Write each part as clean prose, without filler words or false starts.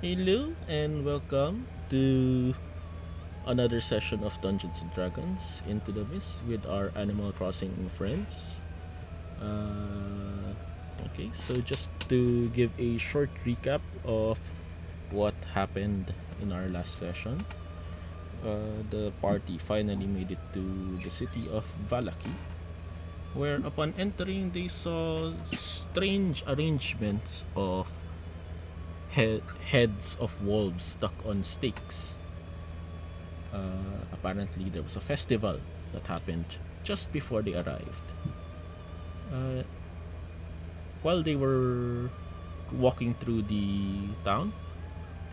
Hello and welcome to another session of Dungeons and Dragons Into the Mist with our Animal Crossing friends. Uh, okay, so just to give a short recap of what happened in our last session, the party finally made it to the city of Valaki, where upon entering they saw strange arrangements of heads of wolves stuck on stakes. Apparently, there was a festival that happened just before they arrived. Uh, while they were walking through the town,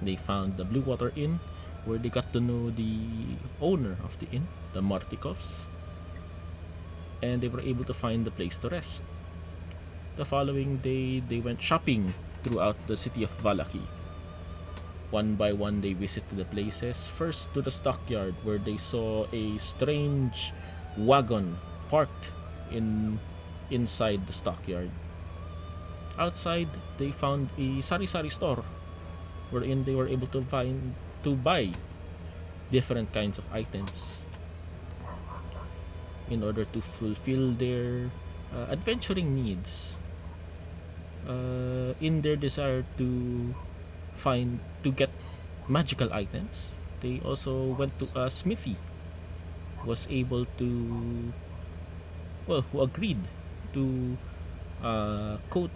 they found the Blue Water Inn, where they got to know the owner of the inn, the Martikovs, and they were able to find the place to rest. The following day, they went shopping throughout the city of Valaki. One by one, they visited the places. First to the stockyard, where they saw a strange wagon parked inside the stockyard. Outside, they found a sari-sari store, wherein they were able to buy different kinds of items in order to fulfill their adventuring needs. In their desire to get magical items, they also went to a smithy. Was able to who agreed to coat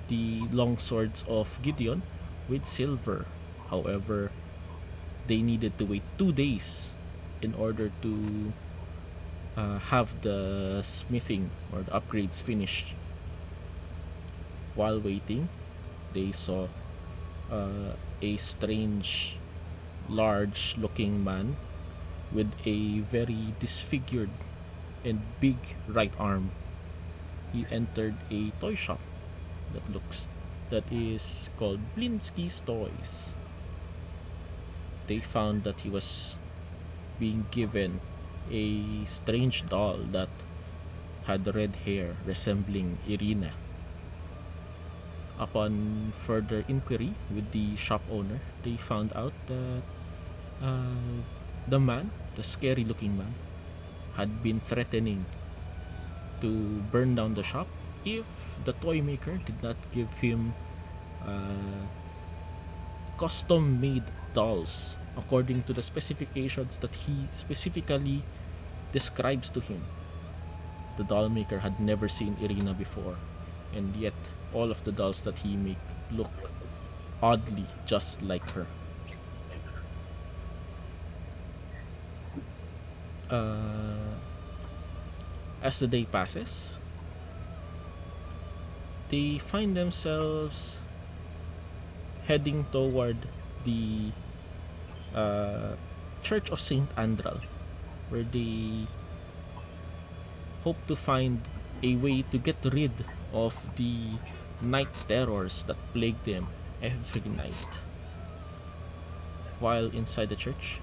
the long swords of Gideon with silver. However, they needed to wait 2 days in order to have the smithing or the upgrades finished. While waiting, they saw a strange, large looking man with a very disfigured and big right arm. He entered a toy shop that is called Blinsky's Toys. They found that he was being given a strange doll that had red hair resembling Irina. Upon further inquiry with the shop owner, they found out that uh, the scary looking man, had been threatening to burn down the shop if the toy maker did not give him uh, custom made dolls according to the specifications that he specifically describes to him. The doll maker had never seen Irina before, and yet all of the dolls that he made look oddly just like her. Uh, as the day passes, they find themselves heading toward the uh, Church of Saint Andral, where they hope to find a way to get rid of the night terrors that plague them every night. While inside the church,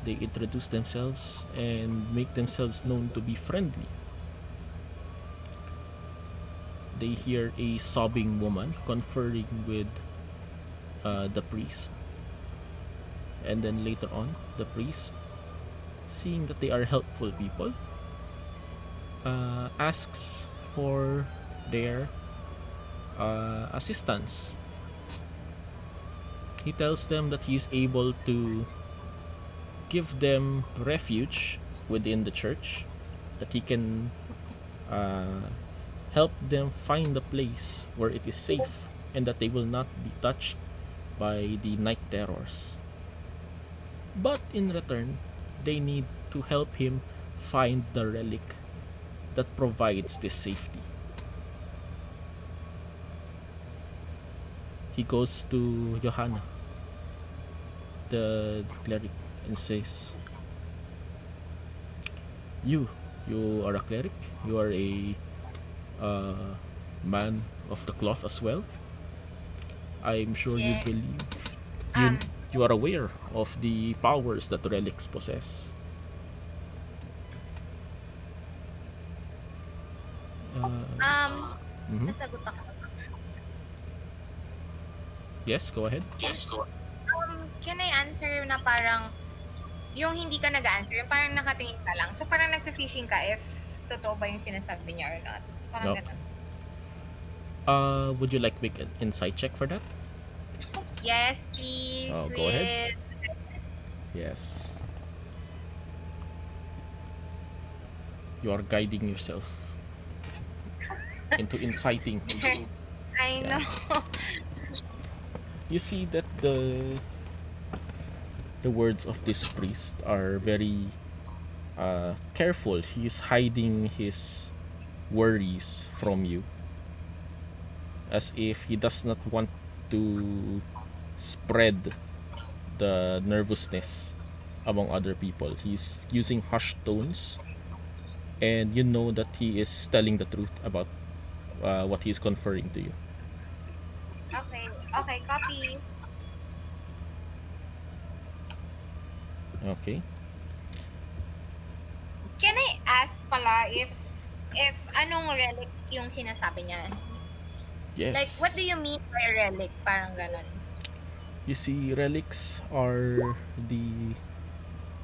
they introduce themselves and make themselves known to be friendly. They hear a sobbing woman conferring with the priest. And then later on, the priest, seeing that they are helpful people, asks for their assistance. He tells them that he is able to give them refuge within the church, that he can uh, help them find a place where it is safe and that they will not be touched by the night terrors. But in return, they need to help him find the relic that provides this safety. He goes to Johanna, the cleric, and says, "You, you are a cleric. You are a uh, man of the cloth as well. I'm sure you Yeah. believe you Um. you are aware of the powers that relics possess." Uh, Um. mhm. Sasagot ako. Yes, go ahead. Can I answer na parang, yung hindi ka nag-answer, yung parang nakatingin ka lang. So, parang nagpe-fishing ka if totoo ba yung sinasabi niya or not. Parang Okay. ganun. Would you like to make an insight check for that? Yes, please, Go ahead. with... Yes. You are guiding yourself into inciting. I Yeah. know. You see that the words of this priest are very careful. He's hiding his worries from you, as if he does not want to spread the nervousness among other people. He's using hushed tones, and you know that he is telling the truth about what he's conferring to you. Okay. Okay, copy. Okay. Can I ask pala if anong relic yung sinasabi niya? Like, what do Yes. you mean by relic? Parang ganon. You see, relics are the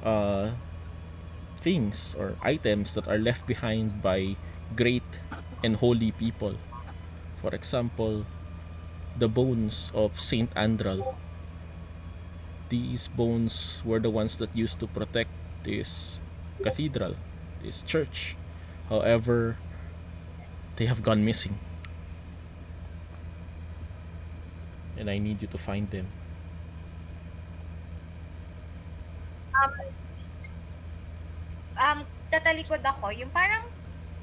uh, things or items that are left behind by great and holy people. For example, the bones of Saint Andral. These bones were the ones that used to protect this cathedral, this church. However, they have gone missing. And I need you to find them. Um, Tatalikod ako, yung parang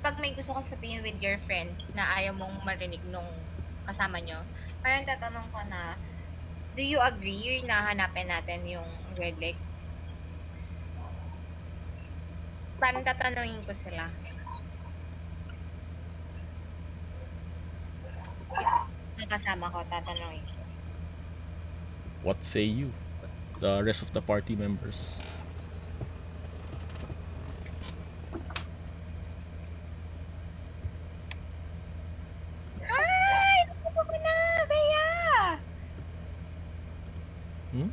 pag may gusto kang sabihin with your friend na ayaw mong marinig nung kasama nyo, parang tatanong ko na, do you agree na hanapin natin yung relic? Parang tatanungin ko sila. Yung kasama ko, tatanungin ko. What say you, the rest of the party members? Ay! Nakita ko na! Bea! Hmm?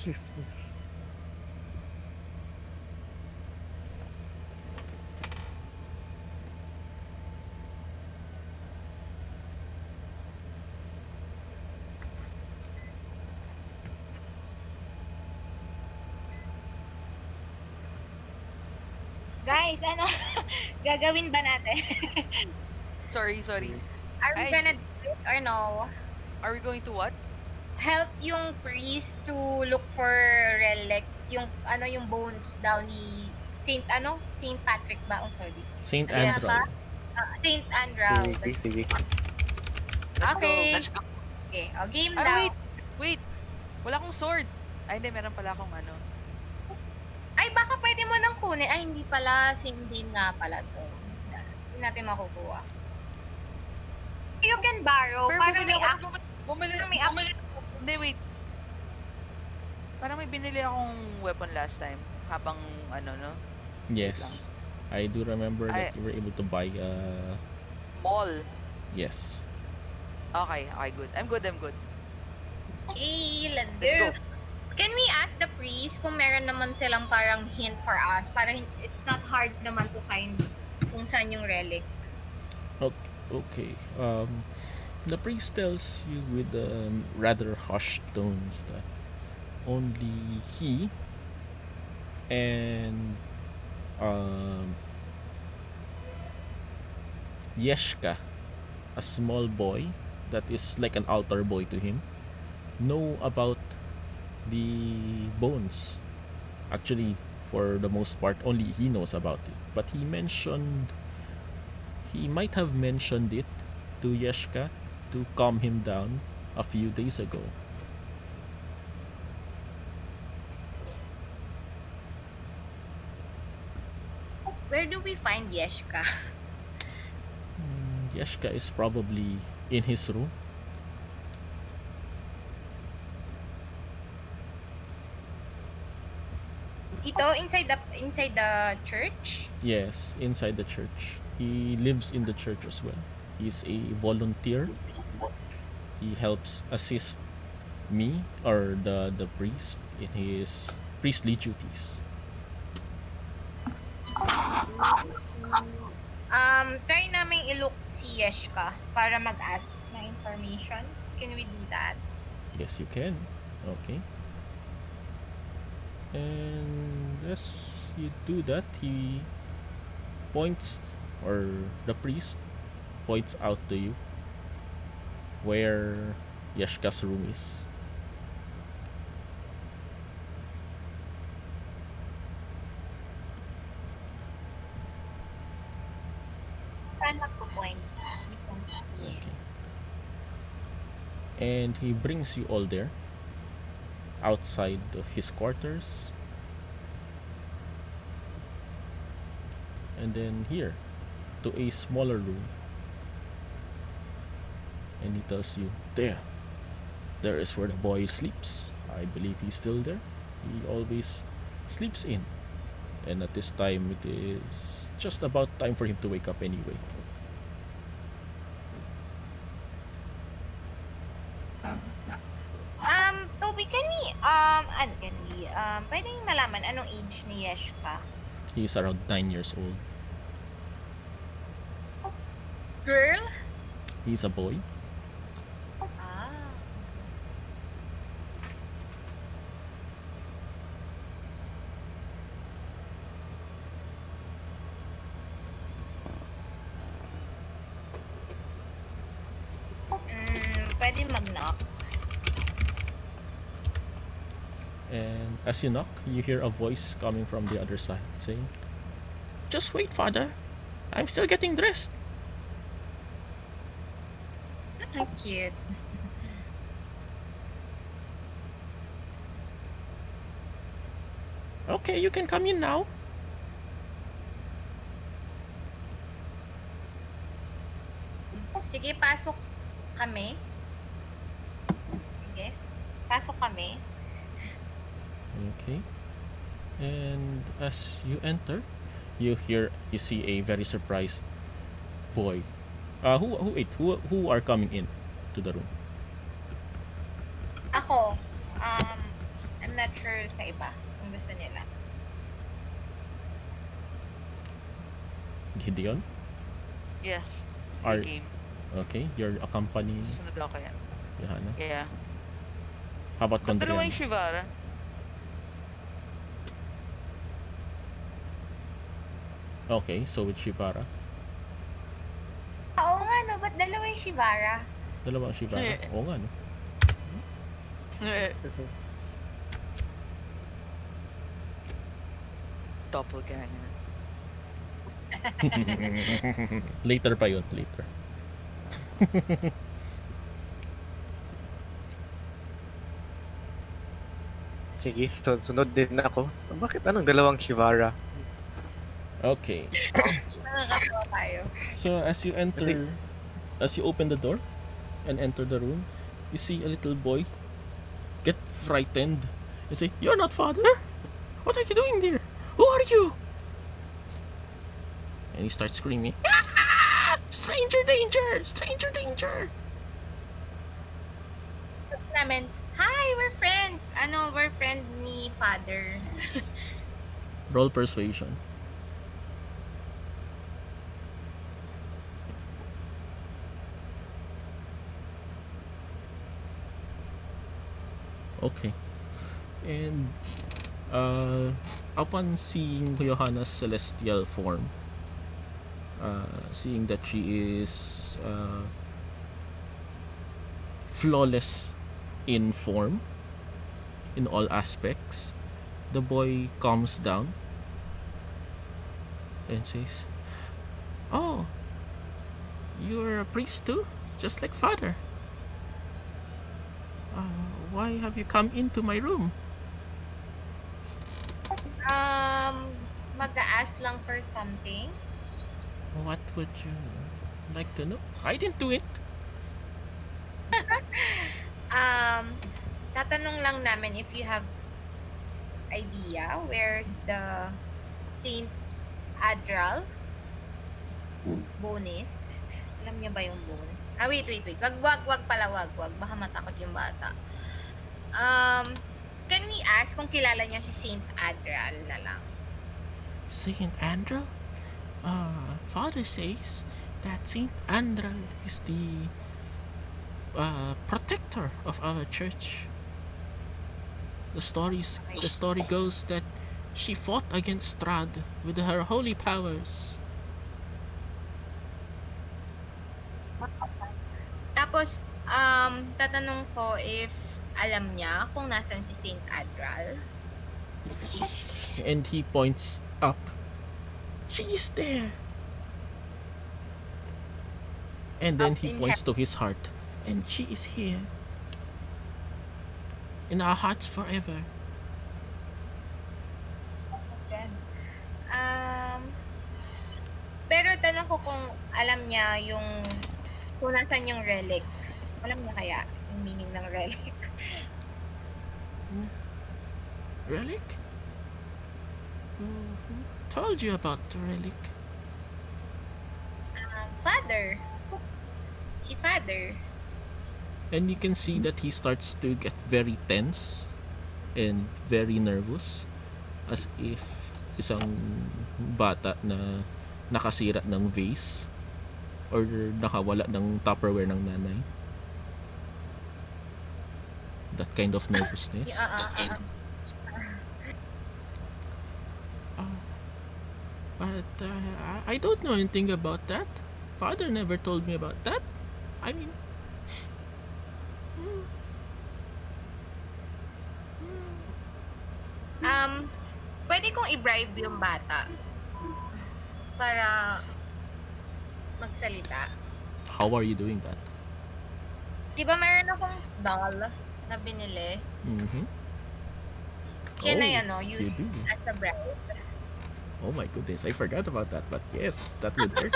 Christmas. Guys, ano? Gagawin ba natin? Sorry. Are we Ay, gonna do it or no? are we going to what? Help yung priest to look for relic, yung ano yung bones daw ni Saint Patrick ba? Oh, sorry. Saint Ano nga ba? Andral. Saint Andrew. Sige. Let's Okay. go. Okay, o game Ah, daw. wait. Wala akong sword. Ay, hindi. Meron pala akong ano. Ay, baka pwede mo nang kunin. Ay, hindi pala. Same game nga pala to. Hindi natin makukuha. You can borrow. Pero Parang may bumili, parang may Hindi, wait. Parang may binili akong weapon last time. Habang, ano, no? Yes. I do remember that Ay. you were able to buy Mall. yes. Okay, good. I'm good. Okay, let's Let's go. go. Can we ask the priest kung meron naman silang parang hint for us? Parang it's not hard naman to find kung saan yung relic. Okay. The priest tells you with rather hushed tones that only he and Yeshka, a small boy that is like an altar boy to him, know about the bones. Actually, for the most part, only he knows about it. But he might have mentioned it to Yeshka to calm him down a few days ago. Where do we find Yeshka? Yeshka is probably in his room. Ito inside the church. Yes, inside the church. He lives in the church as well. He's a volunteer. He helps assist me or the priest in his priestly duties. Try naming i-look si Yeshka para mag-ask ng information. Can we do that? Yes, you can. Okay. And as you do that, he points, or the priest points out to you where Yeshka's room is. Saan magpo-point? We can see. Okay. And he brings you all there, outside of his quarters. And then here, to a smaller room. And he tells you, there is where the boy sleeps. I believe he's still there. He always sleeps in. And at this time, it is just about time for him to wake up anyway. Toby, pwedeng malaman anong age ni Yeshka? He's around 9 years old. Girl? He's a boy. Ah. Pwede mag-knock. And as you knock, you hear a voice coming from the other side saying, "Just wait, father. I'm still getting dressed." Cute. Okay, you can come in now. Sige, pasok kami. Sige. Pasok kami. Okay. And as you enter, you see a very surprised boy. Who are coming in to the room? Ako, I'm not sure sa iba kung gusto nila. Gideon? Yeah. Are- Sige, game. Okay, you're accompanying Susunod ako kaya. Johanna. Yeah. How about Ba't dalawa Condrian? yung Shivara? Okay, so with Shivara. Oo nga, no? Ba't dalawa yung Shivara? Dalawang Shivara. Oo nga, no? Doppelganger. Later pa yun, later. Sige, sunod din ako. Bakit anong dalawang Shivara? Okay. Nakakatawa tayo. So as you open the door and enter the room, you see a little boy get frightened. You say, "You're not father? What are you doing there? Who are you?" And he starts screaming, "Ah! Stranger danger! Stranger danger!" Sabi namin, hi, we're friends. We're friends ni father. Roll persuasion. Okay. And upon seeing Johanna's celestial form, seeing that she is flawless in form, in all aspects, the boy calms down and says, "Oh, you're a priest too, just like father. Why have you come into my room?" mag-a-ask lang for something. What would you like to know? I didn't do it. Tatanong lang namin if you have idea where's the Saint Adral bonus. Alam niya ba yung bone? Wait. Wag pala, wag. Baka matakot yung bata. Can we ask kung kilala niya si Saint Adral na lang? Saint Andral? Father says that Saint Andral is the protector of our church. The story goes that she fought against Strahd with her holy powers. Tapos, tatanong ko if alam niya kung nasan si Saint Adral. And he points up. She is there. And then Up he in points to his heart. And she is here. In our hearts forever. Pero tanong ko kung alam niya yung kung nasan yung relic. Alam niya kaya yung meaning ng relic? Relic? Who told you about the relic? Father. Si Father. And you can see that he starts to get very tense and very nervous, as if isang bata na nakasira ng vase or nakawala ng Tupperware ng nanay. That kind of nervousness. But I don't know anything about that. Father never told me about that. I mean, Pwede kong i-bribe yung bata para magsalita. how are you doing that? Diba mayroon akong doll na binili? Mm-hmm. Can I, you use do. as a bribe? Oh my goodness, I forgot about that. But yes, that would work.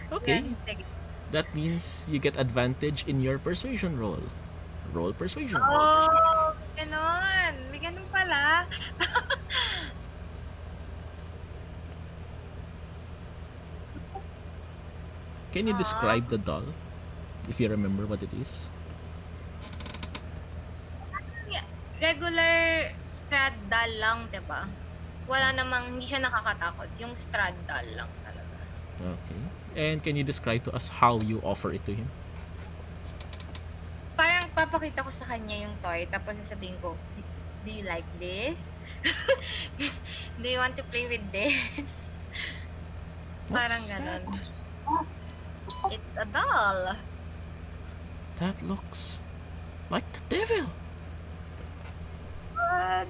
Okay, Yan, sige. that means you get advantage in your persuasion roll. Roll persuasion. Oh, ganon. May ganon pala. Can you describe the doll? If you remember what it is. Regular strad doll lang, diba? Wala namang, hindi siya nakakatakot. Yung strad doll lang talaga. Okay. And can you describe to us how you offer it to him? Parang papakita ko sa kanya yung toy, tapos sasabihin ko, do you like this? Do you want to play with this? Parang What's ganon. that? It's a doll. That looks like the devil. What?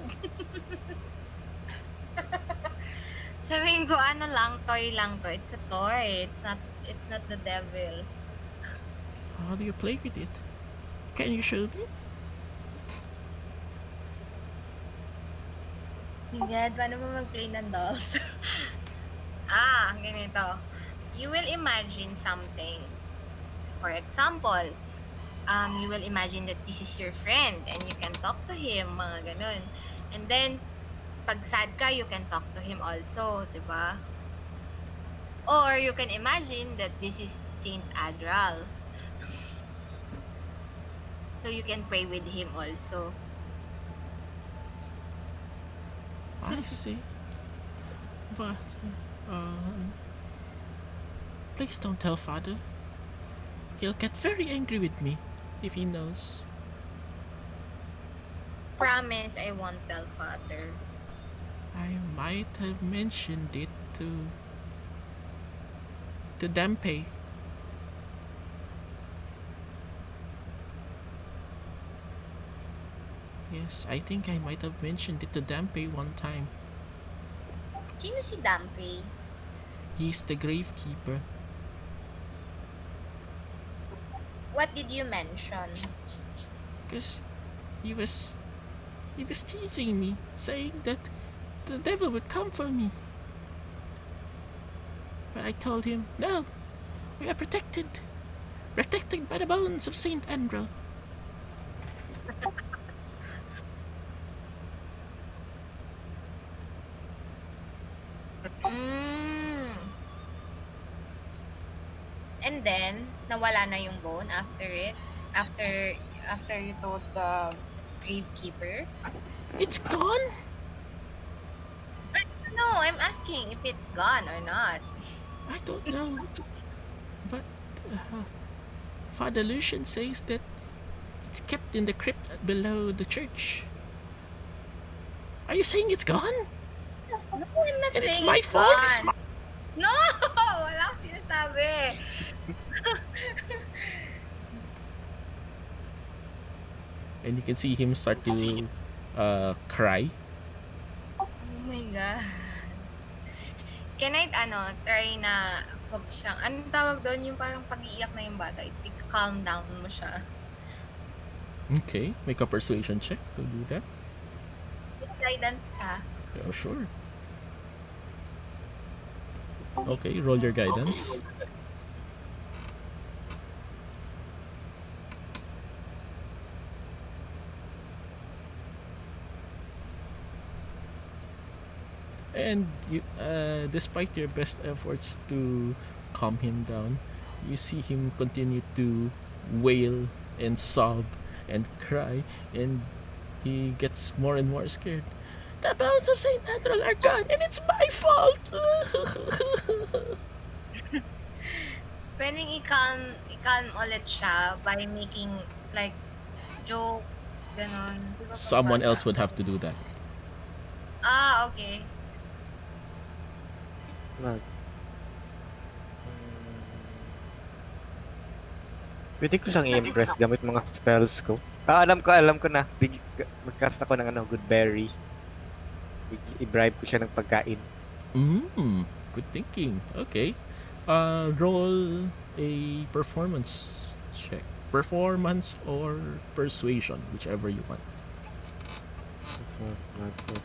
Sabihin ko, ano lang, toy lang to. It's a toy. It's not the devil. How do you play with it? Can you show me? God, paano mo mag-play ng dolls? Ganito. You will imagine something. For example, you will imagine that this is your friend and you can talk to him, mga ganun. And then, pag sad ka, you can talk to him also, diba? Or you can imagine that this is Saint Adral. So you can pray with him also. I see. But, please don't tell Father. He'll get very angry with me if he knows. Promise, I won't tell Father. I might have mentioned it to Dampe. Yes, I think I might have mentioned it to Dampe one time. Sino si Dampé? He's the gravekeeper. What did you mention? Because he was teasing me, saying that the devil would come for me. But I told him, no, we are protected by the bones of Saint Andrew. Mm. And then, nawala na yung bone after it? After you told the gravekeeper? It's gone? No, I'm asking if it's gone or not. I don't know. But Father Lucian says that it's kept in the crypt below the church. Are you saying it's gone? No, I'm not And it's saying my fault? gone. No! Wala akong sinasabi. And you can see him start to cry. Oh my God. Can I, try na wag siyang, anong tawag doon? Yung parang pag-iiyak na yung bata, calm down mo siya. Okay, make a persuasion check to do that. Guidance ka. Yeah, sure. Okay, roll your guidance. And you, despite your best efforts to calm him down, you see him continue to wail and sob and cry, and he gets more and more scared. The bones of Saint Andrew are gone, and it's my fault. Pwedeng i-calm ulit siya by making, like, jokes, ganon. Di ba pag Someone bata? else would have to do that. Ah, okay. Mag... Pwede ko siyang i-impress gamit mga spells ko. Alam ko na. Mag-cast ako ng good berry. I-bribe ko siya ng pagkain. Good thinking. Okay. Roll a performance check. Performance or persuasion, whichever you want.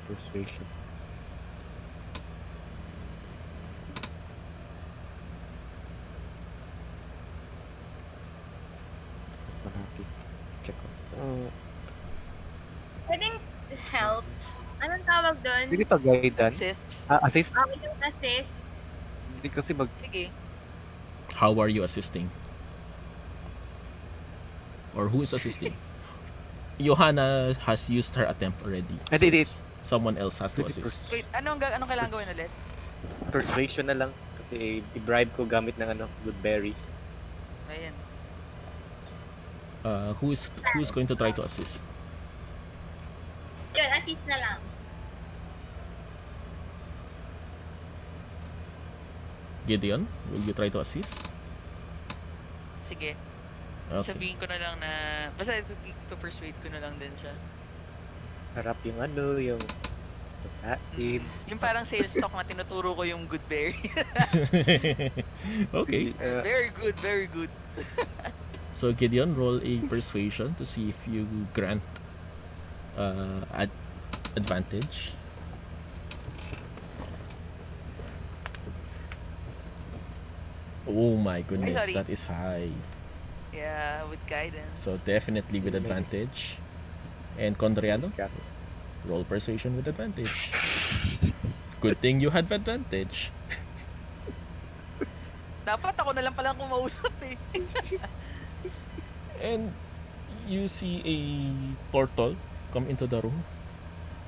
Persuasion. Check ko. Pwedeng help. Anong tawag doon? Hindi pa guidance. Assist. Assist. Okay, yung assist. Hindi kasi Sige. How are you assisting? Or who is assisting? Johanna has used her attempt already. I did it. Someone else has to assist. Wait, anong kailangan gawin ulit? Persuasion na lang. Kasi i-bribe ko gamit ng good berry. Ayan. Who is going to try to assist? Yun, assist na lang. Gideon, will you try to assist? Sige. Okay. Sabihin ko na lang na... Basta ito-persuade ko na lang din siya. Sarap yung yung pagkain. Yung parang sales talk na tinuturo ko yung good berry. Okay. Very good, very good. So Gideon, roll a persuasion to see if you grant advantage. Oh my goodness, sorry. that is high. Yeah, with guidance. So definitely with advantage. And Condriano, Kasi roll persuasion with advantage. Good thing you had advantage. Dapat ako na lang palang kumausap eh. And you see a turtle come into the room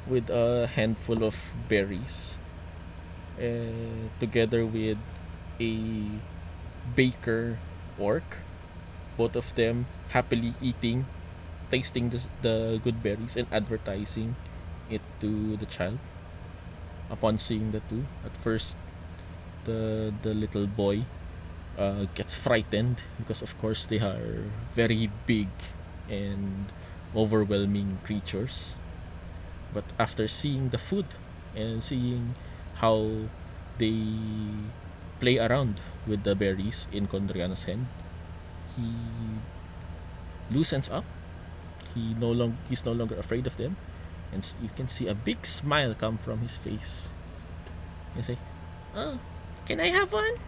with a handful of berries, together with a baker orc, both of them happily eating, tasting the good berries and advertising it to the child. Upon seeing the two, at first the little boy gets frightened because of course they are very big and overwhelming creatures. But after seeing the food and seeing how they play around with the berries in Condriano's hand, he loosens up. He's no longer afraid of them, And you can see a big smile come from his face. You say, "Oh, can I have one?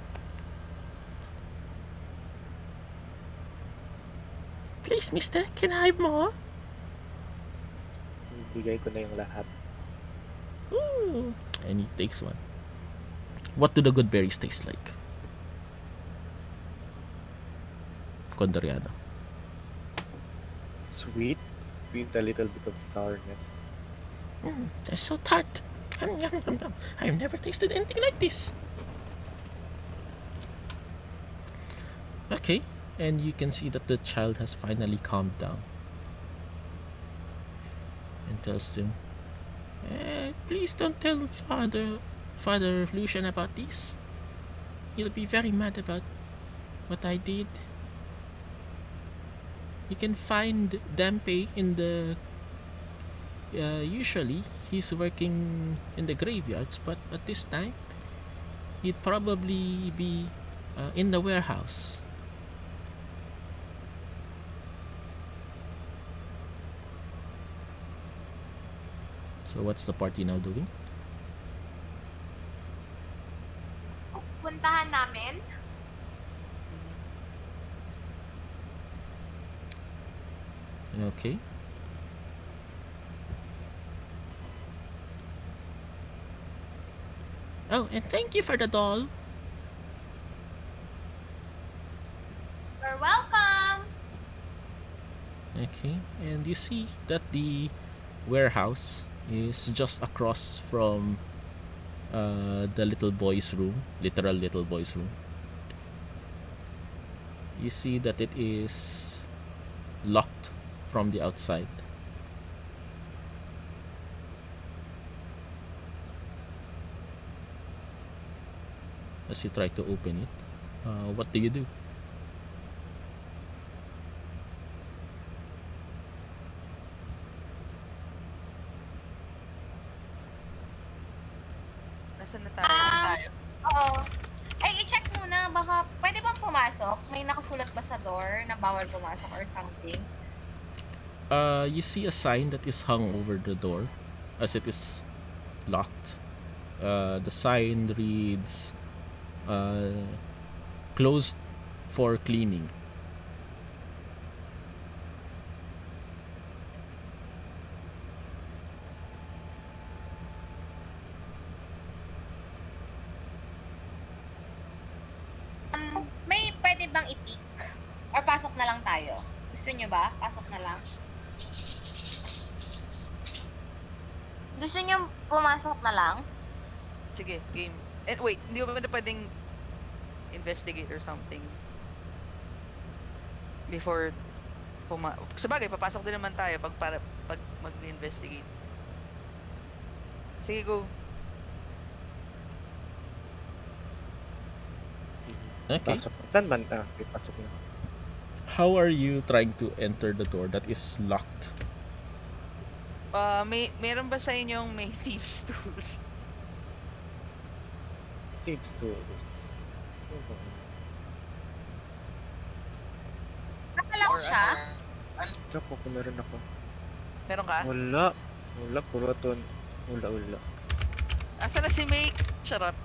Please, mister, can I have more?" Bigay ko na yung lahat. Ooh. And he takes one. What do the good berries taste like? Condoriano. Sweet with a little bit of sourness. They're so tart. I've never tasted anything like this. Okay, and you can see that the child has finally calmed down and tells them, please don't tell Father Lucian about this. He'll be very mad about what I did. You can find Dampe in the usually he's working in the graveyards, but at this time he'd probably be in the warehouse. So what's the party now doing? Puntahan namin. Okay. Oh, and thank you for the doll. You're welcome. Okay, and you see that the warehouse is just across from the little boy's room, literal little boy's room. You see that it is locked from the outside. As you try to open it, what do you do? Nasaan na tayo? Oo. Ay, i-check muna. Baka, pwede bang pumasok? May nakasulat ba sa door na bawal pumasok or something? You see a sign that is hung over the door as it is locked. The sign reads, closed for cleaning. May pwede bang i-pick? Or pasok na lang tayo? Gusto nyo ba? Pasok na lang? Gusto nyo pumasok na lang? Sige, game. And wait, hindi ba na pwedeng investigate or something? Before sabagay, papasok din naman tayo pag mag-investigate. Sige, go. Okay. Pasok. Saan man? Sige, pasok na. How are you trying to enter the door that is locked? Meron ba sa inyong may thieves tools? Save stores. Nakala ko siya. Ako, meron ako. Meron ka? Wala. Wala, puro to. Wala. Asa na si May? Charot.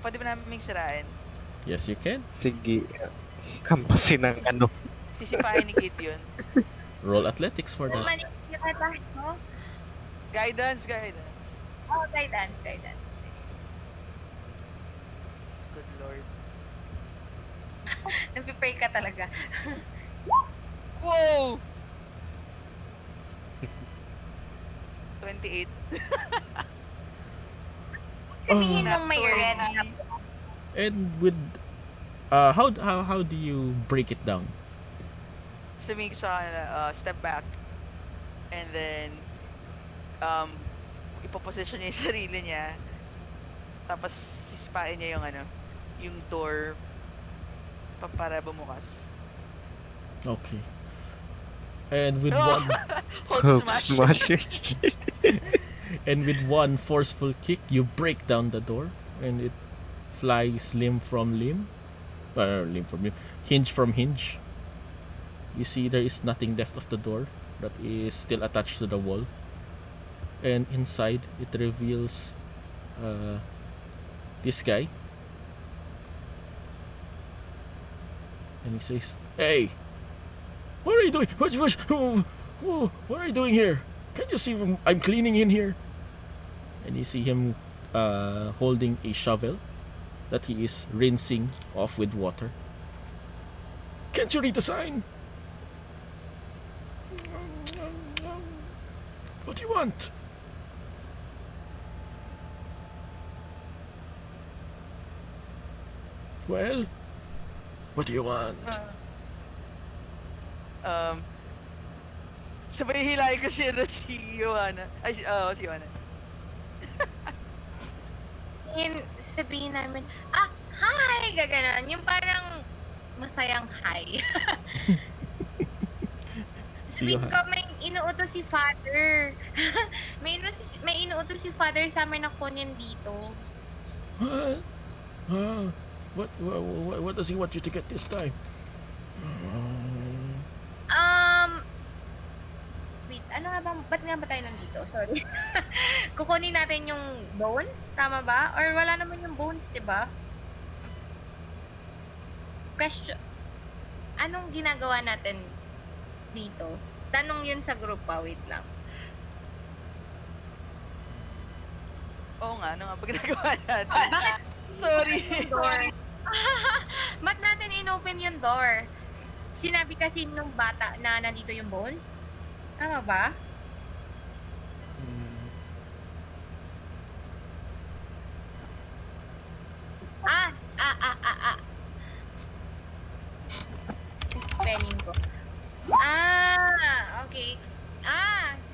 Pwede ba namin sirain? Yes, you can. Sige. Kampasin ng ano. Sisipahin ni Gideon. Roll athletics for that. Manikita tayo. Guidance. Oh, guidance. Good lord. Nagpipray ka talaga. Whoa! 28. Sabihin nung may red. And with how do you break it down? Sabihin ko sa step back. And then, ipoposition niya yung sarili niya. Tapos, sisipain niya yung yung door para bumukas. Okay. And with Oh! one Hold smash. and with one forceful kick, you break down the door, and it flies limb from limb, hinge from hinge. You see there is nothing left of the door that is still attached to the wall. And inside, it reveals this guy. And he says, "Hey, what are you doing? What are you doing here? Can't you see I'm cleaning in here?" And you see him holding a shovel that he is rinsing off with water. "Can't you read the sign? What do you want?" "Well, what do you want?" Sabay hilahin ko si Joanna. Ay, si Joanna. Sabihin namin, hi! Gaganon. Yung parang masayang hi. See you, Sabihin ko, may inuutos si Father. may inuutos si Father sa amin na kunin dito. What? What does he want you to get this time? Wait, ano nga bang, ba't nga ba tayo nandito? Sorry. Kukunin natin yung bones? Tama ba? Or wala naman yung bones, diba? Question, anong ginagawa natin dito? Tanong yun sa group pa, wait lang. Oo nga, ano nga ba ginagawa natin? Bakit Sorry. door? Ba't natin inopen yung door? Sinabi kasi nung bata na nandito yung bones? Tama ba? Spelling ko. Okay.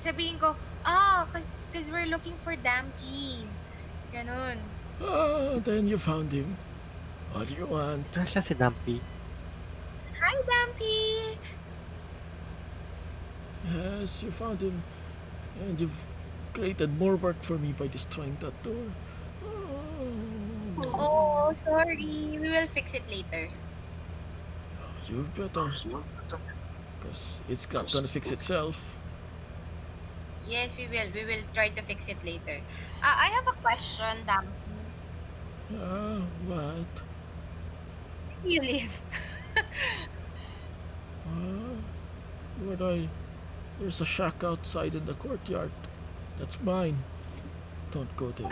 Sabihin ko, cause we're looking for Damki. Ganun. Then you found him. What do you want? Saan siya si Dumpy? Hi, Dampi! Yes, you found him. And you've created more work for me by destroying that door. Oh, sorry. We will fix it later. You better. Because it's not gonna fix itself. Yes, we will. We will try to fix it later. I have a question, Dampi. What? You live. There's a shack outside in the courtyard. That's mine. Don't go there.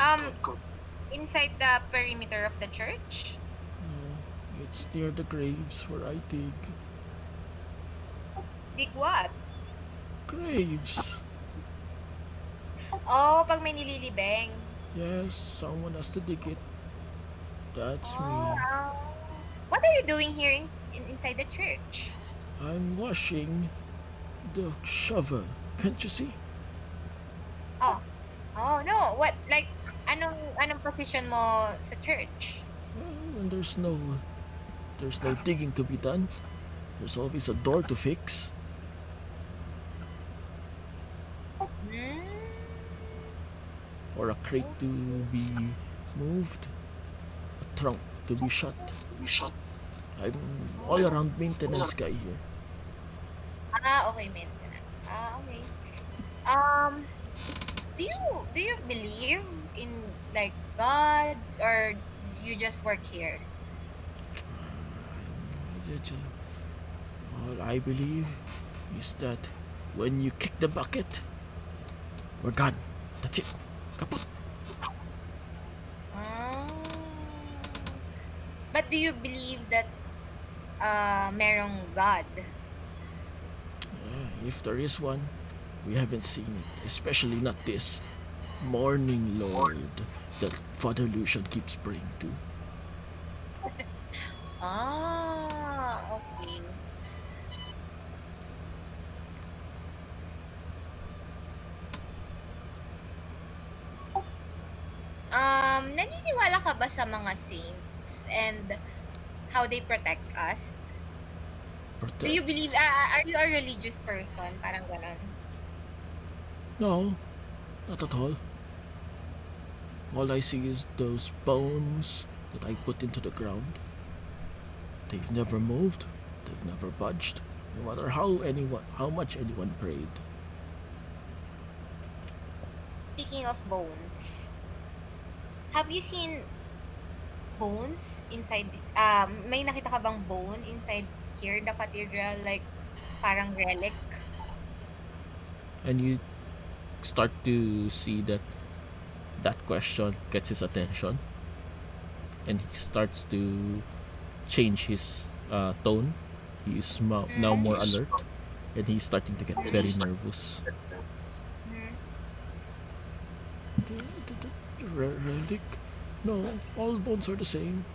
Inside the perimeter of the church? No, it's near the graves where I dig. Dig what? Graves. Oh, pag may nililibeng. Yes, someone has to dig it. That's me. What are you doing here inside the church? I'm washing the shovel. Can't you see? Oh, no. What? Like, anong position mo sa church? Well, when there's no digging to be done, there's always a door to fix. Or a crate to be moved. A trunk to be shut. I'm all around maintenance guy here. Okay, maintenance. Okay. Do you believe in like gods or you just work here? All I believe is that when you kick the bucket, we're gone. That's it. Kaput. But do you believe that merong God? If there is one, we haven't seen it. Especially not this morning lord that Father Lucian keeps praying to. Okay. Naniniwala ka ba sa mga saints and how they protect us? Protect? Do you believe, are you a religious person? Parang ganon. No, not at all. All I see is those bones that I put into the ground. They've never moved, they've never budged, No matter how much anyone prayed. Speaking of bones, have you seen bones inside, may nakita ka bang bone inside here, the cathedral, like, parang relic? And you start to see that question gets his attention, and he starts to change his tone. He is now more alert, and he's starting to get very nervous. Relic? No, all bones are the same.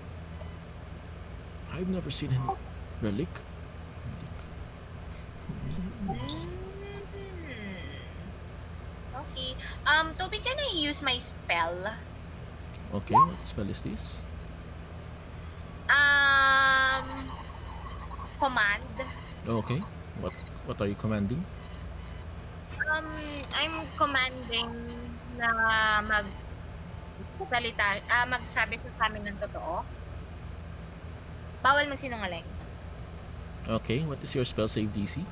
I've never seen any relic. Mm. Okay. Toby, can I use my spell? Okay, what spell is this? Command. Okay, what are you commanding? I'm commanding na magsabi sa amin ng totoo. Bawal magsinungaling. Okay, what is your spell save DC?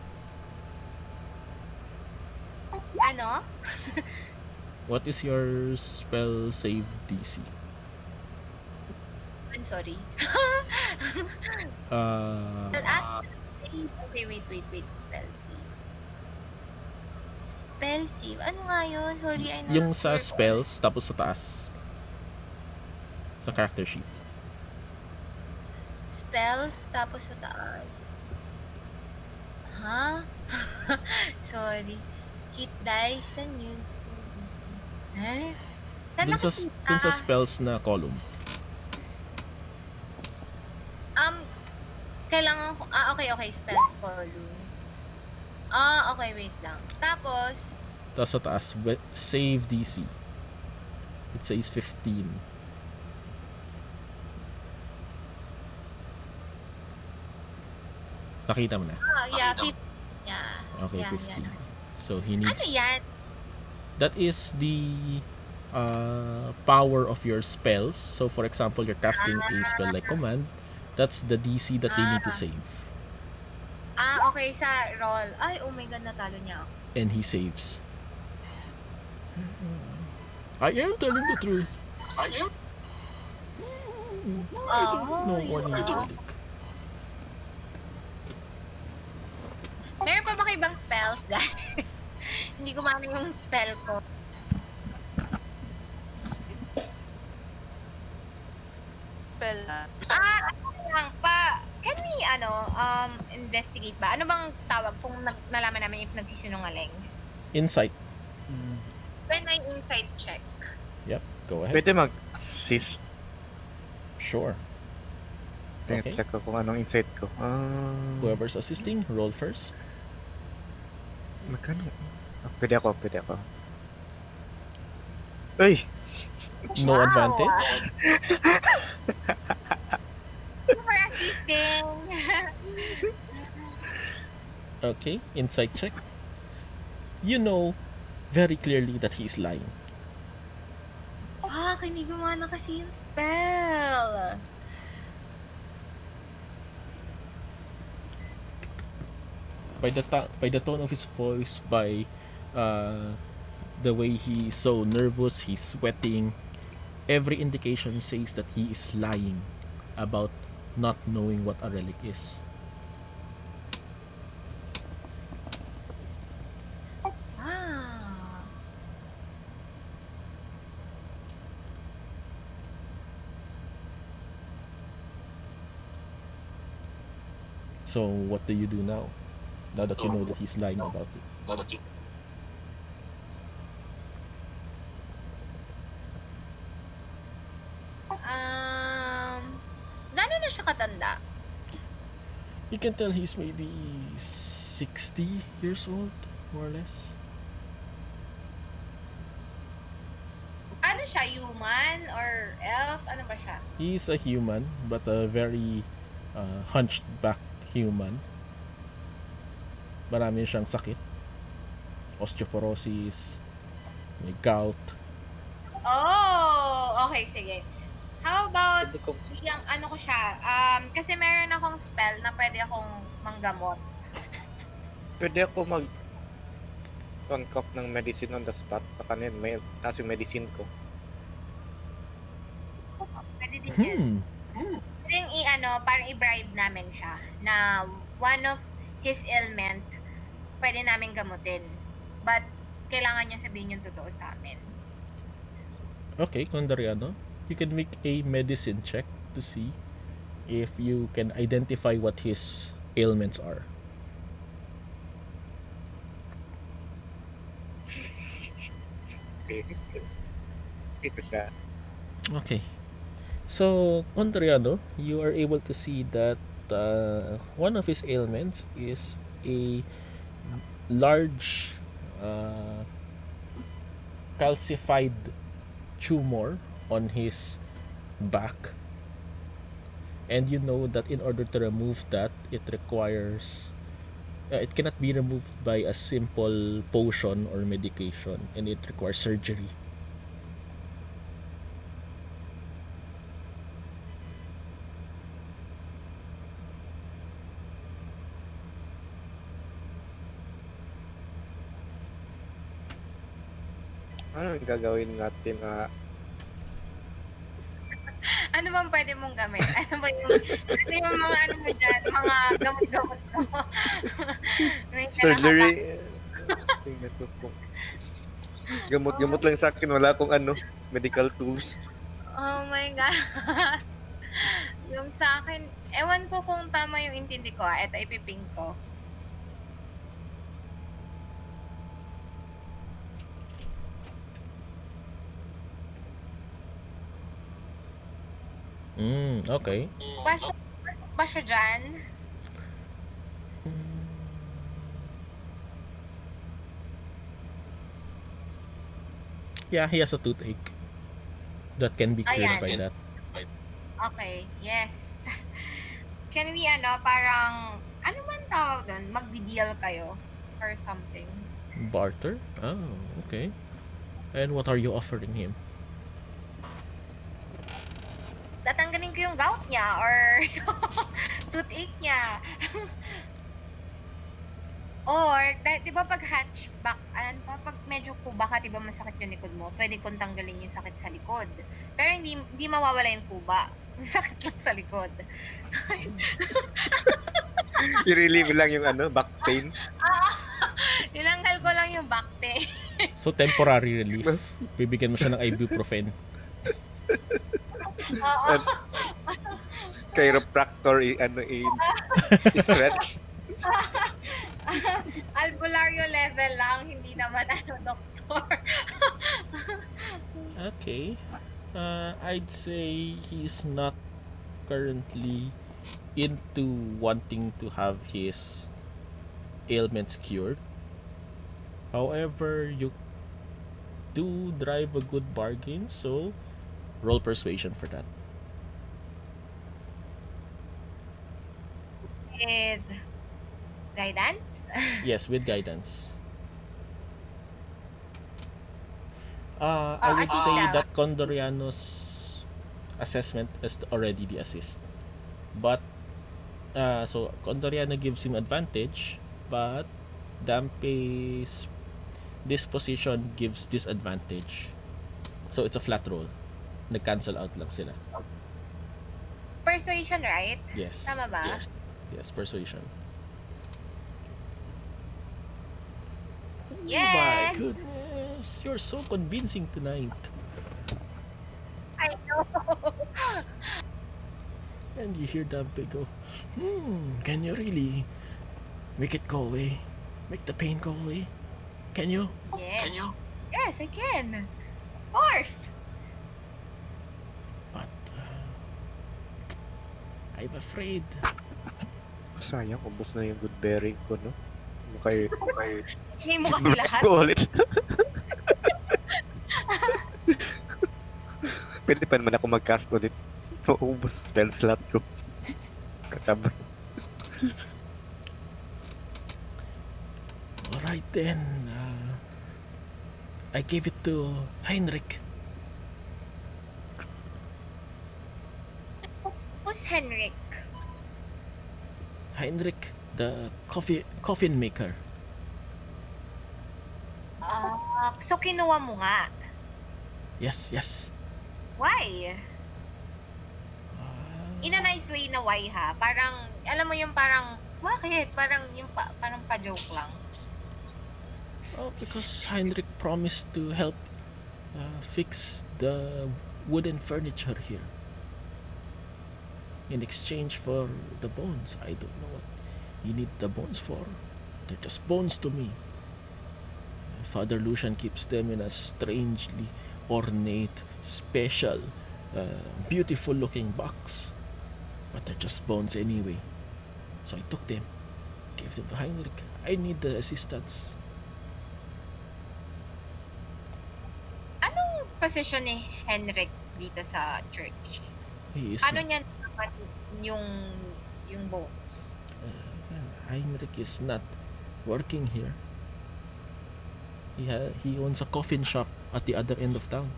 Ano? What is your spell save DC? I'm sorry. Okay, wait. Spell save. Spell save? Ano nga yun? Sorry, I know. Yung sa spells, tapos sa taas. Sa character sheet. Spells, tapos sa taas. Ha? Sorry. Hit dice and yun. Eh? Dun sa spells na column. Kailangan ko, okay, spells column. Okay, wait lang. Tapos Tapos sa taas, save DC. It says 15. Nakita mo na? yeah, 15. Yeah. Okay, Yeah, 15. yan. So he Ano needs... yan? That is the power of your spells. So for example, you're casting a spell like command. That's the DC that they need to save. Okay, sa roll. Ay, oh my god, natalo niya ako. And he saves. I am telling the truth. I don't know what you relic. Meron pa ba kayo ibang spells, guys? Hindi ko maano yung spell ko. Spell na. Ano lang pa. Can we, investigate ba? Ano bang tawag kung nalaman namin if nagsisinungaling? Insight. When I insight check. Yep, go ahead. Pwede mag-assist. Sure. Okay. Check ko kung anong insight ko. Whoever's assisting, roll first. Magkano? Pwede ako. Ay! No Wow. advantage. For assisting. Okay, insight check. You know very clearly that he's lying. Hindi gumana kasi yung spell. By the tone of his voice, by the way he's so nervous, he's sweating, every indication says that he is lying about not knowing what a relic is. Wow. So what do you do now? Now that you know that he's lying about it. Gano'n na siya katanda? You can tell he's maybe 60 years old, more or less. Ano siya, human or elf? Ano ba siya? He's a human, but a very hunched back human. Marami siyang sakit. Osteoporosis, may gout. Oh, okay, sige. How about yung ano ko siya? Kasi meron akong spell na pwede akong manggamot. Pwede ako mag concoct ng medicine on the spot. Baka na yun, may taas yung medicine ko. Pwede din yun. Hmm. Pwede yung parang i-bribe namin siya na one of his ailment pwede namin gamutin. But, kailangan niya sabihin yung totoo sa amin. Okay, Condoriano, you can make a medicine check to see if you can identify what his ailments are. Ito siya. Okay. So, Condoriano, you are able to see that one of his ailments is a large calcified tumor on his back. And you know that in order to remove that, it requires it cannot be removed by a simple potion or medication, and it requires surgery. Ano yung gagawin natin? Ano bang pwede mong gamit? Ano ba yung mga ano mo dyan? Mga gamot-gamot mo? May Surgery. Gamot lang sa akin. Wala akong medical tools. Oh my God. Yung sa akin, ewan ko kung tama yung intindi ko. Ito, ipiping ko. Okay. Pasok ba siya dyan? Yeah, he has a toothache that can be cured by that. Okay, yes. Can we, parang, ano man tawag doon? Magdi-deal kayo or something. Barter? Oh, okay. And what are you offering him? Tatanggalin ko yung gout niya or toothache niya. Or, di ba pag hatchback, pag medyo kuba ka, di ba masakit yung likod mo, pwede kong tanggalin yung sakit sa likod. Pero hindi mawawala yung kuba. Masakit lang sa likod. I-relieve lang yung back pain. Tinanggal ko lang yung back pain. So, temporary relief. Bibigyan mo siya ng ibuprofen. Oo. Chiropractor, stretch. Albularyo level lang, hindi naman doktor. Okay. I'd say he's not currently into wanting to have his ailments cured. However, you do drive a good bargain, so roll persuasion for that. With guidance? Yes, with guidance. I would say that Condoriano's assessment is already the assist. But, so Condoriano gives him advantage, but Dampe's disposition gives disadvantage. So, it's a flat roll. Nag-cancel out lang sila. Persuasion, right? Yes. Tama ba? Yes, persuasion. Yes! Oh my goodness! You're so convincing tonight. I know. And you hear Dampe go, can you really make it go away? Make the pain go away? Can you? Yes. Can you? Yes, I can. Of course. But, I'm afraid. Sayang, ubos na yung good berry ko, no? Okay. Hindi mo kasi lahat. Ko ulit. Pwede pa naman ako mag-cast ulit. Maubos spell slot ko. Katabra. Alright then. I gave it to Heinrich. Who's Henrik? Heinrich, the coffin maker. kinuha mo nga. Yes, yes. Why? Ah, In a nice way na why ha? Parang, alam mo yung parang, bakit? Parang yung parang pa-joke lang. oh, because Heinrich promised to help fix the wooden furniture here in exchange for the bones. I don't know what you need the bones for. They're just bones to me. Father Lucian keeps them in a strangely ornate, special, beautiful looking box. But they're just bones anyway. So I took them, gave them to Heinrich. I need the assistance. Anong position ni Henrik dito sa church? He is Ano not, niya naman yung bones? well, Heinrich is not working here. He owns a coffin shop at the other end of town.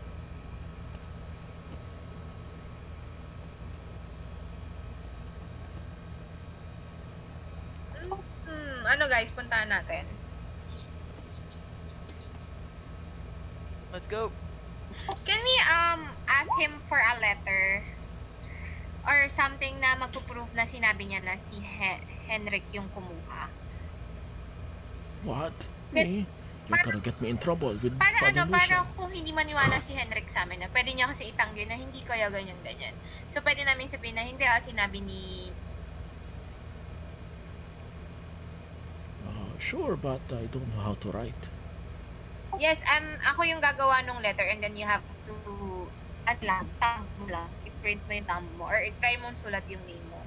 Ano guys, puntahan natin. Let's go. Can we ask him for a letter or something na magpo-prove na sinabi niya na si Henrik yung kumuha? What? Me? You're gonna get me in trouble with Para Father para Lucian. kung hindi maniwala si Henrik sa amin na pwede niya kasi itanggi na hindi kaya ganyan. So pwede namin sabihin na hindi sinabi ni Sure, but I don't know how to write. Yes, ako yung gagawa ng letter and then you have to thumb mo lang. I-print mo yung thumb mo or i-try mo sulat yung name mo.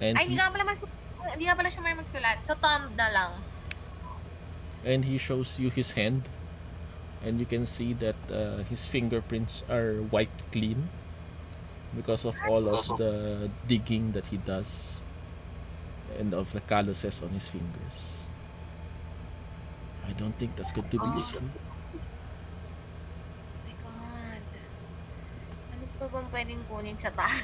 And Ay, he hindi nga pala siya may magsulat. So, thumb na lang. and he shows you his hand, and you can see that his fingerprints are wiped clean because of all of the digging that he does and of the calluses on his fingers. I don't think that's going to be useful. Oh my God. Ano pa bang pwedeng kunin sa taas?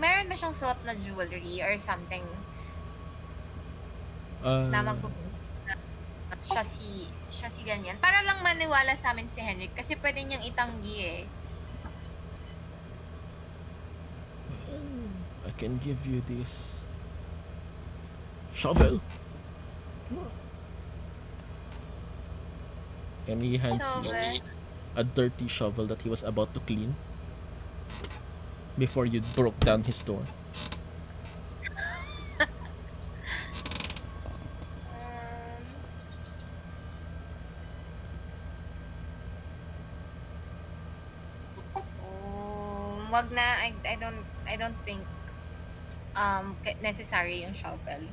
Meron ba siyang suot na jewelry or something na Uh, siya si ganyan? Para lang maniwala sa amin si Henrik kasi pwede niyang itanggi eh. I can give you this shovel. And he hands you Shovel. a dirty shovel that he was about to clean before you broke down his door. Wag na, I don't think necessary yung shovel.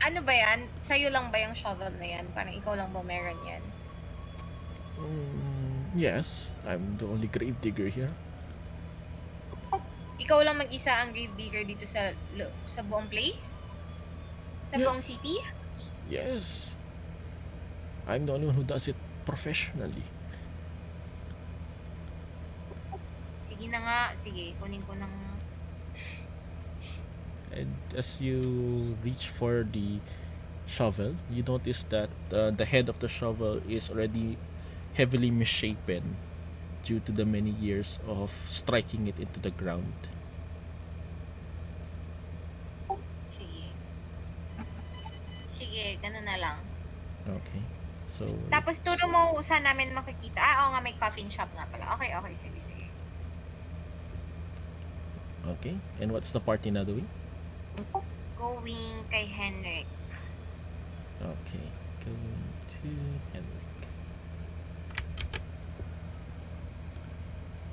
Ano ba yan? Sa'yo lang ba yung shovel na yan? Parang ikaw lang ba meron yan? Yes, I'm the only grave digger here. Ikaw lang mag-isa ang grave digger dito sa buong place? Sa Yeah. buong city? Yes, I'm the only one who does it professionally. Sige na nga. Sige, kunin ko ng... And as you reach for the shovel, you notice that the head of the shovel is already heavily misshapen due to the many years of striking it into the ground. Sige. Sige, ganun na lang. Okay, so Tapos turo mo saan namin makikita. Oo nga, may coffin shop nga pala. Okay, sige. okay, and what's the party now doing? Going kay Henrik. Okay, going to Henrik.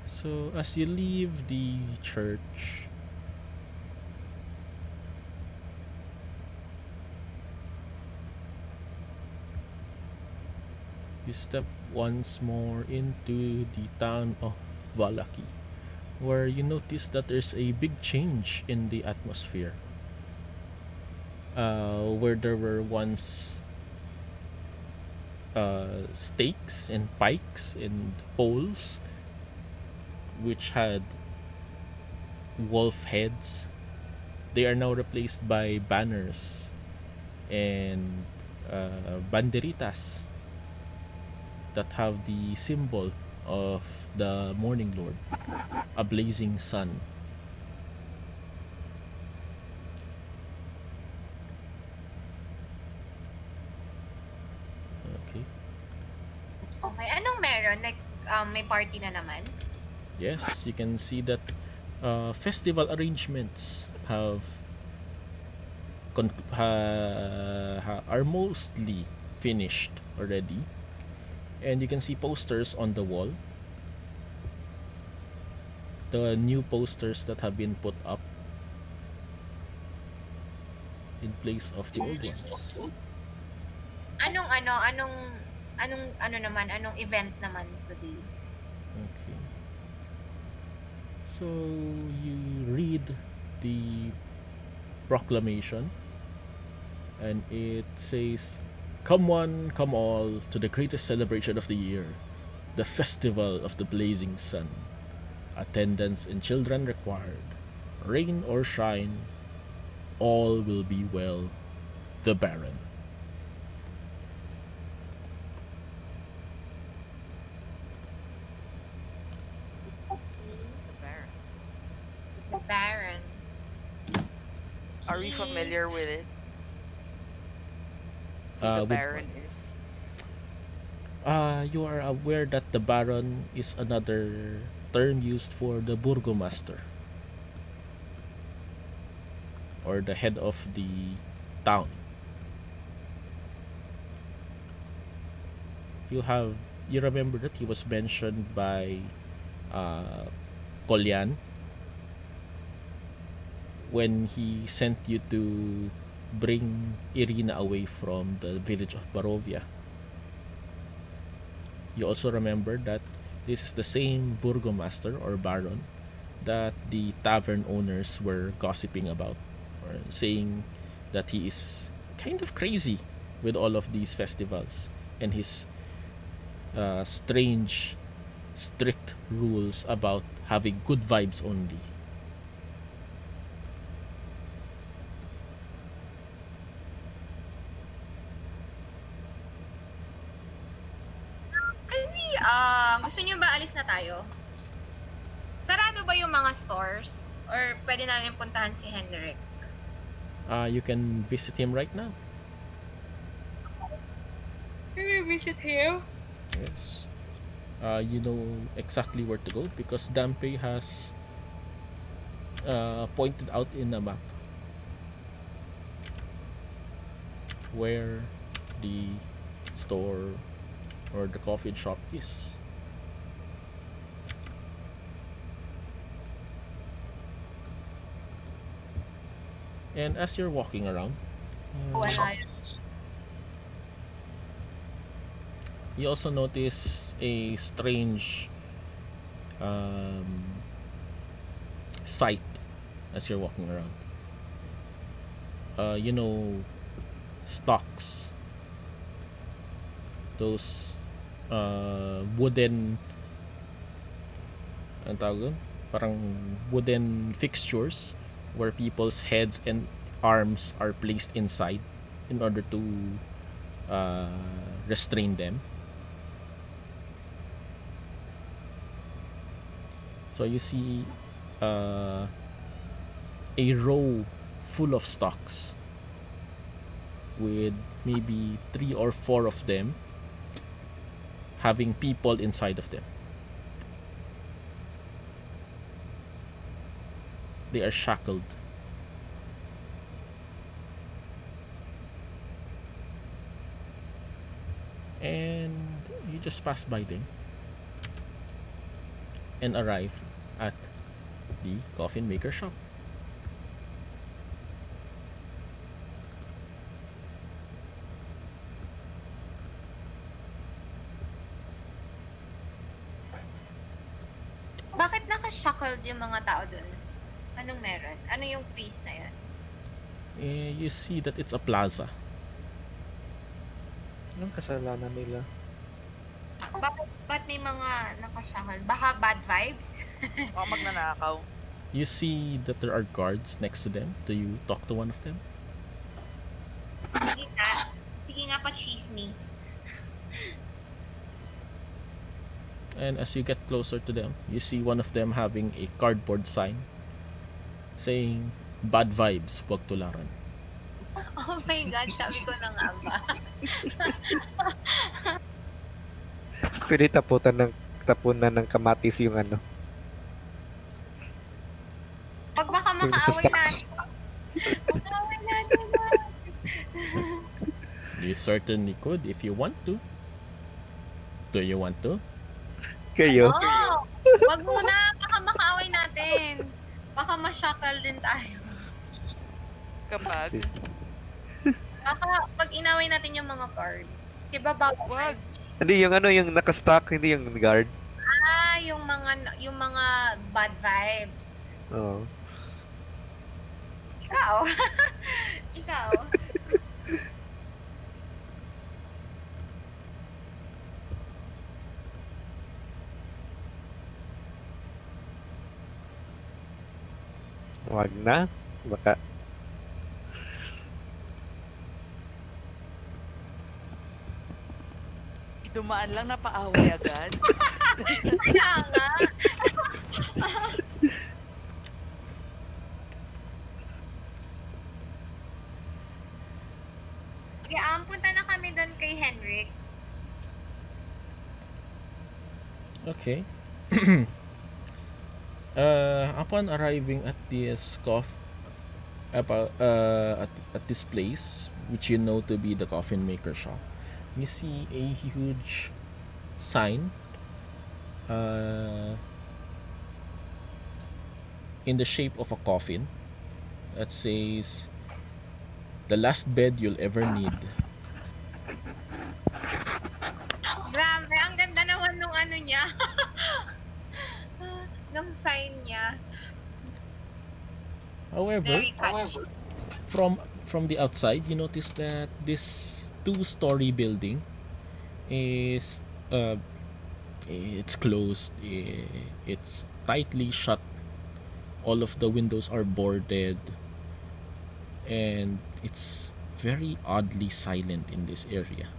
So as you leave the church, you step once more into the town of Valaki, where you notice that there's a big change in the atmosphere. Where there were once stakes and pikes and poles which had wolf heads They are now replaced by banners and banderitas that have the symbol of the Morning Lord, a blazing sun. Okay. Okay, anong meron? Like, may party na naman? Yes, you can see that festival arrangements are mostly finished already, and you can see posters on the wall. The new posters that have been put up in place of the old ones. Anong naman, anong event naman today? Okay. So you read the proclamation, and it says, "Come one, come all to the greatest celebration of the year, the festival of the blazing sun. Attendance and children required. Rain or shine, all will be well. The Baron." The Baron. The Baron. Are we familiar with it? Who the With Baron is? you are aware that the Baron is another term used for the Burgomaster, or the head of the town. You remember that he was mentioned by uh, Kolyan when he sent you to bring Irina away from the village of Barovia. You also remember that this is the same Burgomaster or Baron that the tavern owners were gossiping about, or saying that he is kind of crazy with all of these festivals and his strange, strict rules about having good vibes only. Kasi, gusto niyo ba alis na tayo? Sarado ba yung mga stores? Or pwede namin puntahan si Henrik? You can visit him right now. Can we visit him? Yes. You know exactly where to go because Dampe has pointed out in a map where the store or the coffee shop is. And as you're walking around, Wala yun. you also notice a strange sight as you're walking around. You know, stocks. Those wooden, ang tawag doon? Parang wooden fixtures where people's heads and arms are placed inside in order to restrain them. So you see a row full of stocks with maybe 3 or 4 of them having people inside of them. They are shackled. And you just pass by them and arrive at the coffin maker shop. Bakit naka-shackled yung mga tao dun? Anong meron? Ano yung priest na yun? You see that it's a plaza. Anong kasalanan nila? Ba't may mga naka-shackled? Baka bad vibes? Baka magnanakaw. You see that there are guards next to them. Do you talk to one of them? Sige nga. Sige nga pa chismis. And as you get closer to them, you see one of them having a cardboard sign saying, "Bad vibes, huwag tularan." Oh my God, sabi ko na nga ba? Pwede tapunan ng kamatis yung ano. Pag baka Yung sa makaaway stocks. natin. Makaaway natin ba? You certainly could if you want to. Do you want to? Kayo. Oh, wag muna. Baka makaaway natin. Baka ma-shackle din tayo. Kapag, Baka pag inaway natin yung mga cards. Diba bawal? wag. Hindi, yung ano, yung nakastock, hindi yung guard. Yung mga bad vibes. Oo. Ikaw. Ikaw. Wag na. Baka, Dumaan lang, napaaway agad. Kaya nga. Okay, punta na kami doon kay Henrik. Okay. Upon arriving at this at this place, which you know to be the coffin maker shop, you see a huge sign in the shape of a coffin that says, "The last bed you'll ever need." Grabe, ang ganda naman nung ano niya. Nung sign niya. However, Very catchy. from the outside, you notice that this two-story building is it's closed. It's tightly shut. All of the windows are boarded, and it's very oddly silent in this area,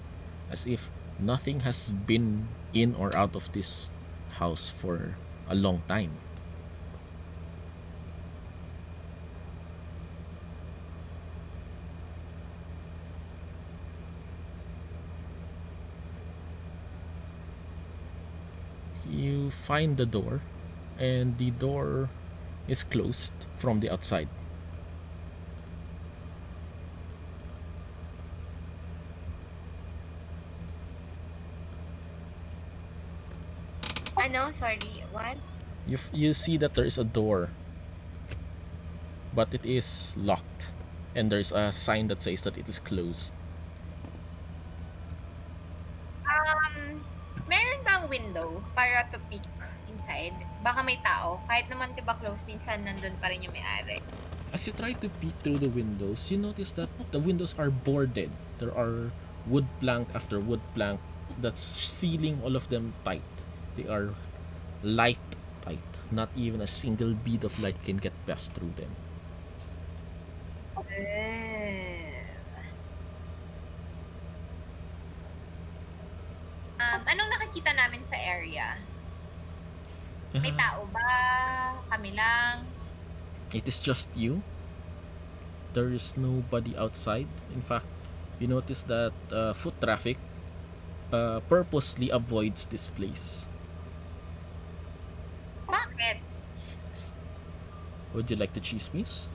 as if nothing has been in or out of this house for a long time. You find the door, and the door is closed from the outside. Ano? Sorry, what? You see that there is a door, but it is locked, and there's a sign that says that it is closed. Meron bang window para to peek inside? Baka may tao. Kahit naman diba close, minsan nandun pa rin yung may-ari. As you try to peek through the windows, you notice that the windows are boarded. There are wood plank after wood plank that's sealing all of them tight. They are light tight. Not even a single bead of light can get past through them. Anong nakikita namin sa area? May tao ba? Kami lang? It is just you. There is nobody outside. In fact, you notice that foot traffic purposely avoids this place. Bakit? Would you like to chismis?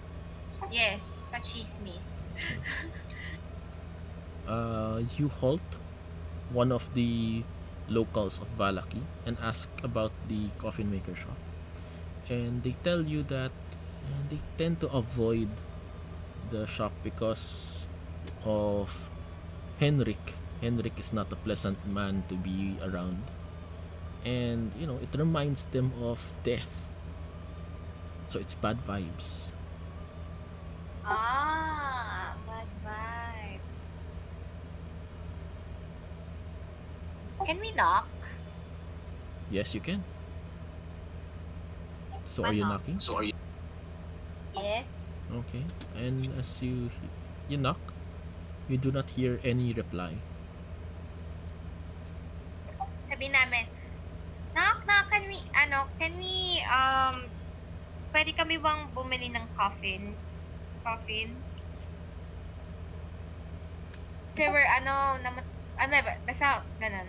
Yes, pa-chismis. You halt one of the locals of Valaki and ask about the coffin maker shop. And they tell you that they tend to avoid the shop because of Henrik. Henrik is not a pleasant man to be around. And, you know, it reminds them of death. So it's bad vibes. Bad vibes. Can we knock? Yes, you can. So are you Ano? knocking? Yes. Okay. And as you knock, you do not hear any reply. Sabi namin, knock, knock, can we, pwede kami bang bumili ng coffin? Coffin? Kasi we're, basta, ganun.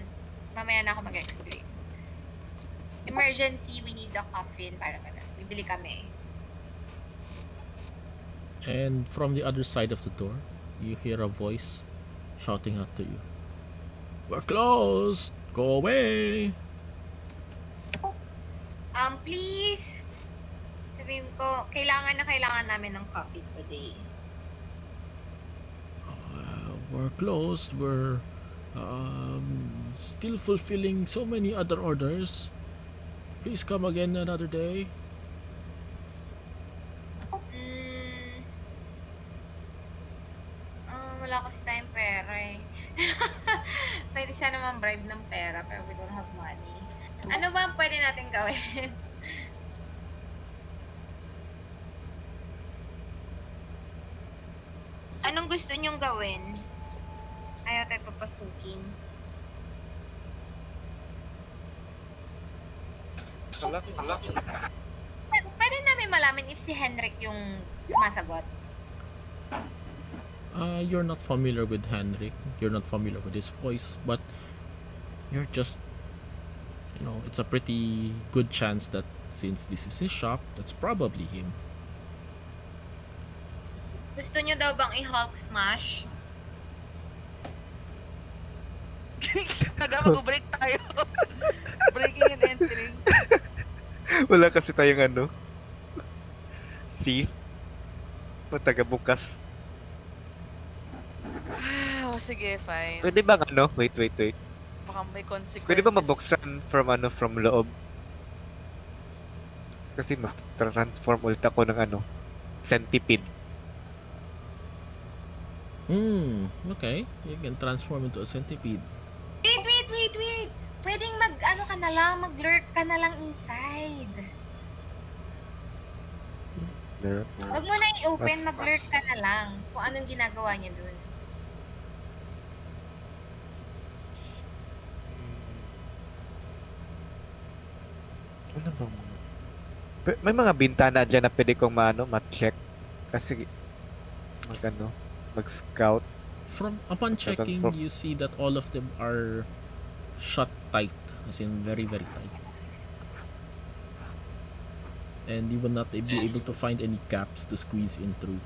Mamaya na ako mag-explain. Emergency, we need a coffin, para ganun. Bibili kami. And from the other side of the door, you hear a voice shouting out to you. We're closed! Go away! Please, sabihin ko, kailangan namin ng coffee today. We're closed. We're still fulfilling so many other orders. Please come again another day. Wala kasi tayong pera eh. Pwede sana man-bribe ng pera, pero we don't have money. Ano ba ang pwede natin gawin? Anong gusto nyong gawin? Ayaw tayo papasukin. Pwede namin malaman if si Henrik yung sumasagot. You're not familiar with Henrik. You're not familiar with his voice, but you're just, it's a pretty good chance that since this is his shop, that's probably him. Gusto nyo daw bang i-Hulk smash? Kaga mag-break tayo. Breaking and entering. Wala kasi tayong thief. Mataga bukas. Oh, sige, fine. Pwede bang wait. Baka may consequences. Pwede ba mabuksan from loob? Kasi ma-transform ulit ako ng centipede. Okay. You can transform into a centipede. Wait! Pwedeng mag-lurk ka na lang inside. Wag mo na i-open, mag-lurk ka na lang kung anong ginagawa niya dun. Ano bang may mga bintana dyan na pwede kong ma-check. Kasi mag-scout. Upon checking, you see that all of them are shut tight, as in very, very tight. And you will not be able to find any gaps to squeeze in through.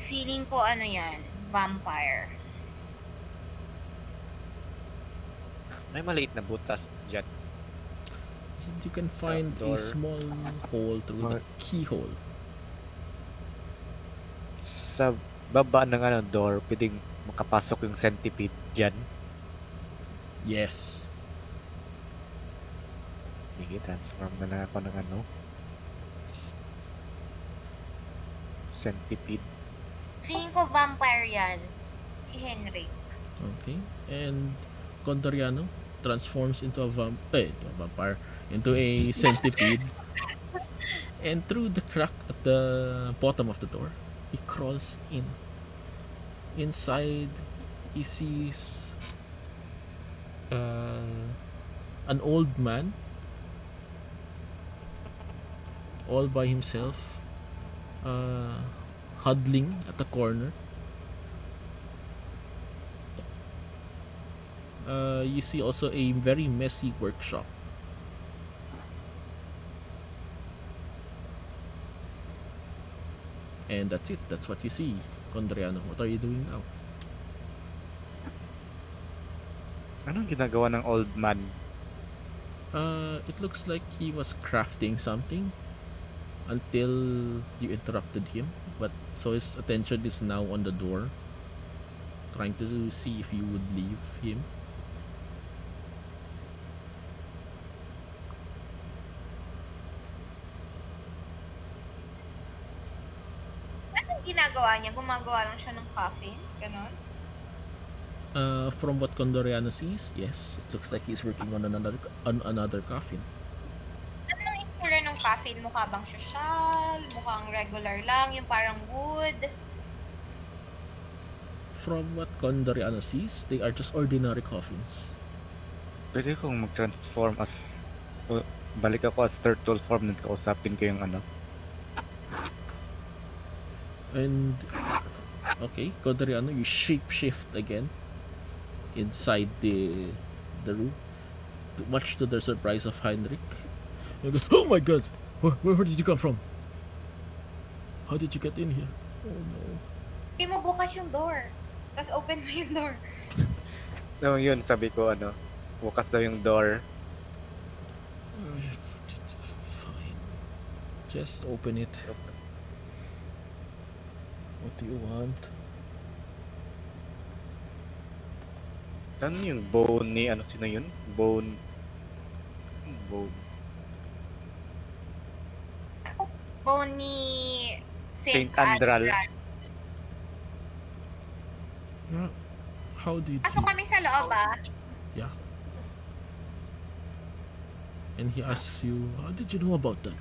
Feeling ko yan, vampire. May maliit na butas dyan. You can find a Door. small hole through the keyhole. Sa baba ng door, pwedeng makapasok yung centipede dyan. Yes. Sige, transform na lang ako ng centipede. Feeling ko vampire yan. Si Henrik. Okay. And Condoriano transforms into a vampire, into a centipede. And through the crack at the bottom of the door, he crawls in. Inside, he sees an old man all by himself, huddling at the corner. You see also a very messy workshop. And that's it. That's what you see, Condriano. What are you doing now? Anong ginagawa ng old man? It looks like he was crafting something until you interrupted him. But so his attention is now on the door, trying to see if you would leave him. Anong ginagawa niya? Gumagawa lang siya ng coffin? Ganon? From what Condoriano sees, yes, it looks like he's working on another coffin. Anong itsura ng coffin mukha bang social? Mukhang regular lang, yung parang wood? From what Condoriano sees, they are just ordinary coffins. Pwede kong mag-transform as... balik ako as turtle form nang kausapin ko yung ano. And okay, Condoriano, you shapeshift again inside the room, much to the surprise of Heinrich. He goes, "Oh my God! Where did you come from? How did you get in here? Oh no!" Hindi mo bukas yung door. Tapos open mo yung door. So yun, sabi ko ano, bukas daw yung door. Fine. Just open it. What do you want? Saan yung bone ni ano, sino yun? Bone. Boni Saint Andral. Yeah. How did Pasok kami sa loob Yeah. And he asks you, how did you know about that?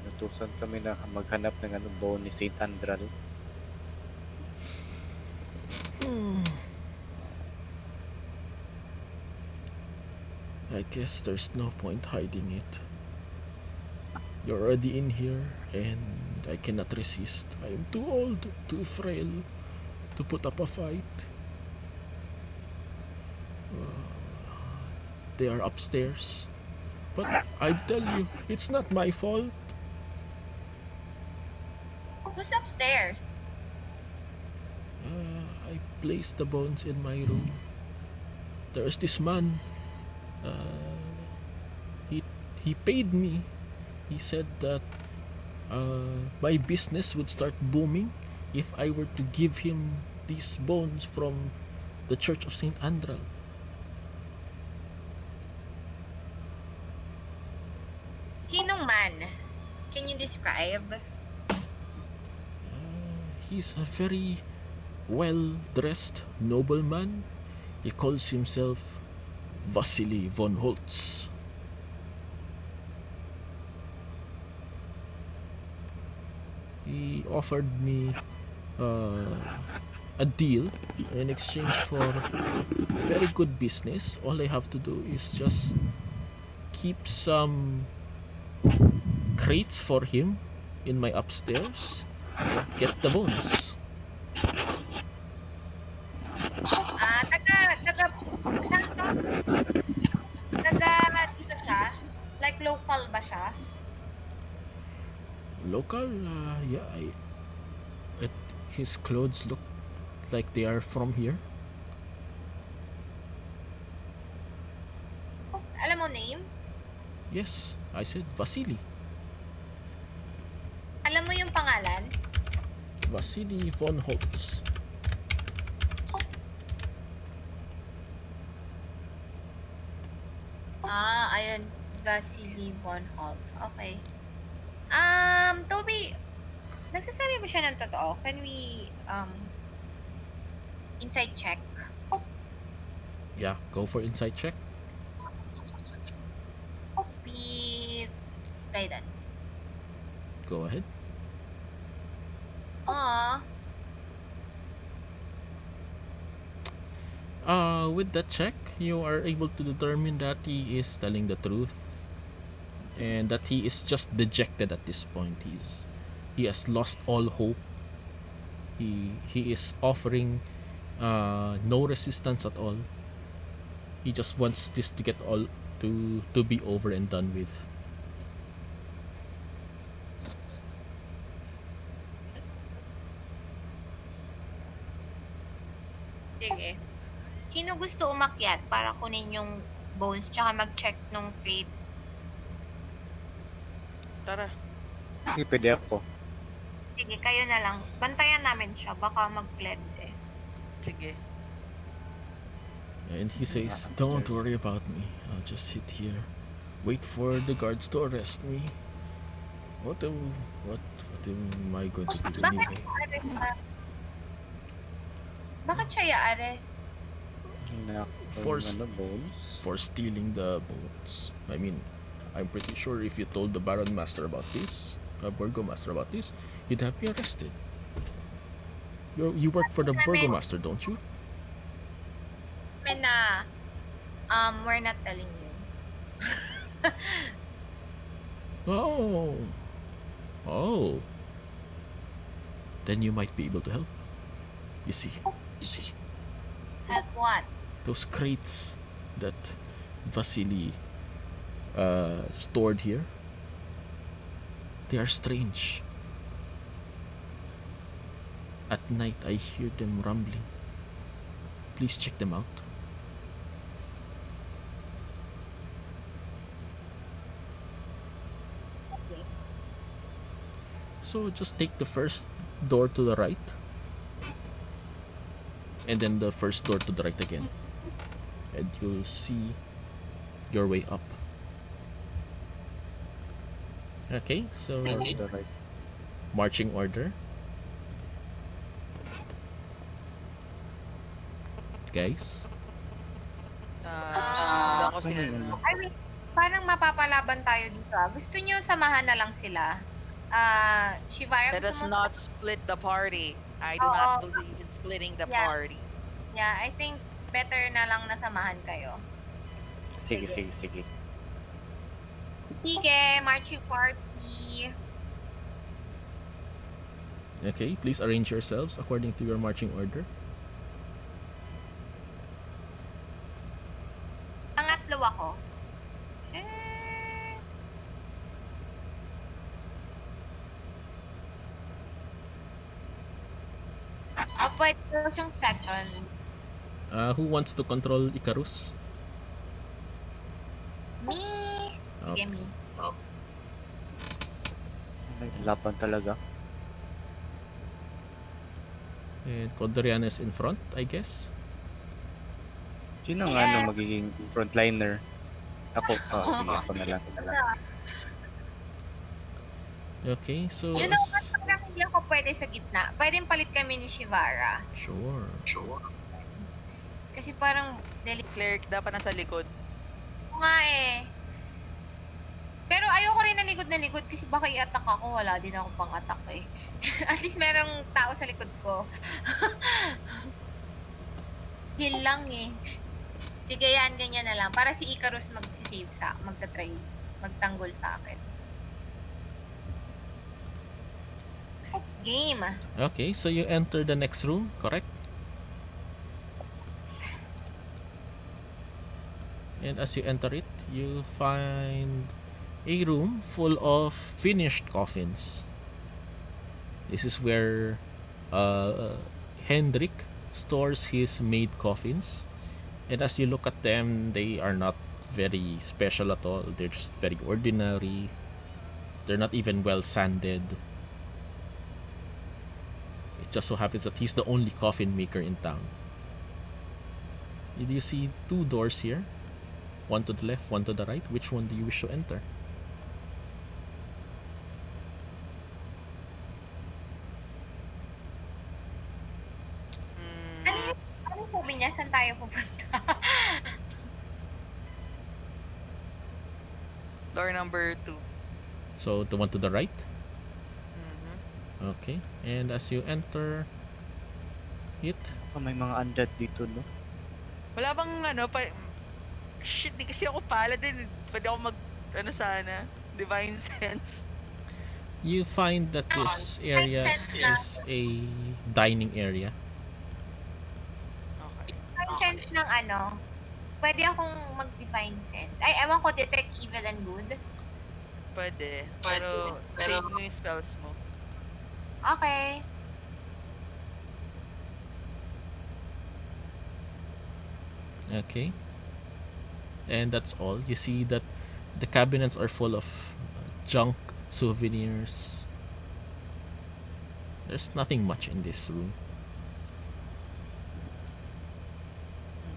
Natusan kami na maghanap ng ano, bone ni Saint Andral. I guess there's no point hiding it. You're already in here, and I cannot resist. I am too old, too frail to put up a fight. They are upstairs. But I tell you, it's not my fault. Who's upstairs? I placed the bones in my room. There is this man. He paid me. He said that my business would start booming if I were to give him these bones from the Church of Saint Andral. Sinong man? Can you describe? He's a very well-dressed nobleman. He calls himself Vasily von Holtz. He offered me a deal in exchange for very good business. All I have to do is just keep some crates for him in my upstairs and get the bones. Taga dito siya? Like local ba siya? Local, yeah, his clothes look like they are from here. Alam mo name? Yes, I said Vasily. Alam mo yung pangalan? Vasily von Holtz. Ayun. Vasily von Holt. Okay. Toby, nagsasabi ba siya ng totoo? Can we, inside check? Yeah, go for inside check. With guidance. Go ahead. With that check, you are able to determine that he is telling the truth, and that he is just dejected at this point. He has lost all hope. He is offering no resistance at all. He just wants this to get all to be over and done with. Sige. Sino gusto umakyat para kunin yung bones tsaka mag-check nung crate? Tara. Hindi pwede ako. Sige, kayo na lang. Bantayan namin siya. Baka mag-bled eh. Sige. And he says, "Don't worry about me. I'll just sit here, wait for the guards to arrest me. What am I going to do anyway?" Bakit siya i-arrest? For Yung bones. for stealing the boats. I mean, I'm pretty sure if you told the Baron Master about this, Burgomaster about this, he'd have you arrested. You work for the Burgomaster, don't you? Na, we're not telling you. Oh. Oh. Then you might be able to help. You see, Help what? those crates that Vasily stored here, they are strange. At night I hear them rumbling. Please check them out. Okay. So just take the first door to the right. And then the first door to the right again. And you'll see your way up. Okay, so Right. marching order. Guys. Wala ko sila. I mean, parang mapapalaban tayo dito. Gusto nyo samahan na lang sila? Shivara, Let us gusto mo- not split the party. I do Oo. not believe in splitting the Yeah. party. Yeah, I think better na lang nasamahan kayo. Sige. Sige, marching party. Okay, please arrange yourselves according to your marching order. Pangatlo ako. Eh, pwede ko siyang second. Who wants to control Icarus? Me. Sige, Okay. me. May laban talaga. And Codoriana is in front, I guess. Sino nga magiging frontliner? Ako. Sige, ako na lang. Okay, so You know what? Parang hindi ako pwede sa gitna. Pwedeng palit kami ni Shivara. sure. Kasi parang Cleric dapat nasa likod. nga eh. Pero ayoko rin na likod kasi baka i-attack ako. Wala din ako pang attack eh. At least merong tao sa likod ko. Heal lang eh. Sige yan, ganyan na lang. Para si Icarus mag-save magta-try, magtanggol sa akin. Game. Okay, so you enter the next room, correct? And as you enter it, you find a room full of finished coffins. This is where Hendrik stores his made coffins. And as you look at them, they are not very special at all. They're just very ordinary. They're not even well sanded. It just so happens that he's the only coffin maker in town. You see two doors here. One to the left, one to the right. Which one do you wish to enter? Ano sabi niya? Saan tayo pupunta? Door number 2. So the one to the right. Mhm. Okay. And as you enter it, May mga undead dito, no? Wala bang shit, di kasi ako paladin. Pwede ako sana, divine sense. you find that this area is a dining area. Okay. Ang sense ng pwede akong mag-define sense. Ay, ewan ko, detect evil and good. Pwede. Pero save mo yung spells mo. Okay. Okay. And that's all. You see that the cabinets are full of junk, souvenirs. There's nothing much in this room.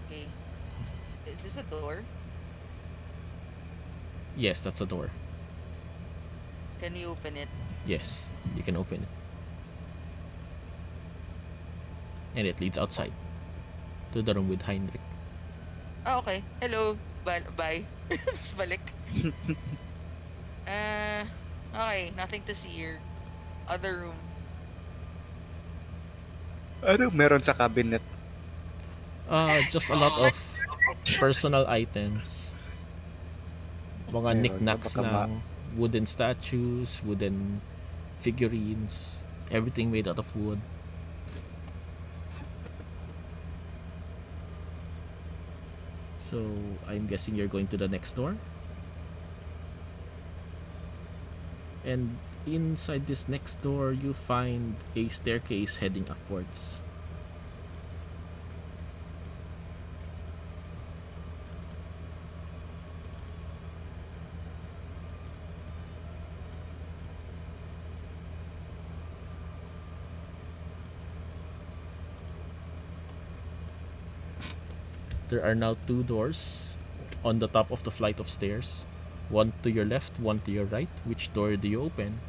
Okay. Is this a door? Yes, that's a door. Can you open it? Yes, you can open it. And it leads outside to the room with Heinrich. Okay. Hello. Bye. Tapos balik. Uh, okay. Nothing to see here. Other room. Ano meron sa cabinet? Just a lot of personal items. Mga Meron ba? knickknacks Baka lang. Wooden statues, wooden figurines. Everything made out of wood. So, I'm guessing you're going to the next door. And inside this next door, you find a staircase heading upwards. There are now two doors on the top of the flight of stairs. One to your left, one to your right. Which door do you open?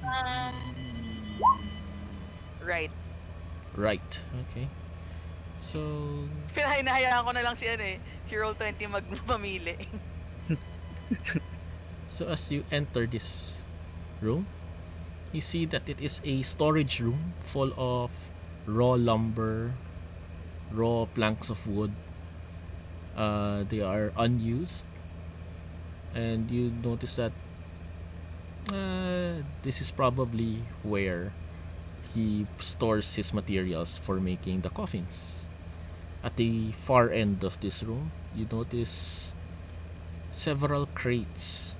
Um, Right. Right. Okay. So, Hinahayaan ko na lang si si Roll20 mamili. so as you enter this room, you see that it is a storage room full of raw lumber, raw planks of wood. They are unused, and you notice that this is probably where he stores his materials for making the coffins. At the far end of this room, you notice several crates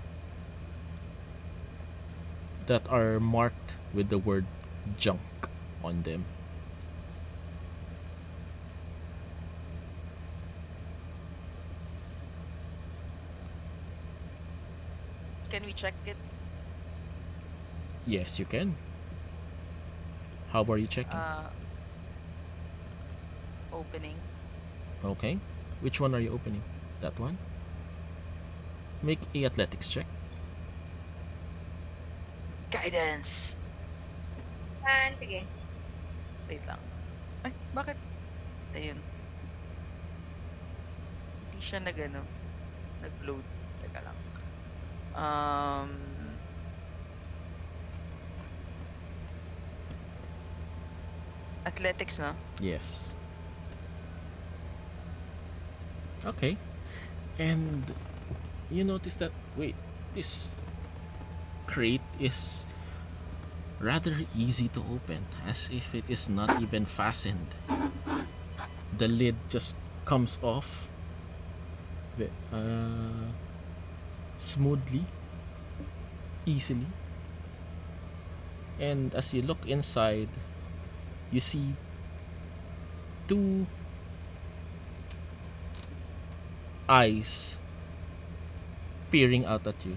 that are marked with the word junk on them. Can we check it? Yes, you can. How are you checking? Opening. Okay. Which one are you opening? That one? Make a athletics check. Guidance. sige. Wait lang. Ay, bakit? Ayun. Hindi siya nag-load. Teka lang. Athletics, no? Yes. Okay. And you notice that, wait, this crate is rather easy to open, as if it is not even fastened. The lid just comes off smoothly, easily. And as you look inside, you see two eyes peering out at you.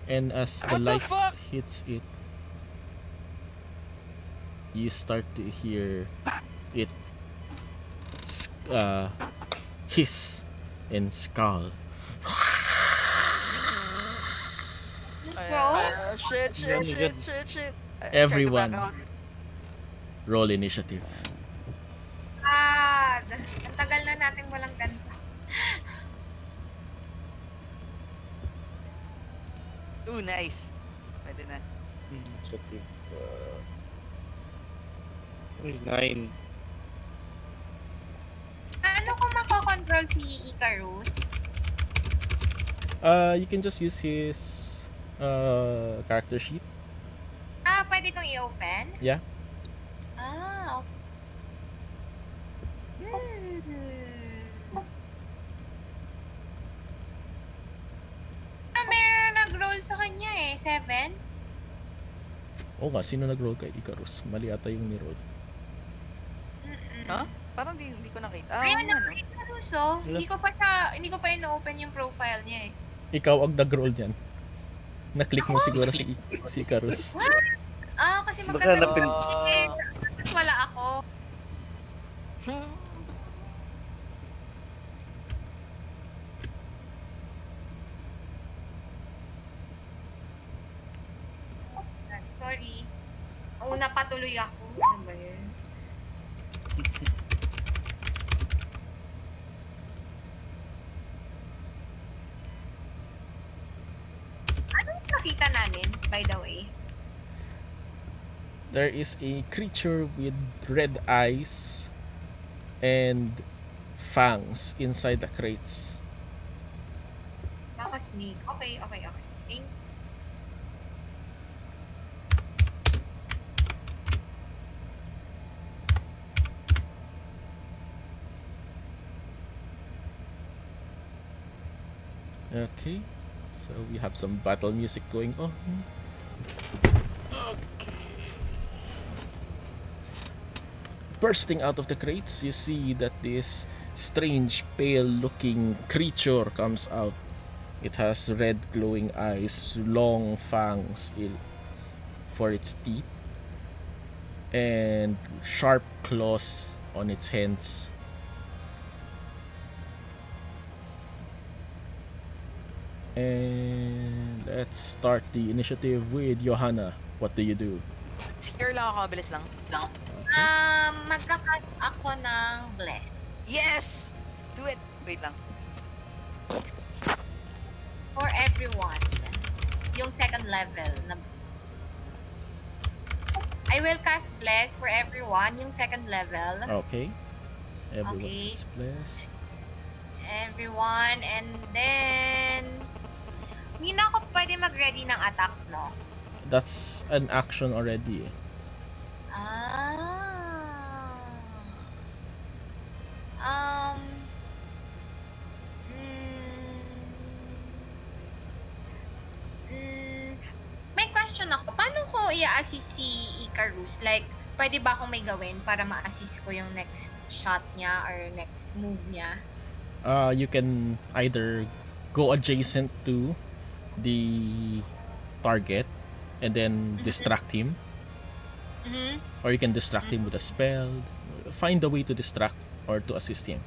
And as the What the light fuck? hits it, you start to hear it hiss and scowl. Shit. Yan, yan. Everyone. Back out. Roll initiative. Ang tagal na nating walang ganito. Ooh, nice. Pwede na. Initiative. 9. Ano kung mako-control si Icarus? You can just use his character sheet. Pwede kong i-open? Yeah. Okay. Meron nag-roll sa kanya 7. Oo nga, sino nag-roll kay Icarus? Mali ata yung ni-roll. Huh? Parang hindi ko nakita. Ayun na, Ano? Icarus Hindi ko pa ino-open yung profile niya Ikaw ang nag-roll niyan. Na-click mo siguro si Icarus. Kasi Baka magkatabi. napin- Wala ako. Nauna pa tuloy ako. Ano ba yun? Anong nakita namin, by the way? There is a creature with red eyes and fangs inside the crates. Baka snake. Okay. Thank Okay, so we have some battle music going on. Okay. Bursting out of the crates, you see that this strange, pale-looking creature comes out. It has red glowing eyes, long fangs for its teeth, and sharp claws on its hands. And let's start the initiative with Johanna. What do you do? Share lang ako, bilis lang. Magkakast ako ng bless. Yes! Do it! Wait lang. For everyone. Yung second level. I will cast bless for everyone. Yung second level. Okay. Everyone Okay. gets blessed. Everyone. And then... Hindi na ako pwede mag-ready ng attack, no? That's an action already. Ah. May question ako. Paano ko i-assist si Icarus? Like, pwede ba akong may gawin para ma-assist ko yung next shot niya or next move niya? You can either go adjacent to the target and then distract him, Mm-hmm. or you can distract him with a spell. Find a way to distract or to assist him.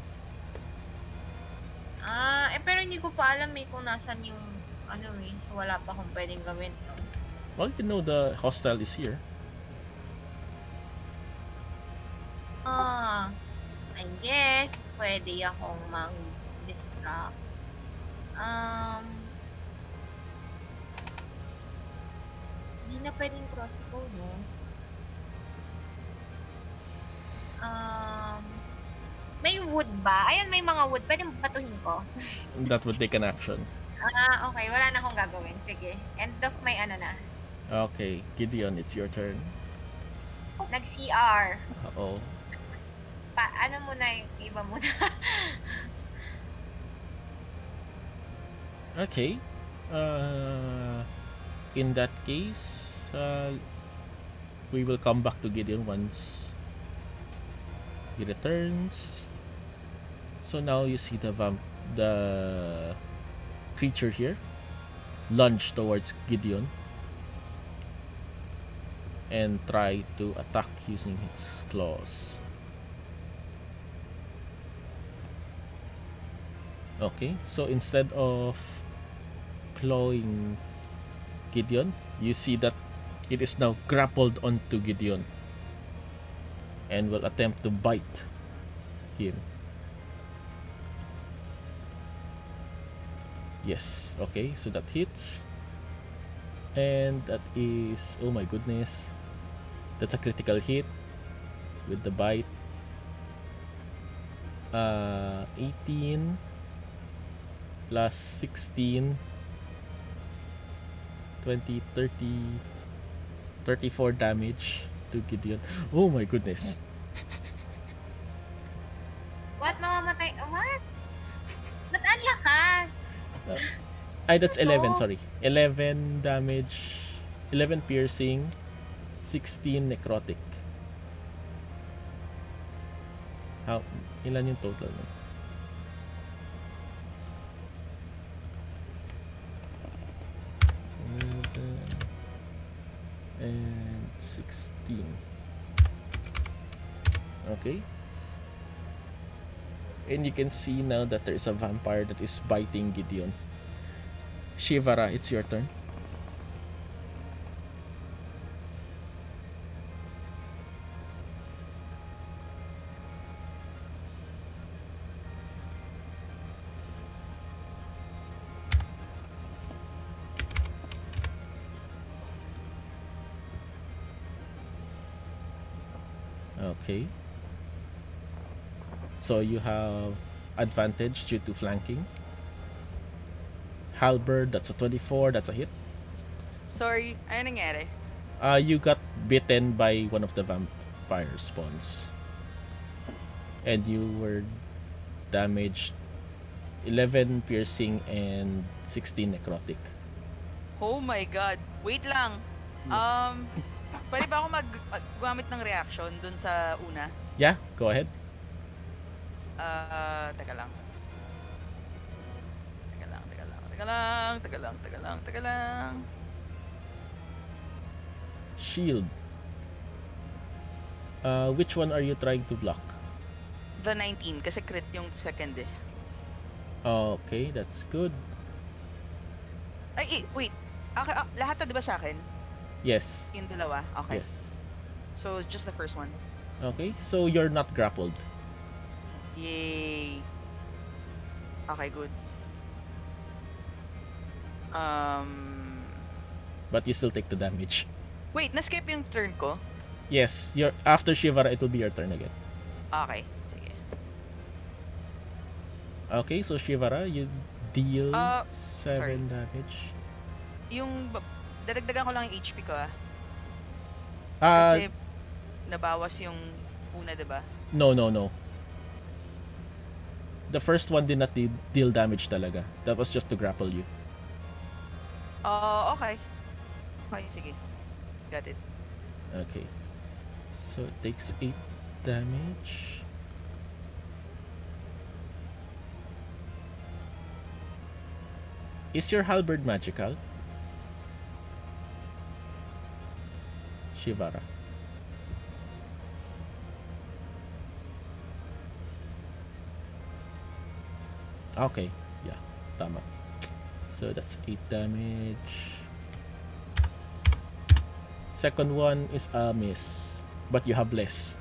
Pero hindi ko pa alam kung nasan yung ano so wala pa akong pwedeng gawin. No? Well, you know the hostile is here. I guess pwede akong mag-distract. Hindi na pwedeng crossbow, no? May wood ba? Ayan, may mga wood. Pwede batuhin ko. That would take an action. Okay. Wala na akong gagawin. Sige. End of my ano na. Okay, Gideon, it's your turn. Nag-CR. Uh-oh. Ano muna yung iba muna? Okay. In that case, we will come back to Gideon once he returns. So now you see the creature here lunge towards Gideon and try to attack using its claws. Okay, so instead of clawing Gideon, you see that it is now grappled onto Gideon and will attempt to bite him. Yes, okay, so that hits. And that is, oh my goodness, that's a critical hit with the bite. 18 plus 16, 20, 30, 34 damage to Gideon. Oh my goodness. What? Mamamatay? What? Ba't ang lakas? That's 11, No. sorry. 11 damage, 11 piercing, 16 necrotic. How, ilan yung total no? And 16. Okay. And you can see now that there is a vampire that is biting Gideon. Shivara, it's your turn. Okay. So you have advantage due to flanking. Halberd, that's a 24, that's a hit. Sorry, ano nangyari? You got bitten by one of the vampire spawns. And you were damaged 11 piercing and 16 necrotic. Oh my god. Wait lang. Pwede ba ako gumamit ng reaction dun sa una? Yeah, go ahead. Teka lang. Teka lang. Shield. Which one are you trying to block? The 19, kasi crit yung second eh. Okay, that's good. Ay, wait. Lahat to di ba sa akin? Yes. Yung dalawa? Okay. Yes. So, just the first one. Okay, so you're not grappled. Yay. Okay, good. But you still take the damage. Wait, na-skip yung turn ko? Yes, after Shivara, it will be your turn again. Okay, sige. Okay, so Shivara, you deal 7 sorry. damage. Yung, dadagdagan ko lang yung HP ko ah. Uh, Kasi, nabawas yung una, diba? no. The first one did not deal damage talaga. That was just to grapple you. Okay. Okay, sige. Got it. Okay. So it takes 8 damage. Is your halberd magical? Shivara. Okay, yeah, tama. So that's 8 damage. Second one is a miss, but you have less.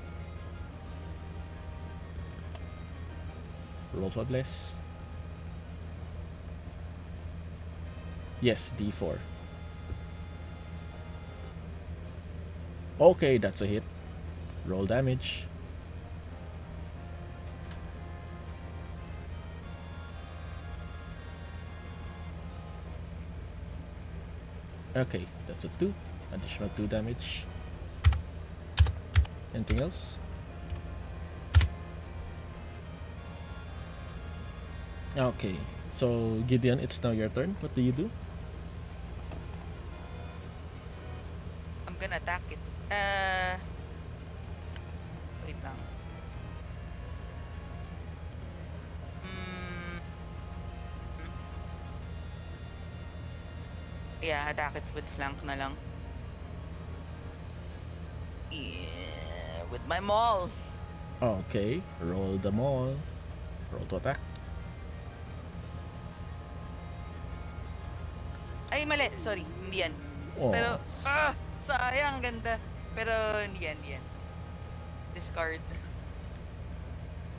Roll for bless. Yes, D4. Okay, that's a hit. Roll damage. Okay, that's a 2. Additional 2 damage. Anything else? Okay, so Gideon, it's now your turn. What do you do? I'm gonna attack it. Wait lang. Yeah, attack it with flank na lang. Yeah, with my maul. Okay, roll the maul. Roll to attack. Ay, mali. Sorry, hindi yan. Oh, Pero, sayang, ganda. Pero, hindi yan. Discard.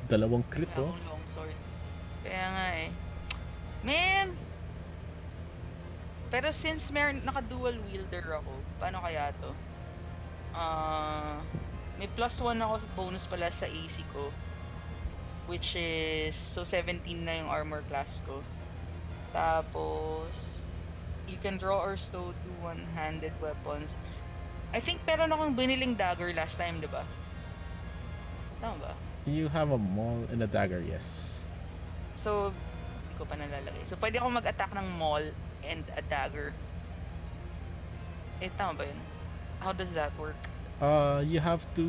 dalawang crit Wala oh. akong long sword. Kaya nga eh. Man! Pero since naka-dual wielder ako, paano kaya to? May +1 ako bonus pala sa AC ko. Which is, so 17 na yung armor class ko. Tapos, you can draw or stow 2 one-handed weapons. I think meron akong biniling dagger last time, diba? Tama ba? You have a maul and a dagger, yes. So, hindi ko pa nalalagay. So, pwede ako mag-attack ng maul and a dagger. Tama ba yun? How does that work? You have to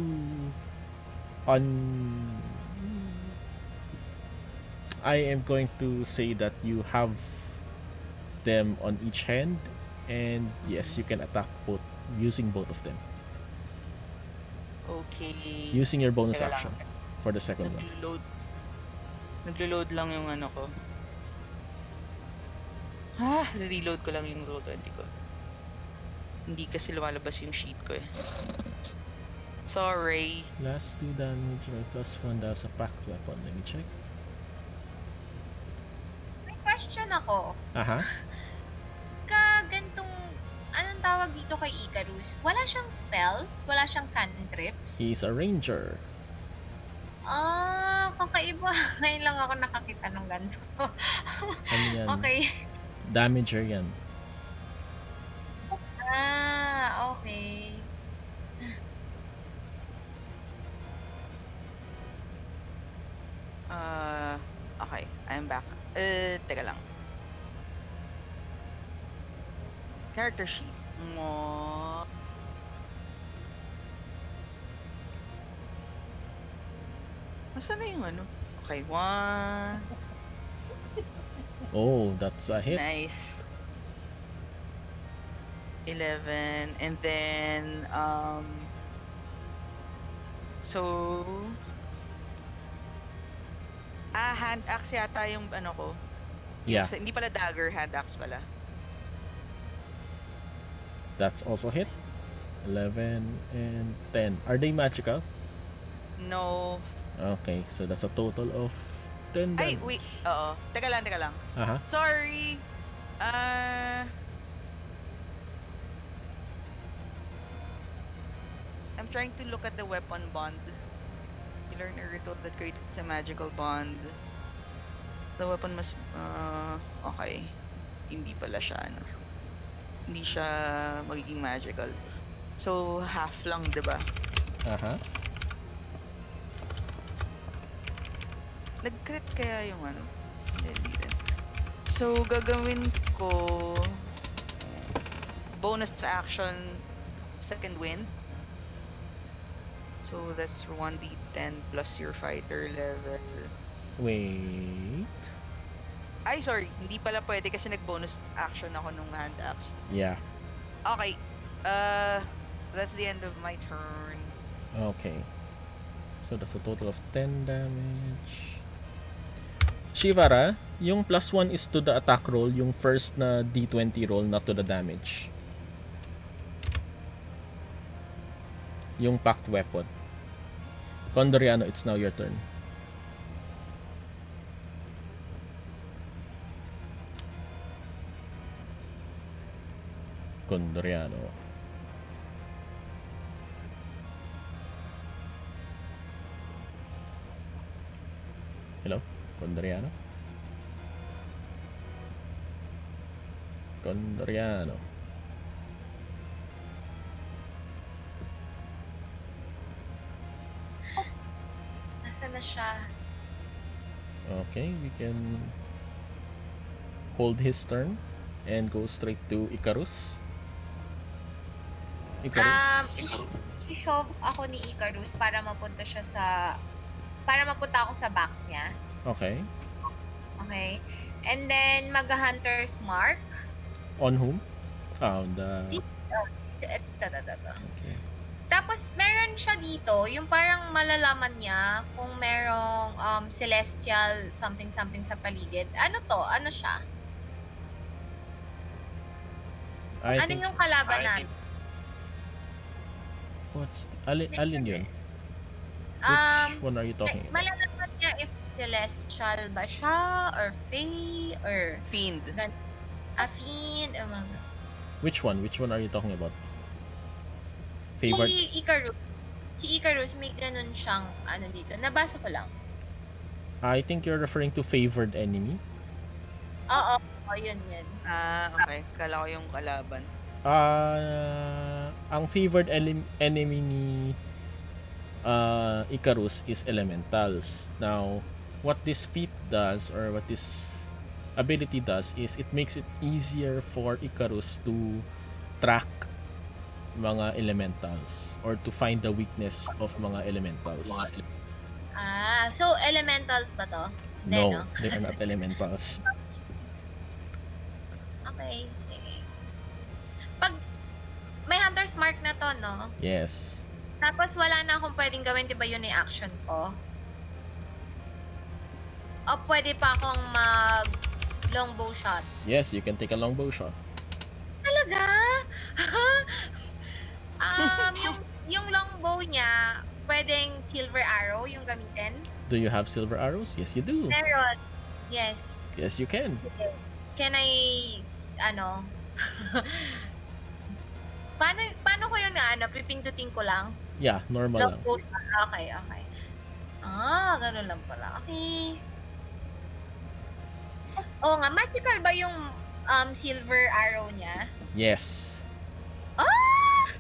I am going to say that you have them on each hand, and yes, you can attack both using both of them. Okay. Using your bonus Teka lang. action for the second one. Naglo-load lang yung ano ko. Reload ko lang yung Roll20 ko. Hindi kasi lumalabas yung sheet ko eh. Sorry. Last 2 damage, may +1 dahil sa packed weapon. Let me check. May question ako. Aha. Gantong, anong tawag dito kay Icarus, wala siyang spells? Wala siyang cantrips? He's a ranger. Ah, kakaiba. Ngayon lang ako nakakita ng ganito. Ano yan? Okay. Damager yan. Ah, okay. Okay, I'm back. Teka lang. Character sheet mo. Nasaan na yung ano? Okay, 1. Oh, that's a hit. Nice. 11. And then, so, hand axe yata yung ano ko. Yeah, Hindi pala dagger, hand axe pala. that's also hit. 11 and 10. Are they magical? No. Okay, so that's a total of 10 Ay, damage. wait. Oo. Teka lang. Aha. Sorry. I'm trying to look at the weapon bond. You learn a ritual that creates a magical bond. The weapon must... okay. Hindi pala siya, ano. Hindi siya magiging magical. So, half lang, diba? Aha. Nag-crit kaya yung ano? Hindi din. So, gagawin ko... bonus action, second wind. So, that's 1d10 plus your fighter level. Wait. Ay, sorry. Hindi pala pwede kasi nag-bonus action ako nung hand axe. Yeah. Okay. That's the end of my turn. Okay. So that's a total of 10 damage. Shivara, yung plus 1 is to the attack roll, yung first na D20 roll, not to the damage. Yung packed weapon. Condoriano, it's now your turn. Condoriano. Hello? Condoriano? Condoriano. Nasaan na siya? Okay, we can hold his turn and go straight to Icarus. Icarus. I-shove ako ni Icarus para mapunta siya sa... Para mapunta ako sa back niya. Okay. Okay? And then, mag-hunter's mark. On whom? Oh, the... Ito. Okay. Tapos, meron siya dito, yung parang malalaman niya kung merong celestial something-something sa paligid. Ano to? Ano siya? I Ano think... yung kalaban natin? What's... Alin yun? Which one are you talking about? Malalaman niya if celestial ba siya, or fae, or Fiend. fiend, o mga... Which one? Which one are you talking about? Si Favorite? Icarus. Si Icarus, may ganun siyang, ano dito. Nabasa ko lang. I think you're referring to favored enemy. Oo, yun. Okay. Kala ko yung kalaban. Ang favored enemy ni Icarus is elementals. Now, what this feat does, or what this ability does, is it makes it easier for Icarus to track mga elementals or to find the weakness of mga elementals. So elementals ba to? Hindi, No, they are not elementals. Okay, sige. Pag may hunter's mark na to, no? Yes. Tapos wala na akong pwedeng gawin, di ba yun yung action ko? O pwede pa akong mag longbow shot? Yes, you can take a longbow shot. Talaga? yung longbow niya, pwedeng silver arrow yung gamitin? Do you have silver arrows? Yes, you do. Meron. Yes. Yes, you can. Can I, ano, Paano ko yun pipindutin ko lang? Yeah, normal lang. Love potion. Okay. Ganun lang pala. Okay. Oo nga, magical ba yung silver arrow niya? Yes. Ah!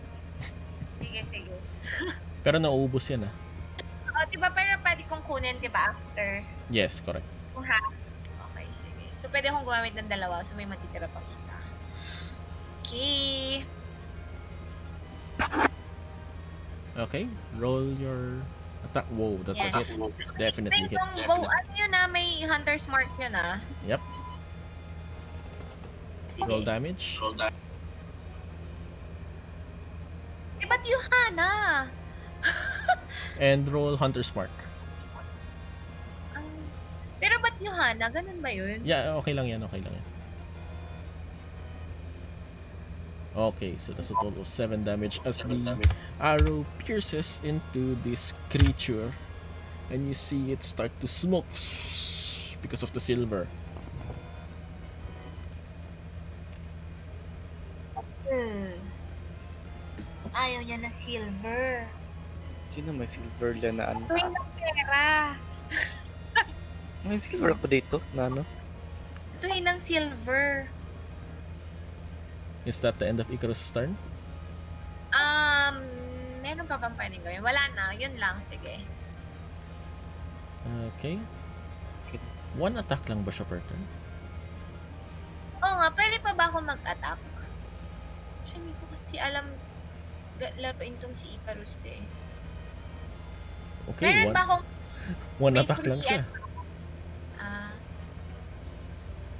Sige. Pero nauubos yan ah. Diba pero pwede kong kunin, diba, after? Yes, correct. Kung half. Okay, sige. So, pwede akong gumamit ng dalawa, so may matitira pang isa. Okay. Okay, roll your attack. Whoa, that's a Yan. hit. Definitely May hit. bow, ano yun may hunter's mark yun Yep. Sige. Roll damage. Ba't Yuhana? And roll Hunter's Mark. Pero ba't Yuhana? Ganun ba yun? Yeah, okay lang yan. Okay, so that's a total of 7 damage as the arrow pierces into this creature. And you see it start to smoke because of the silver. Ayaw niya na silver. Sino may silver dyan na ano? Tuwing ng pera. May silver ako dito na ano? Tuwing ng silver. Is that the end of Icarus' turn? Meron pa bang pwedeng gawin? Wala na. Yun lang. Sige. Okay. One attack lang ba siya per turn? Oo nga. Pwede pa ba ako mag-attack? Hindi ko kasi alam laruin tong si Icarus eh. Okay, Meron ba akong one may attack lang free siya.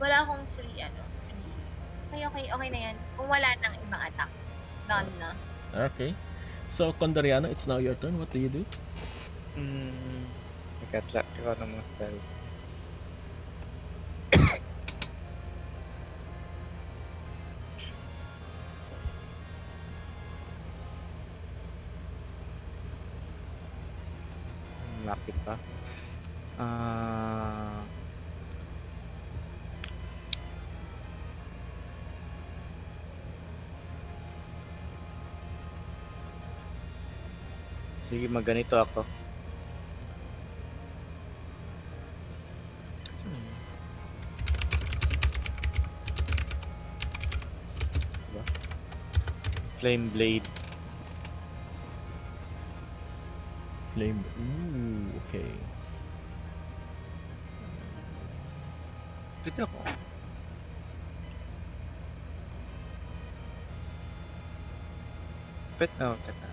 Wala akong free free. Okay na yan. Kung wala nang ibang attack. Done na. Okay. So, Condoriano, it's now your turn. What do you do? Nag-attract ako ng mga spells. Lapit pa. Sige, magganito ako. Diba? Flame Blade. Flame. Ooh, okay. Pwede ako. Pwede na ako, teka.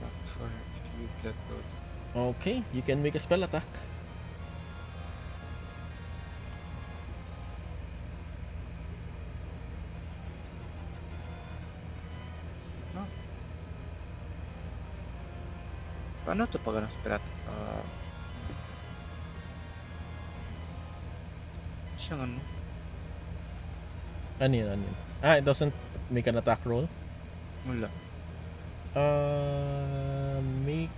Not for you get those. Okay, you can make a spell attack. Paano ito pag spell attack? Siyang ano? Ano yun? It doesn't make an attack roll. Wala. Make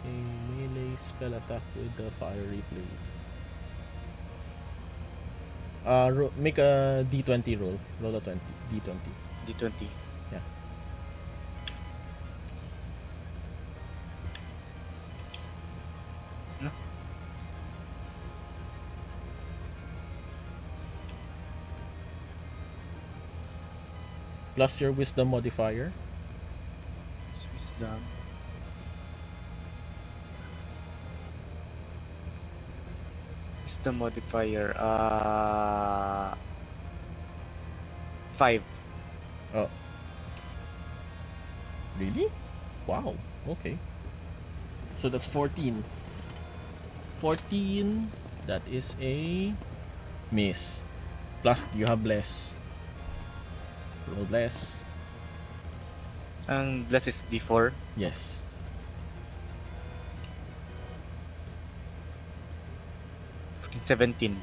a melee spell attack with the fiery blade. Make a D20 roll. Roll a D20. D20. Yeah. No? Plus your wisdom modifier. Wisdom. Wisdom modifier. 5. Oh. Really? Wow. Okay. So that's 14. 14. That is a miss. Plus you have bless. Roll bless. Ang bless is D4. Yes. It's 17.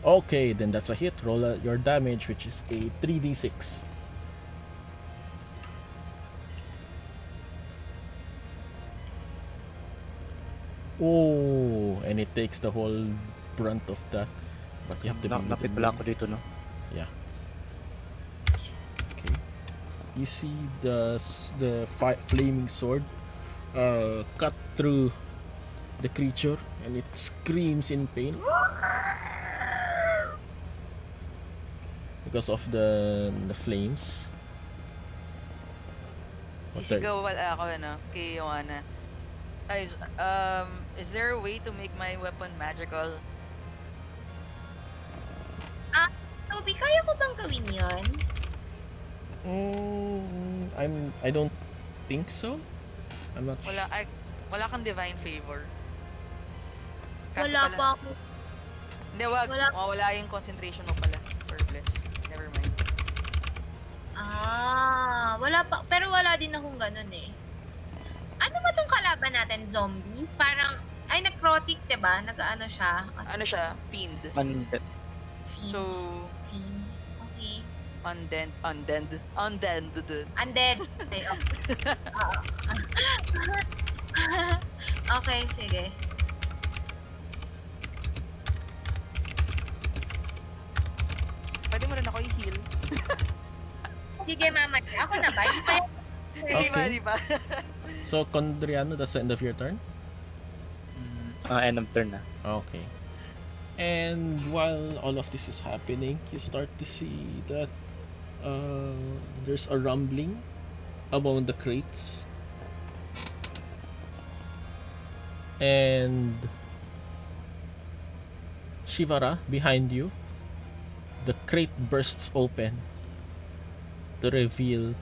Okay, then that's a hit. Roll your damage, which is a 3d6. Oh, and it takes the whole brunt of that. But you have to be Napit within pala range. ako dito, no? Yeah. Okay. You see the flaming sword cut through the creature, and it screams in pain because of the flames. What are- Sisigaw wala ako, ano, kay Joanna. Is there a way to make my weapon magical? Toby, kaya ko bang gawin yun? I don't think so. I'm not. Wala kang divine favor. Kaso Wala pala, pa ako. hindi, wag. wala. Mawawala yung concentration mo pala. For bless. Never mind. Wala pa. Pero wala din akong ganun eh. Ano ba tong kalaban natin? Zombie? Parang, ay, necrotic, diba? Nag-ano siya? Ano siya? Fiend. Undead. Fiend. So, Fiend. Okay. undead. Undead. Okay, okay. Oo. Okay, sige. Pwede mo rin ako i-heal. Sige, mama. Ako na ba? Hindi pa yan. Di ba, Okay. di ba? So, Condriano, that's the end of your turn? End of turn na. Okay. And while all of this is happening, you start to see that there's a rumbling among the crates. And Shivara, behind you, the crate bursts open to reveal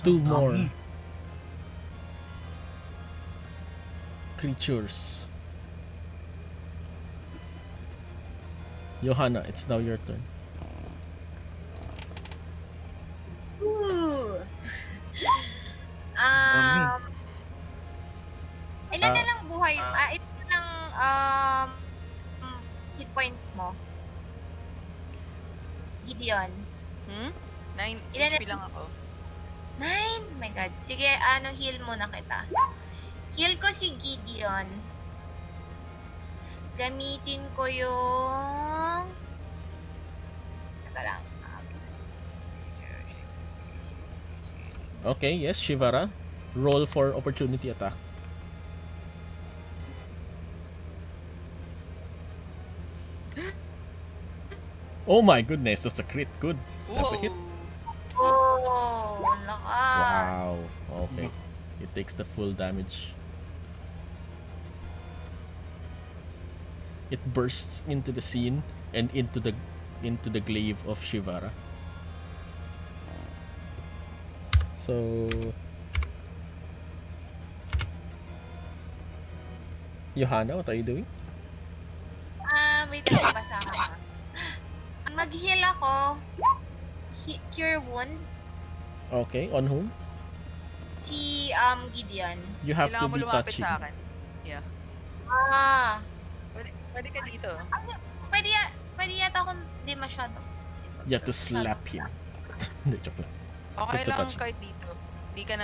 two more creatures. Johanna, it's now your turn. Ooh. Ilan na lang buhay? Ilan na lang hit points mo? Gideon. 9 Ilan HP na- lang ako. 9? My God. Sige, heal muna kita. Heal ko si Gideon. Gamitin ko yung... Teka lang. Okay, yes, Shivara. Roll for opportunity attack. Oh my goodness, that's a crit. Good. That's a hit. Oh, lakas. Wow. Okay. It takes the full damage. It bursts into the scene and into the glaive of Shivara. So Johanna, what are you doing? Wait lang, basa ka na. Mag-heal ako. Cure wound. Okay, on whom? Si, Gideon. You have to Kailangan mo be lumapit touching. sa akin. Yeah. Pwede ka dito. Pwede yata akong di masyado. You have to slap him. Hindi, joke lang. Okay Good to lang touch. kahit dito. Hindi ka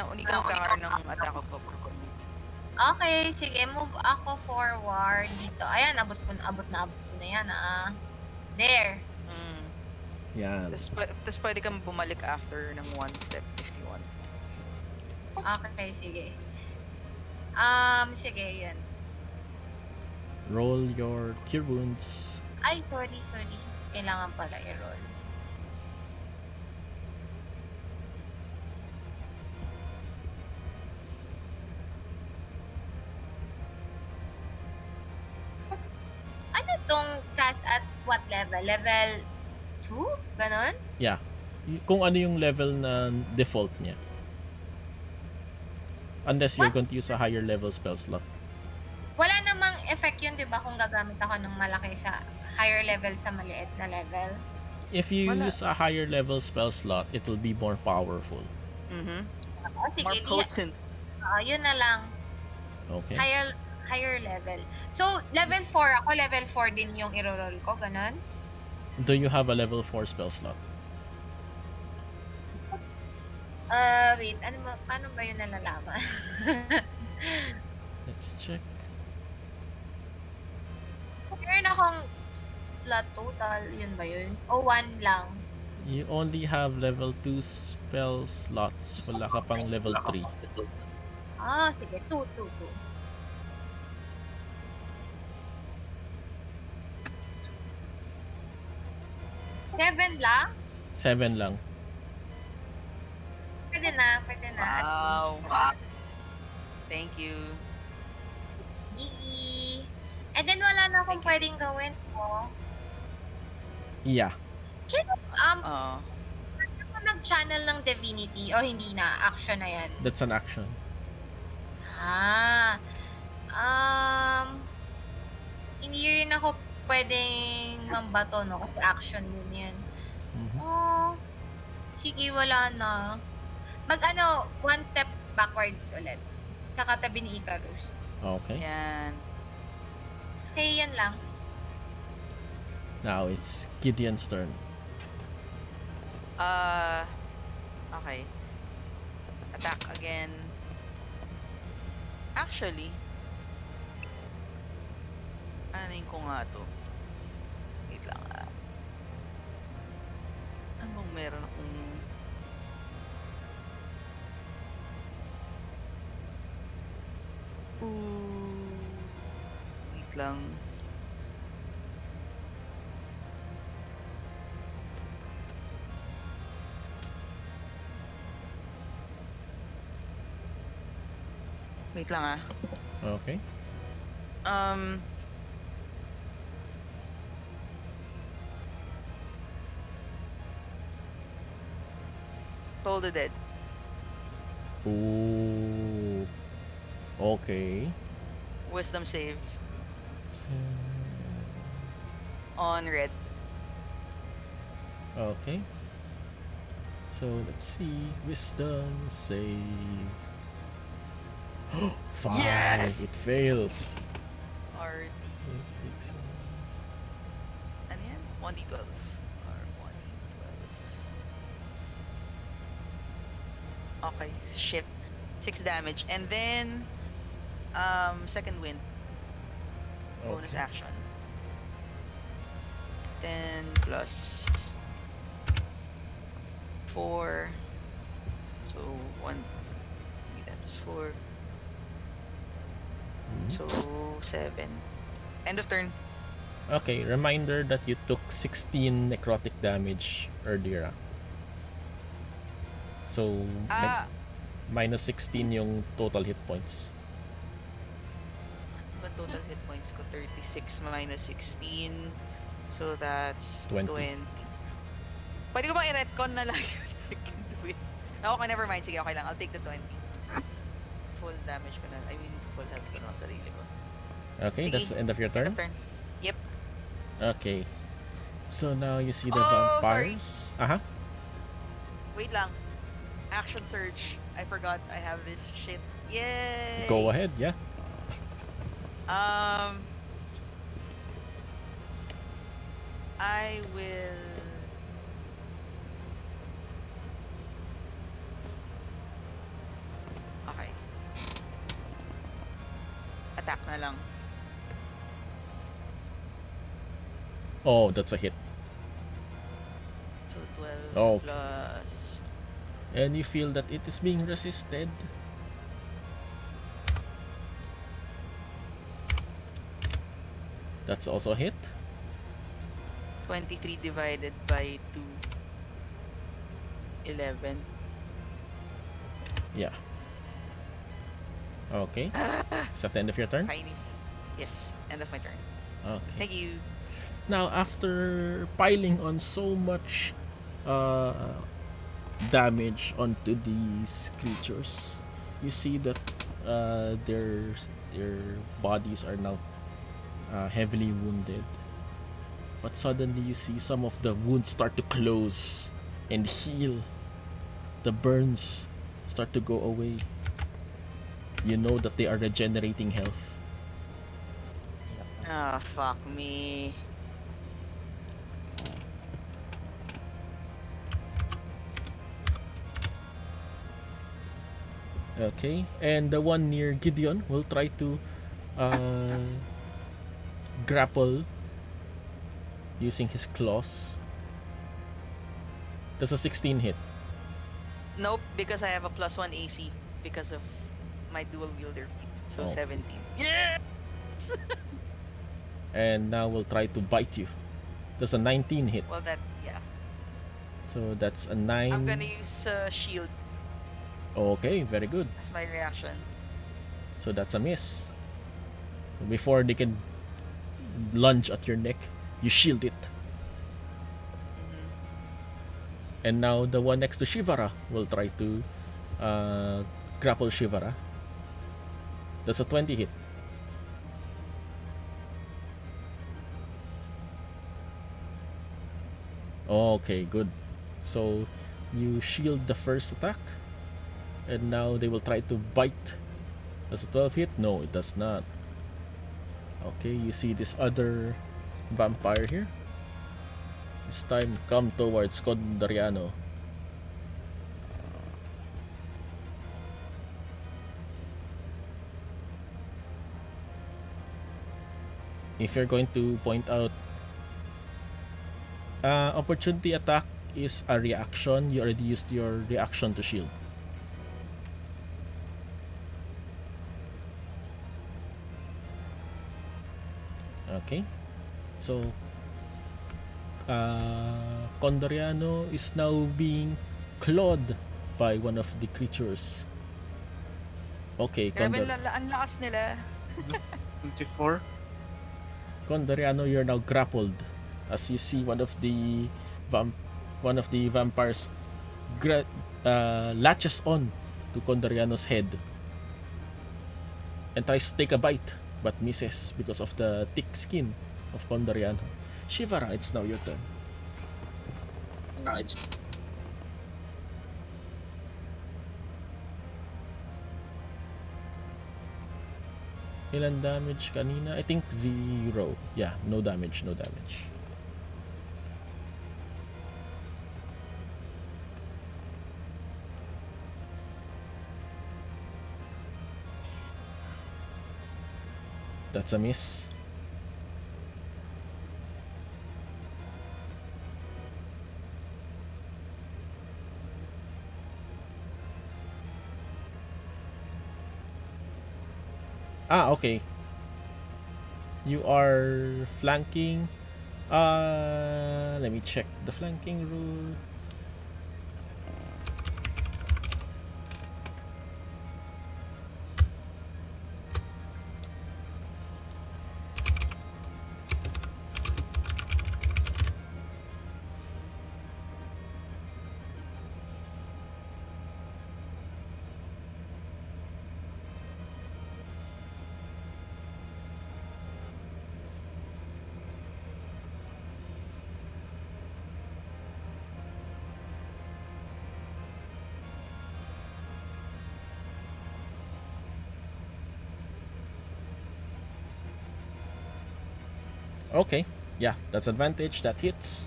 magkakaroon ng attack of opportunity. Okay, sige, move ako forward dito. Ayan, abot ko na yan, There. Yan. Tapos pwede kang bumalik after ng one step if you want. Okay, sige. Sige, yun. Roll your cure wounds. Ay, sorry. Kailangan pala i-roll. Ano tong cast at what level? Level 2? Ganon? Yeah. Kung ano yung level na default niya. Unless you're going to use a higher level spell slot. Wala namang effect yun, di ba, kung gagamit ako ng malaki sa higher level sa maliit na level? If you Wala. use a higher level spell slot, it will be more powerful. Sige, More potent. yun na lang. Okay. Higher level. So, level 4 ako, level 4 din yung iro-roll ko, ganon? Do you have a level 4 spell slot? Wait, paano ba yun nalalaman? Let's check. Meron akong slot total, yun ba yun? O 1 lang? You only have level 2 spell slots. Wala ka pang level 3. Sige. 2, 2, 2. Seven lang? 7 lang. Pwede na, pwede na. At Wow. least. Thank you. Gigi. And then wala na akong Thank you. pwedeng gawin ko. Yeah. Oo. Ako nag-channel ng Divinity o hindi na? Action na yan. That's an action. Ah. Hindi rin ako pwedeng mambato, no? Kasi action din yan. Mhm. Sige, wala na. One step backwards ulit. Sa katabi ni Icarus. Okay. Yan. Okay, yan lang. Now it's Gideon's turn. Okay. Attack again. Actually, anin ko nga to. Wait lang ah. Anong meron akong... Wait lang. Wait lang ah. Okay. Toll the Dead. Ooh. Okay. Wisdom save on red. Okay. So let's see. Wisdom save. 5. Yes! It fails. RD. Ano yan? 1d12. Or 1d12. Okay, shit. 6 damage. And then, second wind. Bonus Okay. action. 10 plus 4. So, 1. That was 4. Mhm. So, 7. End of turn. Okay, reminder that you took 16 necrotic damage earlier. So, minus 16 yung total hit points. But total hit points ko 36 minus 16. So that's 20. 20. Pwede ko bang i-retcon na lang yung second win? Okay, never mind. Sige, okay lang. I'll take the 20. Full damage ko na. I mean, full health ko na sa sarili ko. Okay, Sige. that's the end of your End turn? of turn. Yep. Okay. So now you see the Oh, vampires. Wait lang. Action surge. I forgot I have this shit. Yay! Go ahead, yeah. I will... Okay. Attack na lang. Oh, that's a hit. So 12 Oh. plus... And you feel that it is being resisted. That's also a hit. 23 divided by 2. 11. Yeah. Okay. Is that the end of your turn? Chinese. Yes. End of my turn. Okay. Thank you. Now, after piling on so much damage onto these creatures, you see that their bodies are now heavily wounded. But suddenly you see some of the wounds start to close and heal. The burns start to go away. You know that they are regenerating health. Ah, fuck me. Okay, and the one near Gideon will try to grapple using his claws. That's a 16 hit. Nope, because I have a +1 AC because of my dual wielder feat. So Oh. 17. Yeah! And now we'll try to bite you. That's a 19 hit. Well, that, yeah. So that's a 9. I'm gonna use shield Okay, very good. as my reaction. So that's a miss. So before they can lunge at your neck, you shield it. Mhm. And now the one next to Shivara will try to grapple Shivara. That's a 20 hit. Okay, good. So you shield the first attack. And now they will try to bite. Does a 12 hit? No, it does not. Okay, you see this other vampire here. This time come towards Condoriano. If you're going to point out, opportunity attack is a reaction. You already used your reaction to shield. Okay, so Condoriano is now being clawed by one of the creatures. Okay, Grabe, ang lakas nila. 24. Condoriano, you're now grappled as you see one of the vampires latches on to Condoriano's head and tries to take a bite but misses because of the thick skin of Condoriano. Shivara, it's now your turn. Ilan damage kanina? I think 0. Yeah, no damage, no damage. That's a miss. Okay. You are flanking. Let me check the flanking rule. Okay, yeah, that's advantage. That hits.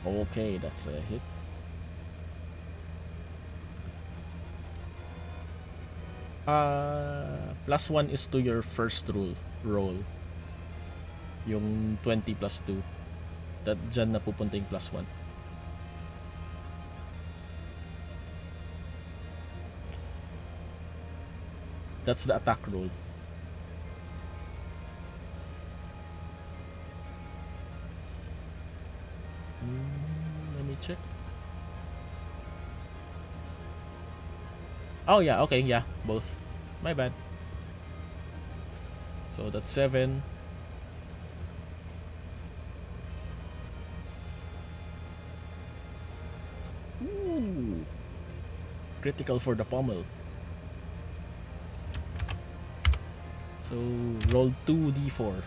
Okay, that's a hit. +1 is to your first roll. Yung 20 plus 2. Dyan na pupunta yung +1. That's the attack roll. Let me check. Oh yeah, okay, yeah, both. My bad. So that's 7. Ooh. Critical for the pommel. So roll 2d4.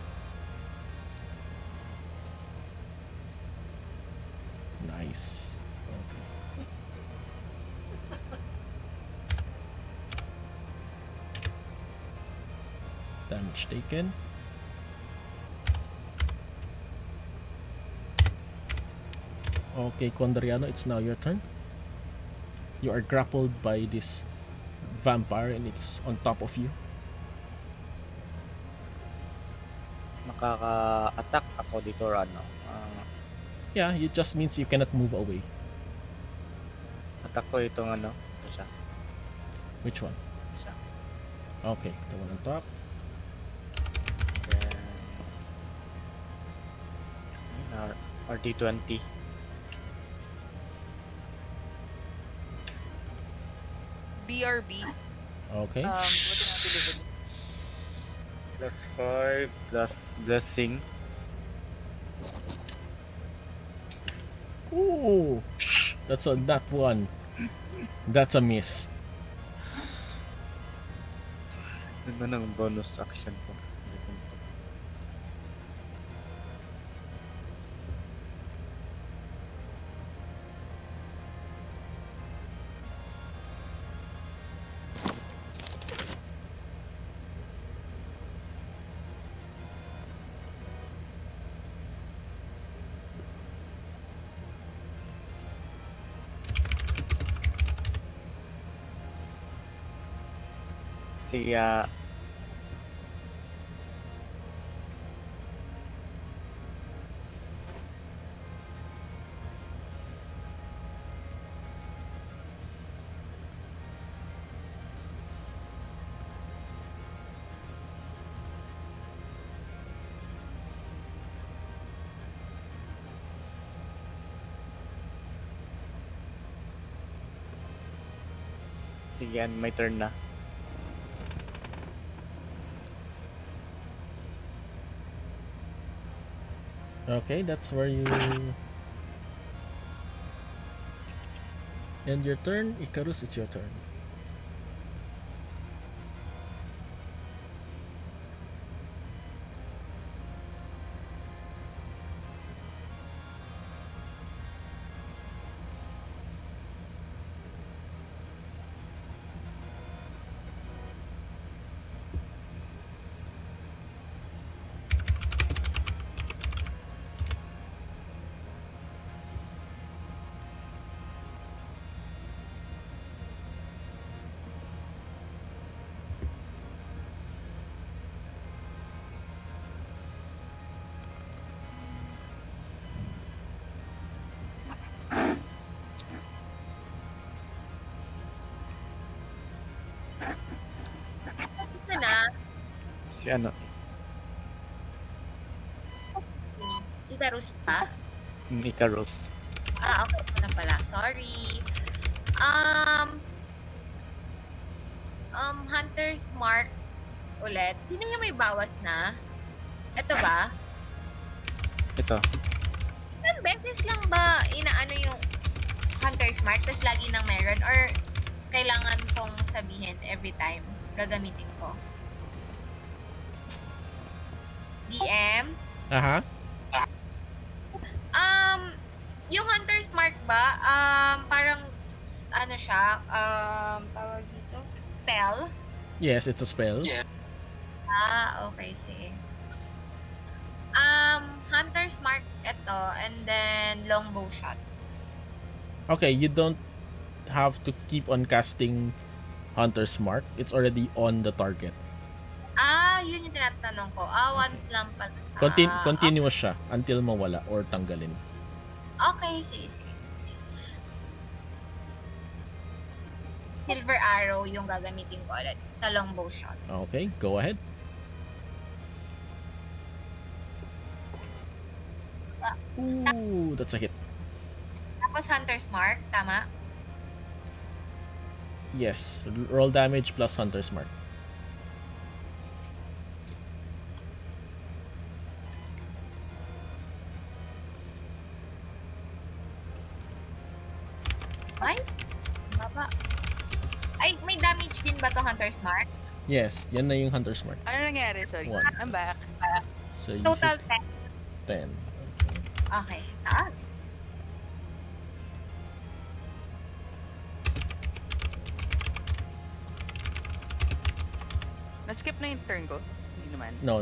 Nice. Okay. Damage taken. Okay, Condoriano, it's now your turn. You are grappled by this vampire and it's on top of you. makaka-attack ako dito or ano? Yeah, it just means you cannot move away. Attack ko itong ano? Ito siya. Which one? Siya. Okay, the one on top. Then, RD20. BRB. Okay. Buti natin level. Plus 5 plus blessing. Ooh, that's a that one. That's a miss. Ano ng bonus action ko? Si sige, yan, may turn na. Okay, that's where you end your turn. Icarus, it's your turn. Ito na. Si ano? Icarus pa? Icarus. Okay. Ito na pala. Sorry. Hunter's Mark ulit. Sino yung may bawas na? Ito ba? Ito. Ilang beses lang ba inaano yung Hunter's Mark tapos lagi nang meron? Or kailangan kong sabihin every time gagamitin ko? DM? Aha. Yung Hunter's Mark ba, parang, ano siya, tawag dito, spell? Yes, it's a spell. Okay, sige. Hunter's Mark ito, and then longbow shot. Okay, you don't have to keep on casting Hunter's Mark. It's already on the target. Yun yung tinatanong ko. Once lang pala. Continuous siya until mawala or tanggalin. Okay, sige. Silver arrow yung gagamitin ko ulit sa longbow shot. Okay, go ahead. Ooh, that's a hit. Tapos Hunter's Mark, tama? Yes, roll damage plus Hunter's Mark. Ay, baba. Ay, may damage din ba to Hunter's Mark? Yes, yan na yung Hunter's Mark. Ano nangyari? Sorry. One. I'm back. So you Total hit 10. 10. Okay. Na-skip na yung turn ko. Hindi naman. No.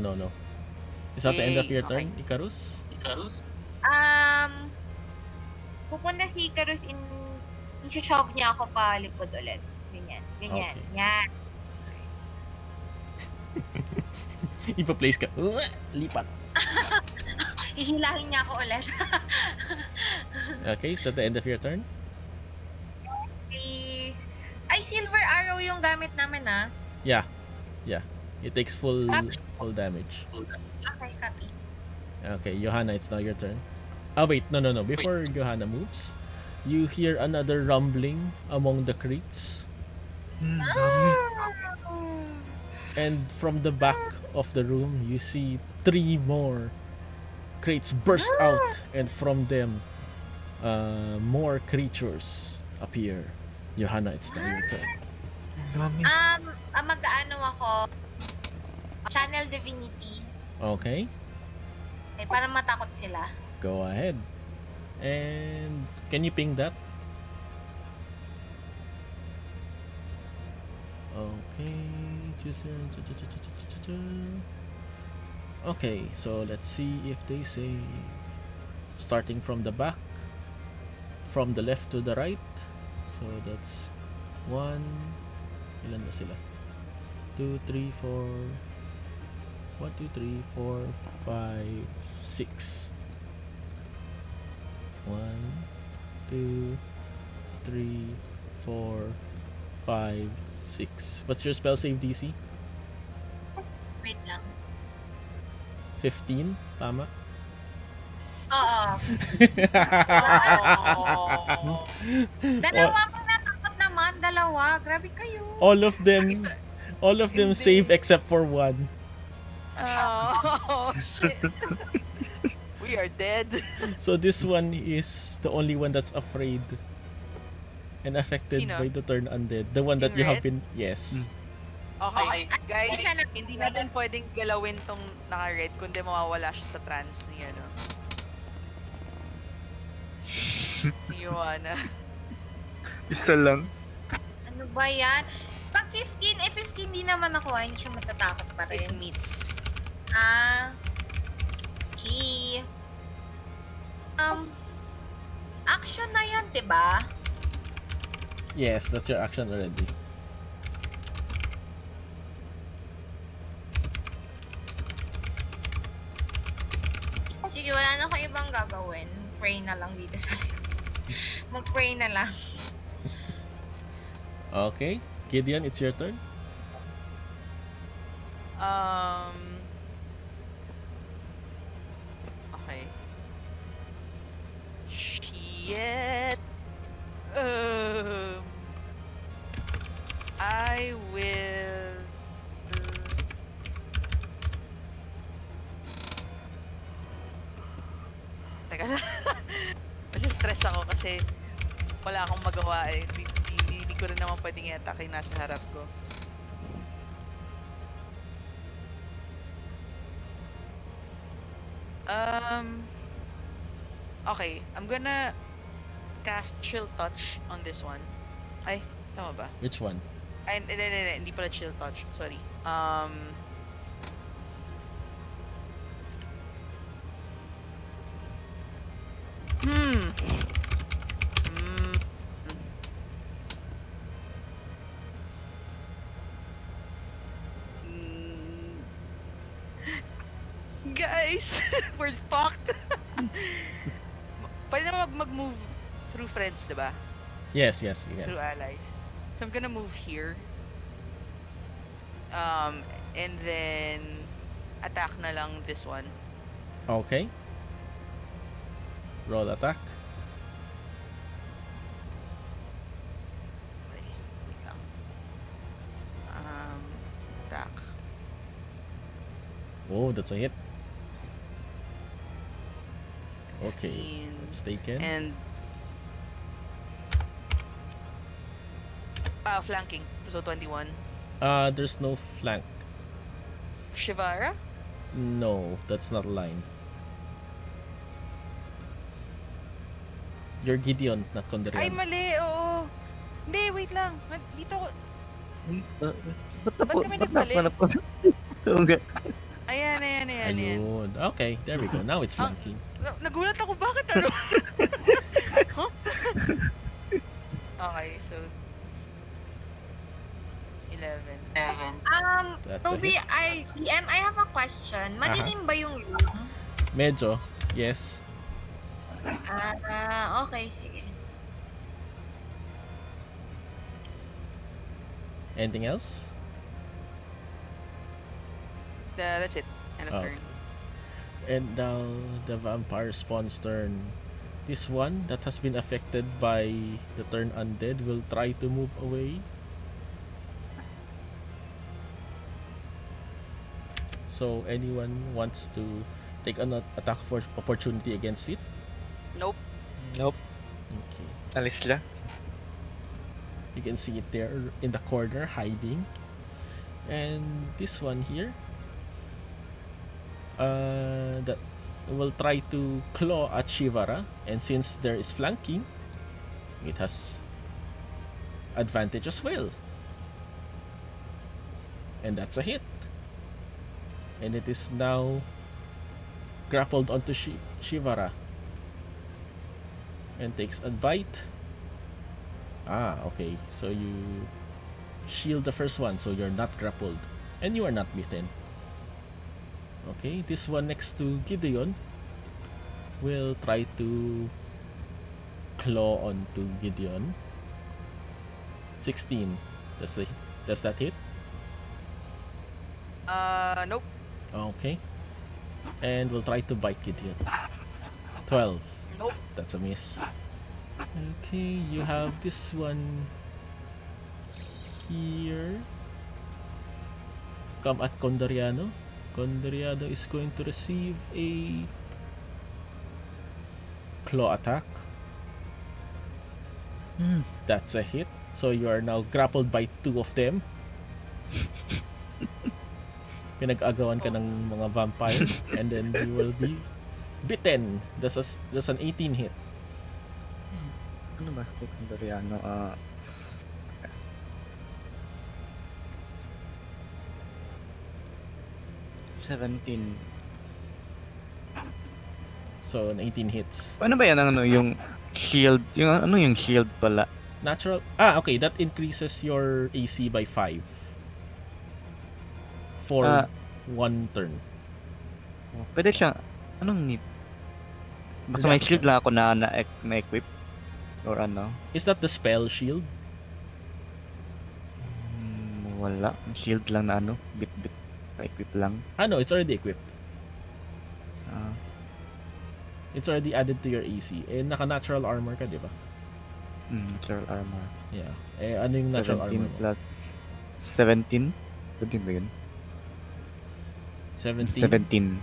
Is that the end of your Okay. turn, Icarus? Pupunta si Icarus i-shove niya ako pa lipod ulit. Ganyan. Okay. Yan. Ipa-place ka. Lipat. Hihilahin niya ako ulit. Okay, is that the end of your turn? Please. Ay, silver arrow yung gamit namin, ah. Yeah. It takes full Copy. damage. Okay, copy. Okay, Johanna, it's now your turn. Wait, no. Before Johanna moves, you hear another rumbling among the crates, and from the back of the room, you see 3 more crates burst out, and from them, more creatures appear. Johanna, it's now your turn. Dami. Mag-ano ako, channel divinity. Okay, Okay, para matakot sila. go ahead. And can you ping that? Okay, okay, so let's see if they save. Starting from the back, from the left to the right. So that's 1, ilan ba sila? 2, 3, 4, 1, 2, 3, 4, 5, 6. 1, 2, 3, 4, 5, 6. What's your spell save DC? Wait lang. 15, tama? Oo. Oh. Dalawa akong natakot naman. Dalawa. Grabe kayo. all of them Hindi. save except for 1. Oh, shit. We are dead. So this one is the only one that's afraid and affected Sino? by the turn undead. The one that Yung you have red? been, yes. Okay, guys, Isa na- hindi natin pwedeng galawin tong naka-red kundi mawawala siya sa trance ni ano. Ni Joanna. Isa lang. Ano ba yan? Pag 15, 15 di naman ako. Hindi siya matatakot pa It rin. meets. Okay. Action na yan, diba? Yes, that's your action already. Sige, wala na akong ibang gagawin. Pray na lang dito sa mag-pray na lang. Okay, Gideon, it's your turn. Okay. Shit. I will. Teka lang. Kasi stress ako kasi wala akong magawa eh. Hindi ko rin naman pwedeng i-attack yung nasa harap ko. Okay, I'm gonna cast Chill Touch on this one. Ay, tama ba? Which one? Ay, hindi pala Chill Touch. Sorry. Hmm. Hmm. Mm. Guys, we're fucked. Pwede naman mag-move through friends, diba? Yes, you can. Through allies. So I'm gonna move here. And then attack na lang this one. Okay. Roll attack. Okay, wait lang. Attack. Oh, that's a hit. Okay, 15. that's taken. And flanking. So 21. There's no flank. Shivara? No, that's not a line. You're Gideon, not Ay, Kondarian. mali. Oo. Hindi, wait lang. Dito ko. Ba't kami nagbalik? Ayan. Ayun. Okay, there we go. Now it's flanking. Nagulat ako, bakit ano? Huh? Okay, so 11. That's a Toby, hit. I have a question. Madilim ba yung room? Medyo, yes. Okay, sige. Anything else? That's it. End of Okay. turn. And now the vampire spawn's turn. This one that has been affected by the turn undead will try to move away. So anyone wants to take an attack for opportunity against it? Nope. Nope. Okay. Alis sila. You can see it there in the corner hiding. And this one here that will try to claw at Shivara, and since there is flanking, it has advantage as well. And that's a hit. And it is now grappled onto Shivara and takes a bite. Okay. So you shield the first one, so you're not grappled and you are not bitten. Okay, this one next to Gideon will try to claw onto Gideon. 16. Does that hit? Nope. Okay. And we'll try to bite Gideon. 12. Nope. That's a miss. Okay, you have this one here. Come at Condoriano. Condoriano is going to receive a claw attack. That's a hit. So you are now grappled by two of them. Pinag-agawan ka ng mga vampire and then you will be bitten. That's an 18 hit. Ano ba? Doriano. 17. So an 18 hits. Ano ba yan ang ano yung shield? Yung ano yung shield pala? Natural. Okay, that increases your AC by 5 for Ah. one turn. Pwede siyang anong need? Basta may Reaction. shield lang ako na equip or ano? Is that the spell shield? Wala. Shield lang na ano, bit equip lang. No, it's already equipped. Ah, It's already added to your AC. Naka-natural armor ka, di ba? natural armor. Yeah. Ano yung natural 17 armor mo? plus 17? Pwede ba yun? 17? 17.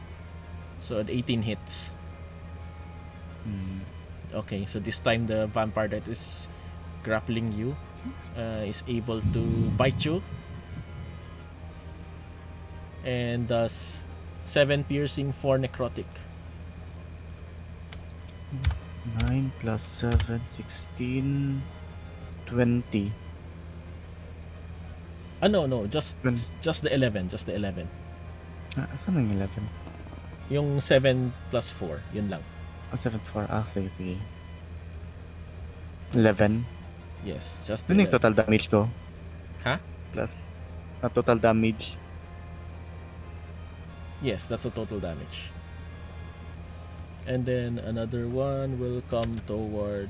So, 18 hits. Hmm. Okay, so this time the vampire that is grappling you is able to bite you. And does 7 piercing, 4 necrotic. 9 plus 7, 16, 20. No, just the 11, just the 11. Saan yung 11? Yung 7 plus 4, yun lang. 7, 4. Sige. 11. Yes, just the Ano yung 11. total damage ko? Ha? Plus, total damage. Yes, that's the total damage. And then another one will come toward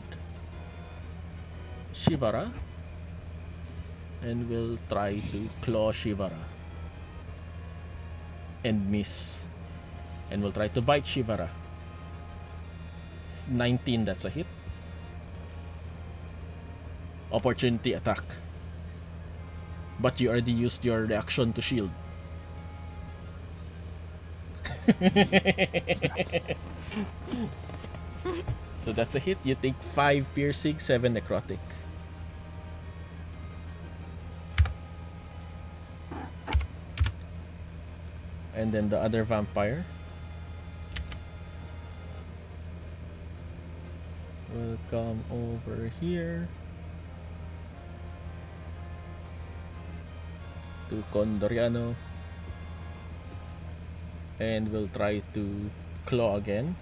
Shivara and will try to claw Shivara and miss, and will try to bite Shivara. 19, that's a hit. Opportunity attack, but you already used your reaction to shield. So that's a hit. You take 5 piercing, 7 necrotic. And then the other vampire will come over here to Condoriano and will try to claw again.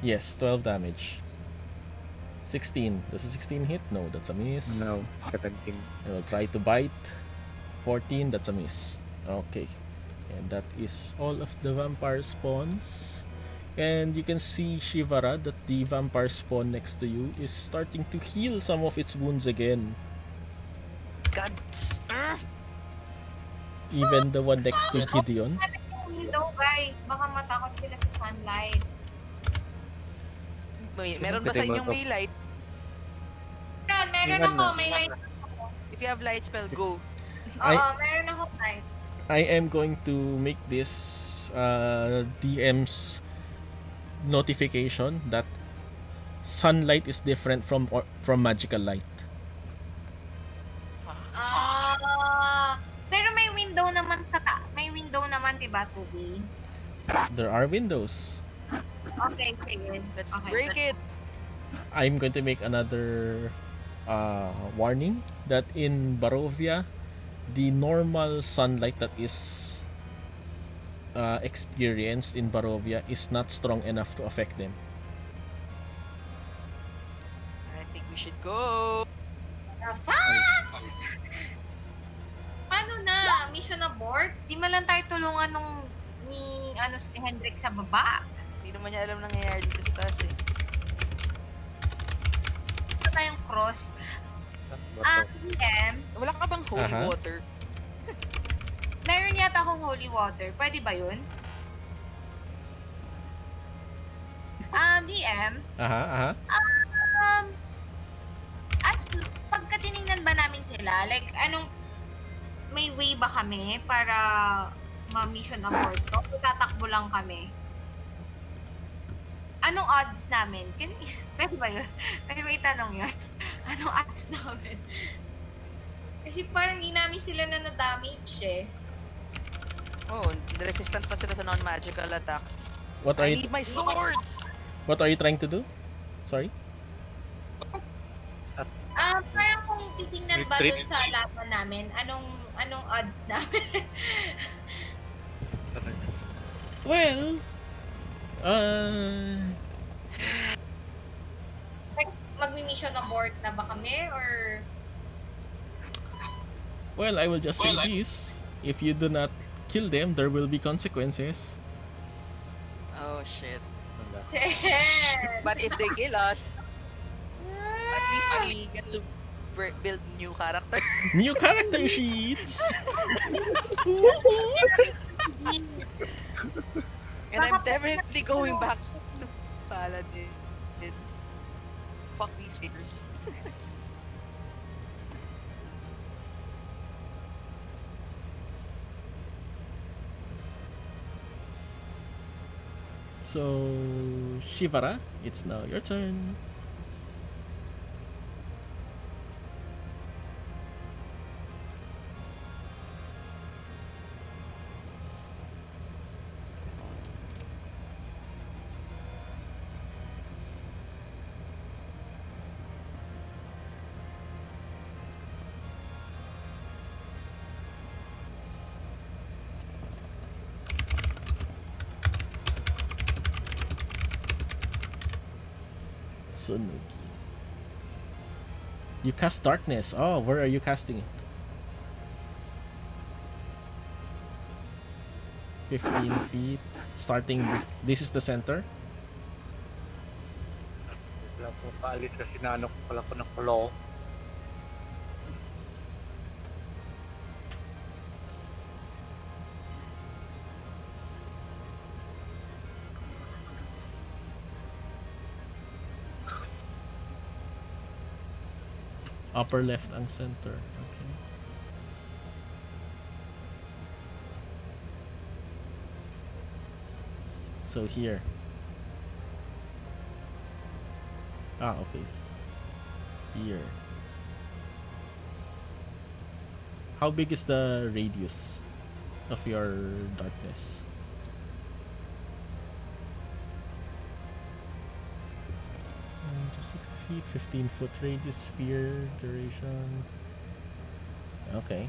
Yes, 12 damage. 16. Does a 16 hit? No, that's a miss. No, 17. I will try to bite. 14, that's a miss. Okay. And that is all of the vampire spawns. And you can see, Shivara, that the vampire spawn next to you is starting to heal some of its wounds again. God. Even the one next to Gideon. Window, guys. Baka matakot sila sa sunlight. Meron ba Pwede sa mo inyong to. may light? Meron Yung ako. ano? May light. If you have light spell, go. I- Oo, meron ako light. I am going to make this DM's notification that sunlight is different from magical light. Pero may window naman may window naman, diba, Tubi? There are windows. Okay, sige. Let's Okay, break it. I'm going to make another warning that in Barovia, the normal sunlight that is experienced in Barovia is not strong enough to affect them. I think we should go. Paano na? Mission abort? Di man lang tayo tulungan ni Hendrik sa baba. Hindi naman niya alam nangyayari dito sa taas eh. Ito tayong cross. DM, Wala ka bang holy Aha. water? meron yata akong holy water. Pwede ba yun? DM, Aha. as pagka tinignan ba namin sila, like, may way ba kami para ma-mission abort to? O tatakbo lang kami? Anong odds namin? Pwede ba yun? Pwede ba itanong yun? Anong odds namin? Kasi parang hindi namin sila na na-damage eh. Oh, resistant pa sila sa non-magical attacks. What are I you need my swords! What are you trying to do? Sorry. Parang kung titingnan ba Retreat. dun sa laban namin, anong odds namin? Well, Like, mag-mission abort na ba kami? Or well, I will just say this: if you do not kill them, there will be consequences. Oh shit. Yes! But if they kill us, at least we get to build new character. New character sheets. And I'm definitely going back to Paladin. Fuck these figures. So, Shivara, it's now your turn. Sunugi. You cast darkness. Oh, where are you casting it? 15 feet. Starting this is the center. Wala po kaalis kasi naano ko pala ko ng kulo. Upper left and center. Okay. So here. Okay. Here. How big is the radius of your darkness? Range of 60 feet, 15-foot radius, sphere, duration. Okay.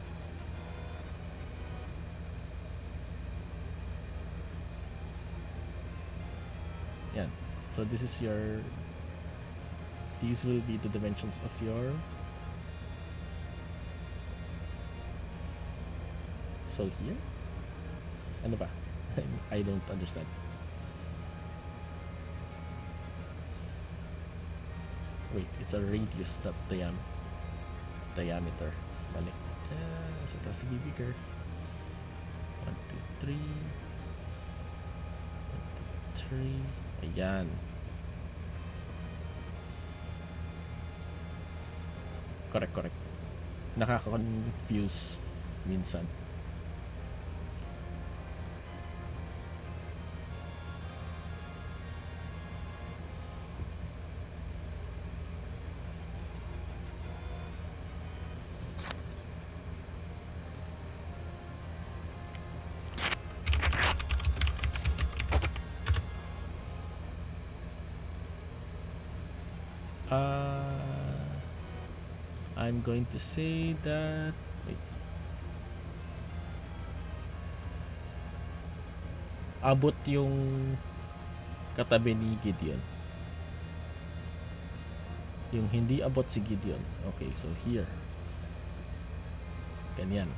Yan. So this is your These will be the dimensions of your... So here? Ano ba? I don't understand. Wait, it's a radius, not diameter. Mali. So it has to be bigger. 1, 2, 3. 1, 2, 3. Ayan. Correct. Nakaka-confuse minsan. I'm going to say that... Wait. Abot yung katabi ni Gideon. Yung hindi abot si Gideon. Okay, so here. Ganyan.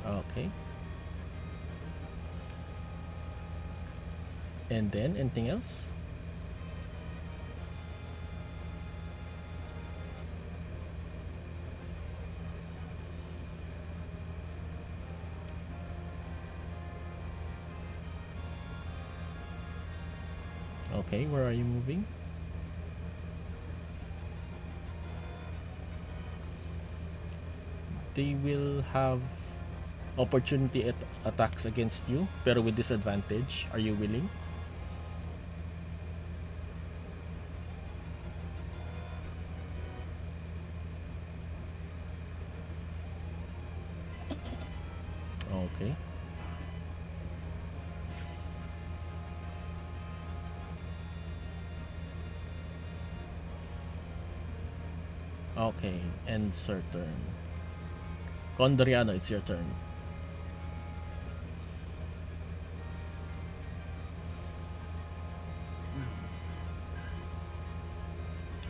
Okay. And then, anything else? Okay, where are you moving? They will have opportunity attacks against you, pero with disadvantage. Are you willing? Okay. Okay, ends her turn. Condoriano, it's your turn.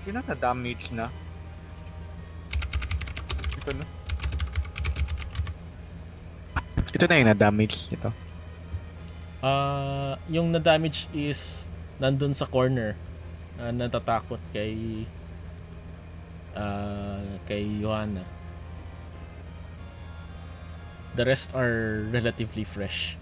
Sino na damage na? Ito na. Ito na yung na-damage ito. Yung na-damage is nandun sa corner. Natatakot kay Johanna. The rest are relatively fresh.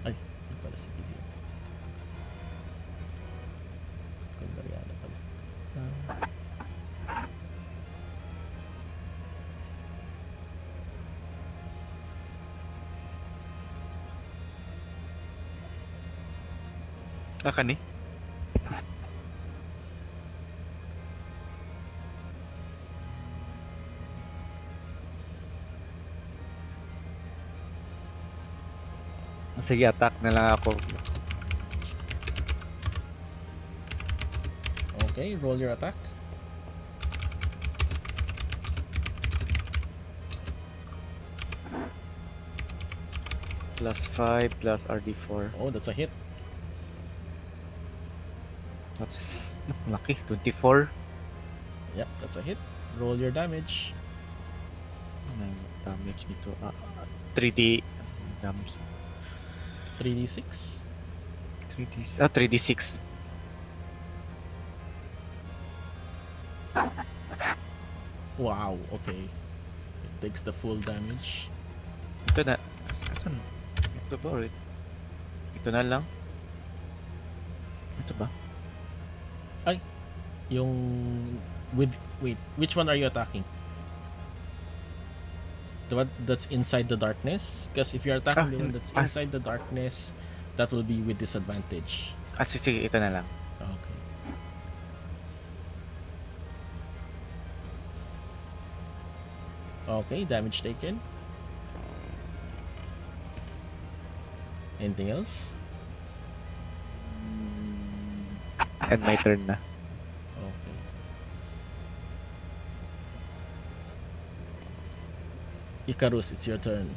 Ay, yun pala si Gideon. Secondariana pala. Naka ni? Sige, attack na lang ako. Okay, roll your attack. +5 plus RD4. Oh, that's a hit. That's lucky. 24. Yep, that's a hit. Roll your damage. Ano yung damage nito? 3D damage. 3d6. 3D6. Wow, okay. It takes the full damage. Ito na. Asan? Ito ba ulit? Ito na lang. Ito ba? Yung wait, which one are you attacking? The one that's inside the darkness? Because if you're attacking the one that's inside the darkness, that will be with disadvantage. Sige, ito na lang. Okay. Okay, damage taken. Anything else? And my turn na. Okay. Icarus, it's your turn.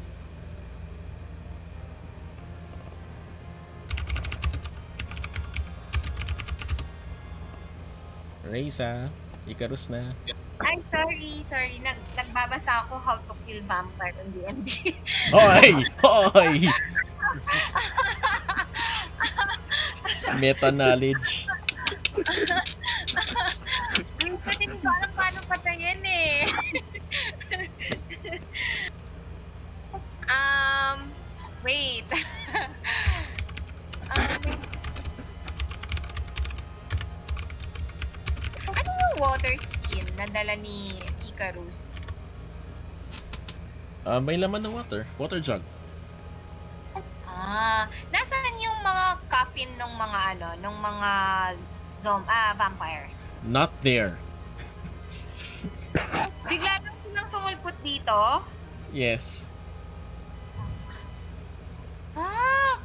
Reza, Icarus na. Ay, sorry. Nagbabasa ako how to kill vampire in DnD. Hoy! Hoy! Meta knowledge. Minsan hindi ko alam paano patayin eh. Wait. Wait. Ano yung water skin na dala ni Icarus? May laman ng water. Water jug. Nasaan yung mga coffin ng mga nung mga vampires? Not there. Bigla lang silang sumulpot dito? Yes. Fuck!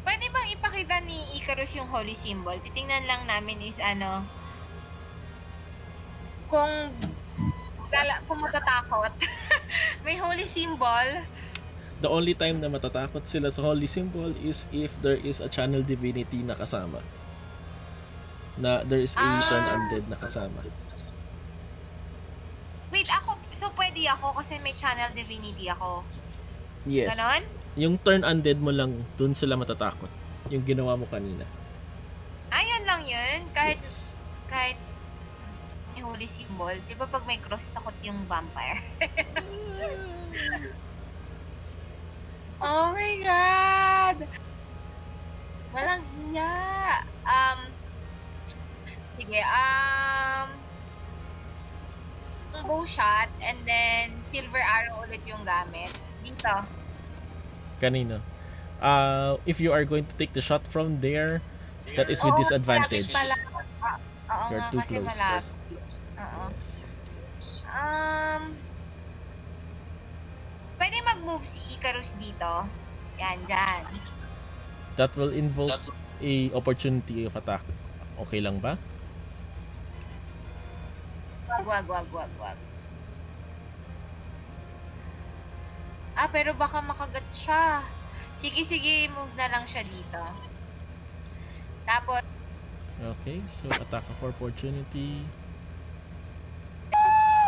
Pwede bang ipakita ni Icarus yung holy symbol? Titingnan lang namin is kung matatakot. May holy symbol. The only time na matatakot sila sa holy symbol is if there is a channel divinity na kasama. Na there is a turn undead na kasama. Wait, so pwede ako kasi may channel divinity ako. Yes. Ganon? Yung turn undead mo lang, dun sila matatakot. Yung ginawa mo kanina. Ayun lang yun. Kahit Yes. may holy symbol. Di ba pag may cross, takot yung vampire? Oh my God! Walang hiya. Sige, bow shot and then silver arrow ulit yung gamit. Dito. Kanino? If you are going to take the shot from there, that is with disadvantage. Malapit pala. Oo You're nga, too kasi close. malapit. Oo. Yes. Pwede mag-move si Icarus dito. Yan, dyan. That will invoke a opportunity of attack. Okay lang ba? Wag. Pero baka makagat siya. Sige, move na lang siya dito. Tapos, Okay, so attack of opportunity.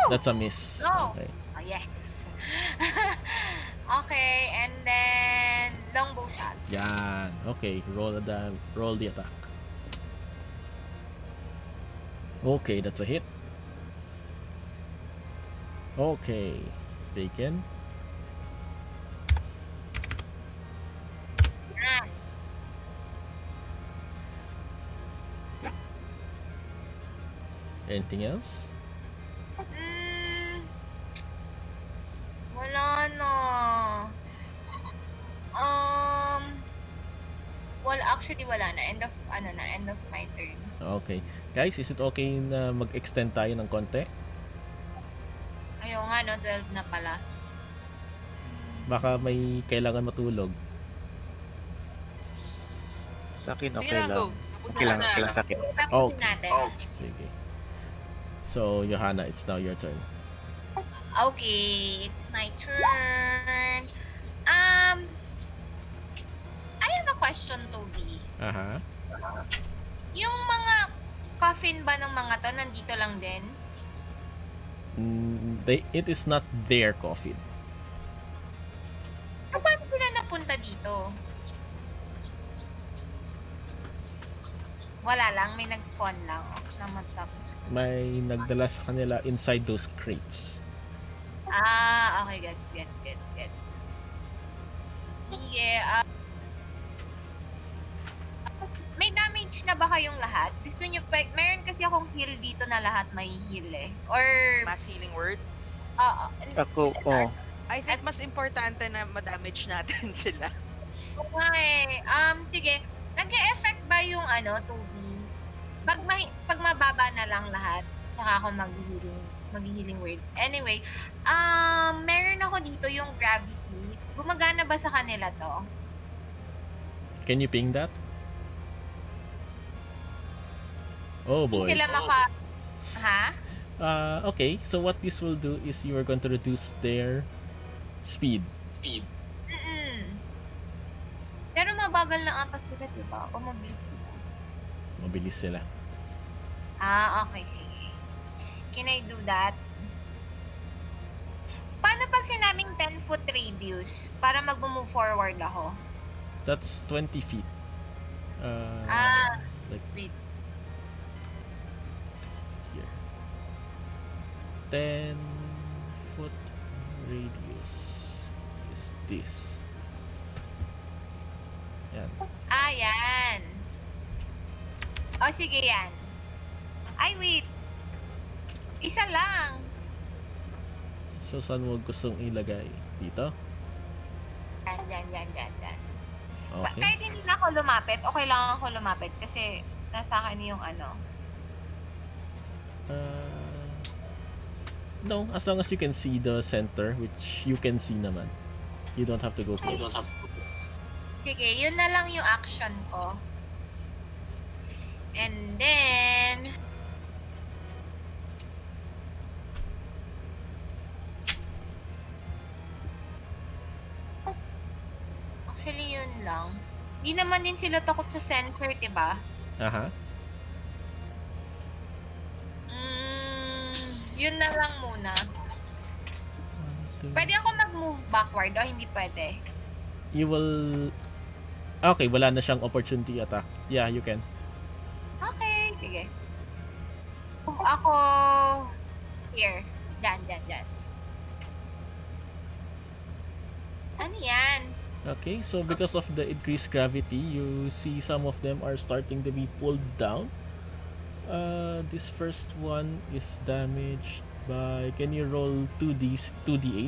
That's a miss. No. Okay. oh yes. Okay, and then longbow shot. Yan. Okay, roll the attack. Okay, that's a hit. Okay, taken. Yan. Anything else? Wala na. Actually wala na. End of my turn. Okay. Guys, is it okay na mag-extend tayo ng konti? Ayaw nga, no? 12 na pala. Baka may kailangan matulog. Sa akin, Sige okay lang, go. lang. Tapos Okay lang, na. okay lang sa akin. Tapusin Okay. natin. Sige. So, Johanna, it's now your turn. Okay, it's my turn. I have a question, Toby. Aha. Yung mga coffin ba ng mga to, nandito lang din? It is not their coffin. Paano sila napunta dito? Wala lang, may nag-spawn lang. May nagdala sa kanila inside those crates. Okay, get. Sige, may damage na ba kayong lahat? Gusto nyo pa, meron kasi akong heal dito na lahat may heal eh. Or, Mass healing word. Ako, I think mas importante na ma-damage natin sila. nga eh. Sige, nag-e-effect ba yung 2B? Pag mababa na lang lahat, tsaka ako mag-healing words. Anyway, meron ako dito yung gravity. Gumagana ba sa kanila to? Can you ping that? Oh Hindi boy. sila Ha? Okay, so what this will do is you are going to reduce their speed. Mm-mm. Pero mabagal lang ata sila, diba? O mabilis sila? Mabilis sila. Okay, sige. Can I do that? Paano pag sinabing 10-foot radius para mag-move forward ako? That's 20 feet. Like Wait. here. 10 foot radius is this. Yan. Yan. Sige yan. Ay, wait. Isa lang. So, saan mo gustong ilagay? Dito? Yan. Okay. Kahit hindi na ako lumapit, okay lang ako lumapit kasi nasa akin yung ano. No, as long as you can see the center, which you can see naman. You don't have to go close. Sige, yun na lang yung action ko. And then... Actually, yun lang. Di naman din sila takot sa sensor, diba? Aha. Yun na lang muna. Pwede ako mag-move backward o hindi pwede? You will... Okay, wala na siyang opportunity attack. Yeah, you can. Okay, sige. Move ako here. Diyan. Ano yan? Okay, so because of the increased gravity, you see some of them are starting to be pulled down. This first one is damaged by... Can you roll 2d8?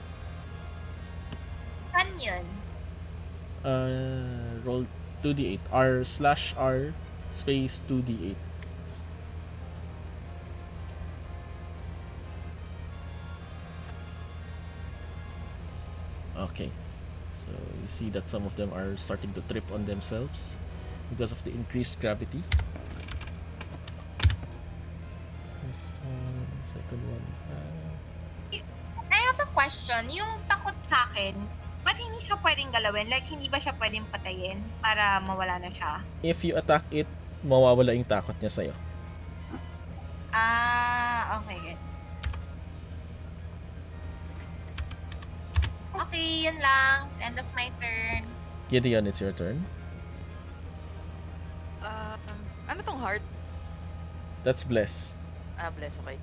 Saan yun? Roll 2d8. R/R space 2d8. Okay. So you see that some of them are starting to trip on themselves because of the increased gravity. First one, second one. I have a question. Yung takot sa akin, ba't hindi siya pwedeng galawin? Like, hindi ba siya pwedeng patayin para mawala na siya? If you attack it, mawawala yung takot niya sa'yo. Okay, good. Okay, yun lang. End of my turn. Gideon, it's your turn. Ano tong heart? That's Bless. Bless, okay.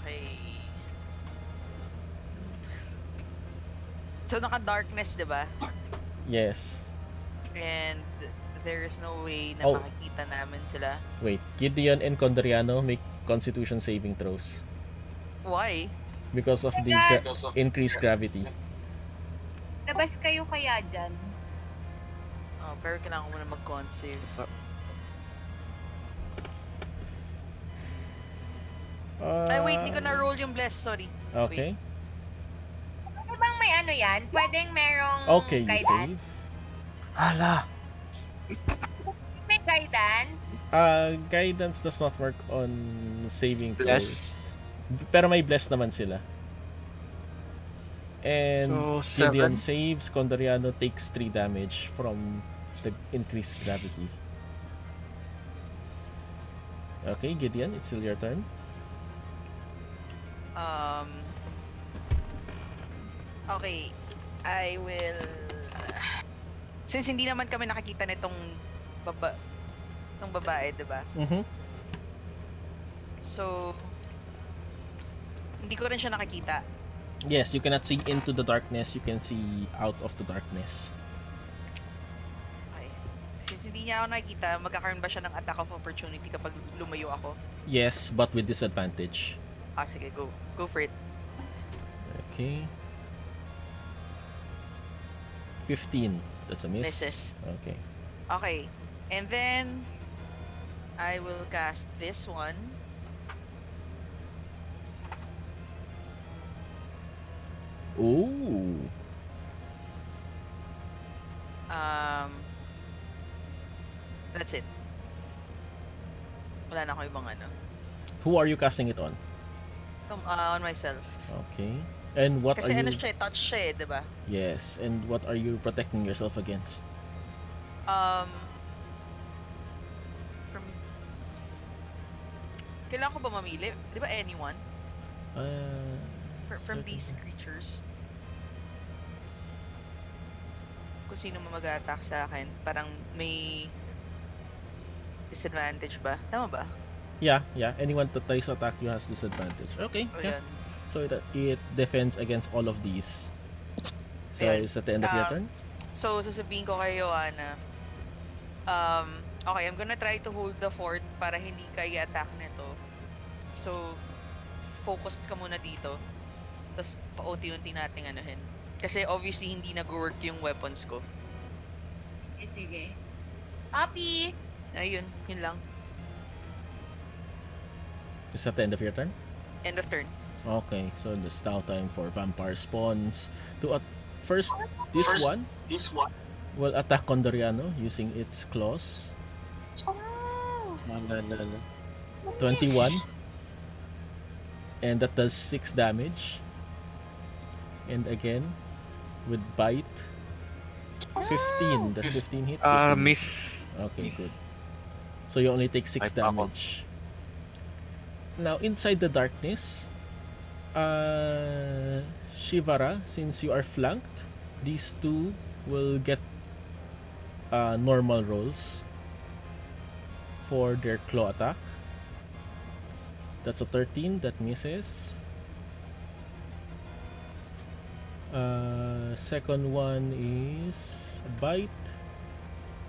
Okay. So, naka-darkness, di ba? Yes. And there's no way na Oh. makikita namin sila. Wait, Gideon and Condoriano make constitution saving throws Why? because of the increased gravity. Labas kayo kaya dyan. Oh, pero kailangan ko muna mag-con save. Ay, wait, hindi ko na-roll yung bless, sorry. Okay. Ano bang may ano yan? Pwedeng merong Okay, you guidance? save. Hala! May guidance? Guidance does not work on saving Bless? throws. Pero may bless naman sila. And So, Gideon 7? saves, Condoriano takes 3 damage from the increased gravity. Okay, Gideon, it's still your turn. Okay, I will... Since hindi naman kami nakakita nitong babae, diba? Mm-hmm. So, hindi ko rin siya nakakita. Yes, you cannot see into the darkness, you can see out of the darkness. Okay. Since hindi niya ako nakikita, magkakaroon ba siya ng attack of opportunity kapag lumayo ako? Yes, but with disadvantage. Sige, go. Go for it. Okay. 15. That's a miss. Misses. Okay. Okay. And then, I will cast this one. Ooh. That's it. Wala na ako ibang ano. Who are you casting it on? On myself. Okay. And what Kasi are ano you... siya, touch siya, di ba? Yes. And what are you protecting yourself against? From... Kailangan ko ba mamili? Di ba anyone? From these creatures. Kung sino mag-attack sa akin, parang may disadvantage ba? Tama ba? Yeah. Anyone that tries to attack you has disadvantage. Okay. O Yeah. yun. So it defends against all of these. So Ayan. is that the end of your turn? So, sasabihin ko kay Joanna, okay, I'm gonna try to hold the fort para hindi ka i-attack nito. So, focus ka muna dito. Tapos, paunti-unti nating anuhin. Kasi obviously, hindi nag-work yung weapons ko. Sige. Copy! Ayun, yun lang. Is that the end of your turn? End of turn. Okay, so it's now time for vampire spawns to first this one will attack Condoriano using its claws. Oh! No. 21, and that does 6 damage. And again with bite 15. Does 15 hit? 15 Miss. Okay, Miss. good. So you only take 6 I pop up. damage. Now inside the darkness, Shivara, since you are flanked, these two will get normal rolls for their claw attack. That's a 13, that misses. Second one is a bite,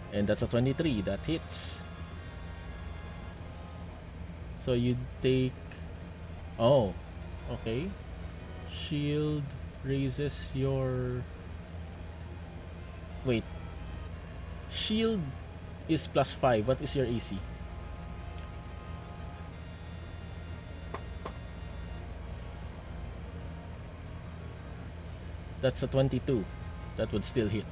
and that's a 23, that hits. So you take... Oh, okay. Shield raises your... Wait. Shield is +5. What is your AC? That's a 22. That would still hit.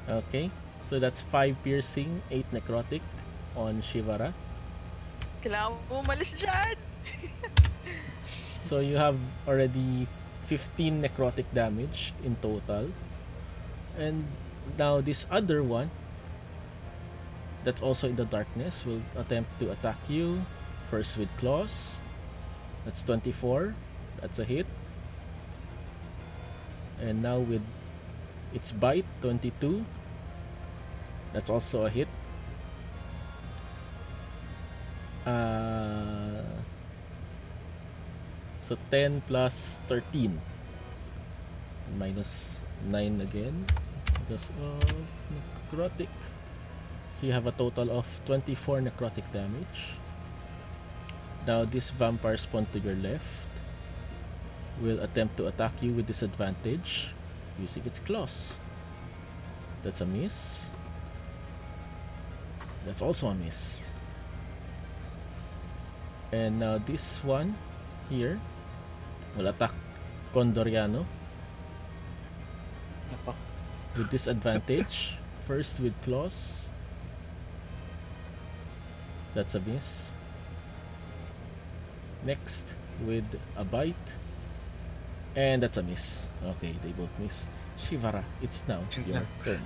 Okay, so that's 5 piercing, 8 necrotic on Shivara. Kailangan mo umalis dyan! So you have already 15 necrotic damage in total. And now this other one that's also in the darkness will attempt to attack you. First with claws. That's 24. That's a hit. And now with its bite, 22. That's also a hit. So 10 plus 13. Minus 9 again. Because of necrotic. So you have a total of 24 necrotic damage. Now this vampire spawn to your left will attempt to attack you with disadvantage using its claws. That's a miss. That's also a miss. And now this one here will attack Condoriano with disadvantage. First with claws. That's a miss. Next with a bite. And that's a miss. Okay, they both miss. Shivara, it's now your turn.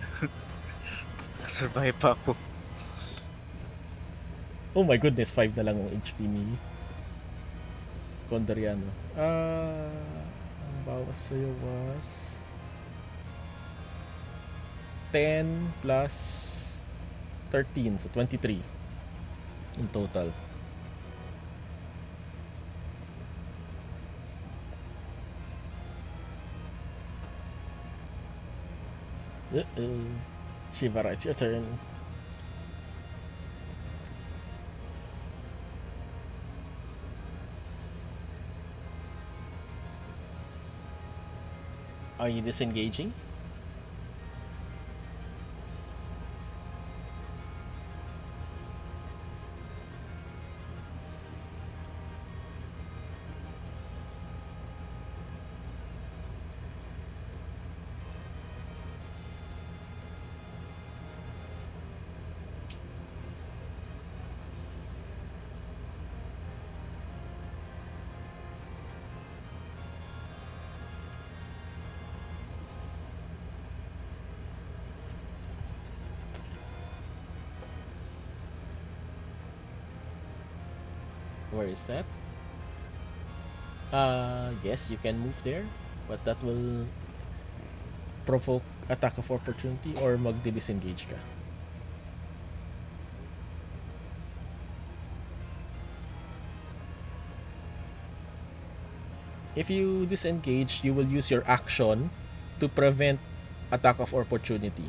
Survive pa ako. Oh my goodness, 5 na lang ang HP ni Condoriano. Ang bawas sa'yo was 10 plus 13, so 23 in total. Uh-oh. Shivara, it's your turn. Are you disengaging? Where is that? Yes, you can move there, but that will provoke attack of opportunity or magdi-disengage ka. If you disengage, you will use your action to prevent attack of opportunity.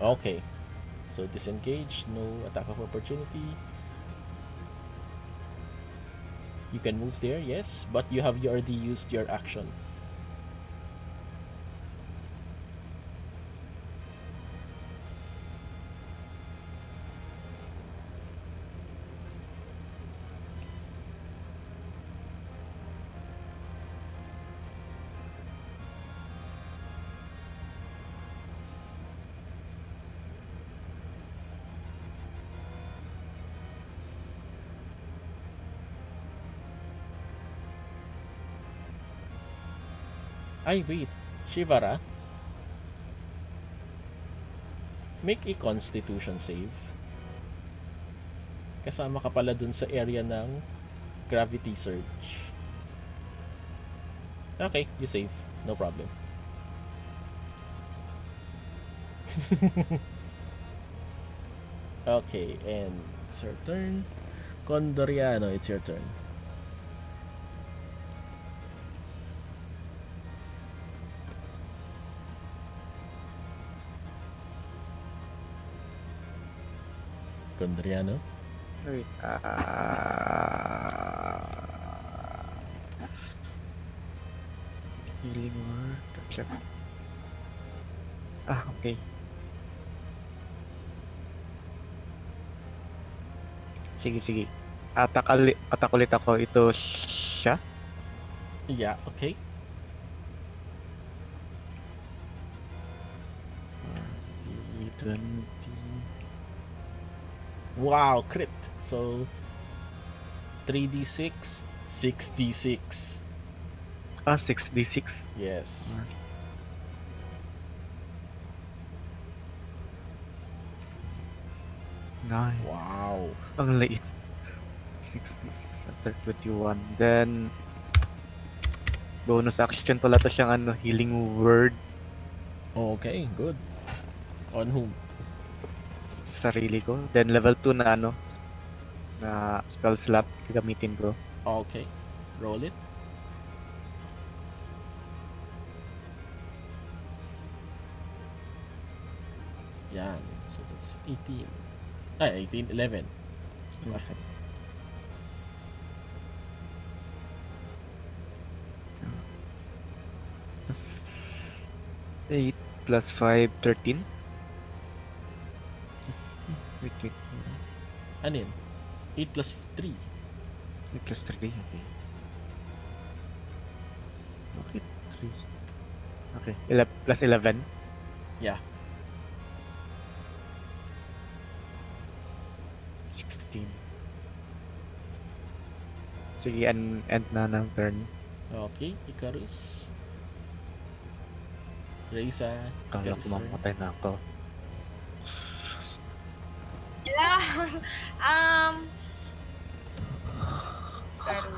Okay. So disengage, no attack of opportunity. You can move there, yes, but you have already used your action. Ay, wait. Shivara, make a constitution save. Kasama ka pala dun sa area ng gravity surge. Okay, you save. No problem. Okay, and it's your turn. Condoriano, it's your turn. Condoriano. Wait. Healing word. Okay. Sige. Attack ulit ako. Ito siya. Yeah, okay. Wow, crit. So 3d6, 6d6. 6d6. Yes. Nice. Wow. Ang late. 6d6 after 21. Then bonus action pala to siyang healing word. Okay, good. On whom? Sarili ko. Then level 2 na na spell slot gagamitin ko. Okay. Roll it. Yan. So that's 18. Ay, 18, 11. Okay. 8 plus 5, 13. Wait. Ano yun? 8 plus 3. 8 plus 3, okay. Okay, 3. Okay, plus 11. Yeah. 16. Sige, end na ng turn. Okay, Icarus. Reza. Kala Icarus ko mamatay na ako. Pero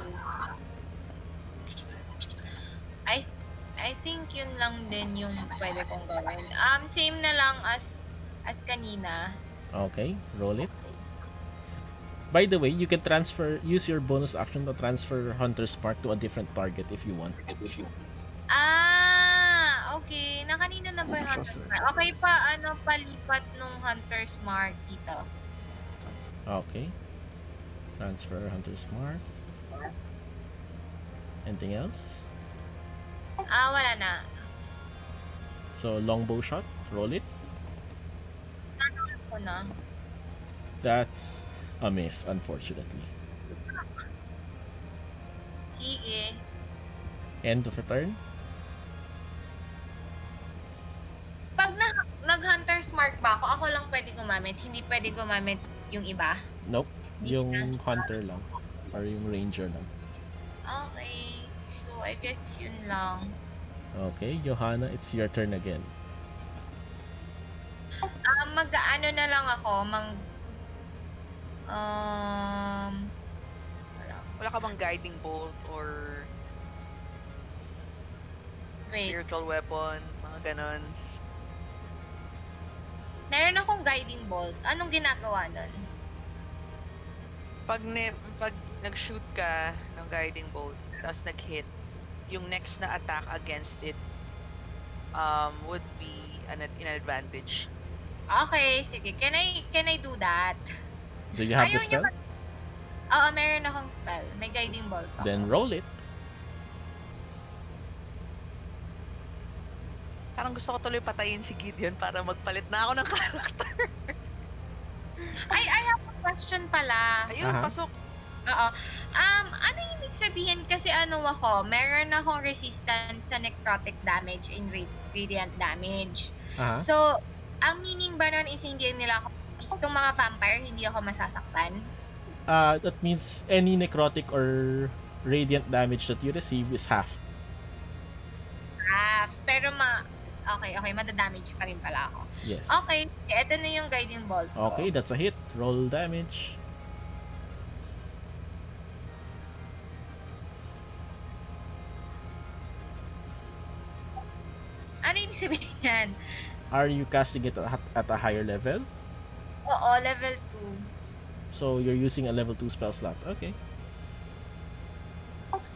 I think yun lang din yung pwede kong gawin. Same na lang as kanina. Okay, roll it. By the way, you can use your bonus action to transfer Hunter's Mark to a different target if you want. Okay. Na kanina na ba yung Hunter's Mark? Okay pa, palipat nung Hunter's Mark dito. Okay. Transfer Hunter's Mark. Anything else? Wala na. So longbow shot, roll it. Ako na. That's a miss, unfortunately. Sige. End of a turn. Pag nag-hunter's mark ba ako, ako lang pwede gumamit. Hindi pwede gumamit yung iba. Nope. Yung hunter lang. Or yung ranger lang. Okay. So, I guess yun lang. Okay, Johanna, it's your turn again. Mag-ano na lang ako, Wala ka bang guiding bolt or wait. spiritual weapon, mga ganon? Meron akong guiding bolt. Anong ginagawa nun? Pag nag-shoot ka ng guiding bolt, tapos nag-hit, yung next na attack against it would be an advantage. Okay, sige. Can I do that? Do you have the Ayaw niya spell? Oo, meron akong spell. May guiding bolt ako. Then roll it. Parang gusto ko tuloy patayin si Gideon para magpalit na ako ng character. I have a question pala. Ayun, Aha. pasok. Oo. Ano ibig sabihin? Kasi ano ako, meron akong resistance sa necrotic damage and radiant damage. Aha. So, ang meaning ba nun is hindi nila ako, itong mga vampire, hindi ako masasaktan? That means any necrotic or radiant damage that you receive is half. Pero okay, madadamage pa rin pala ako. Yes. Okay, eto na yung guiding bolt ko. Okay, that's a hit. Roll damage. Ano ibig sabihin yan? Are you casting it at a higher level? Oo, level 2. So you're using a level 2 spell slot. Okay.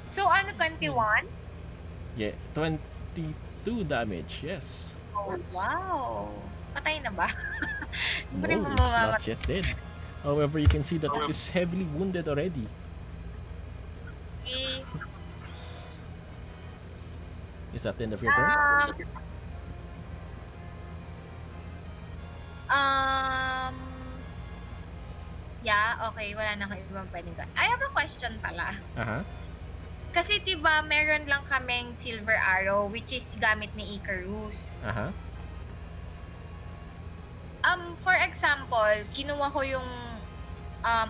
So, ano, 21? Yeah, 22 damage. Yes. Oh, wow. Patay na ba? No, Hindi pa rin it's mamamatay. not yet dead. However, you can see that it is heavily wounded already. Is that the end of your turn? Yeah, okay. Wala na akong ibang pwedeng gawin. I have a question pala. Aha. Kasi diba, meron lang kaming silver arrow, which is gamit ni Icarus. Aha. For example, kinuha ko yung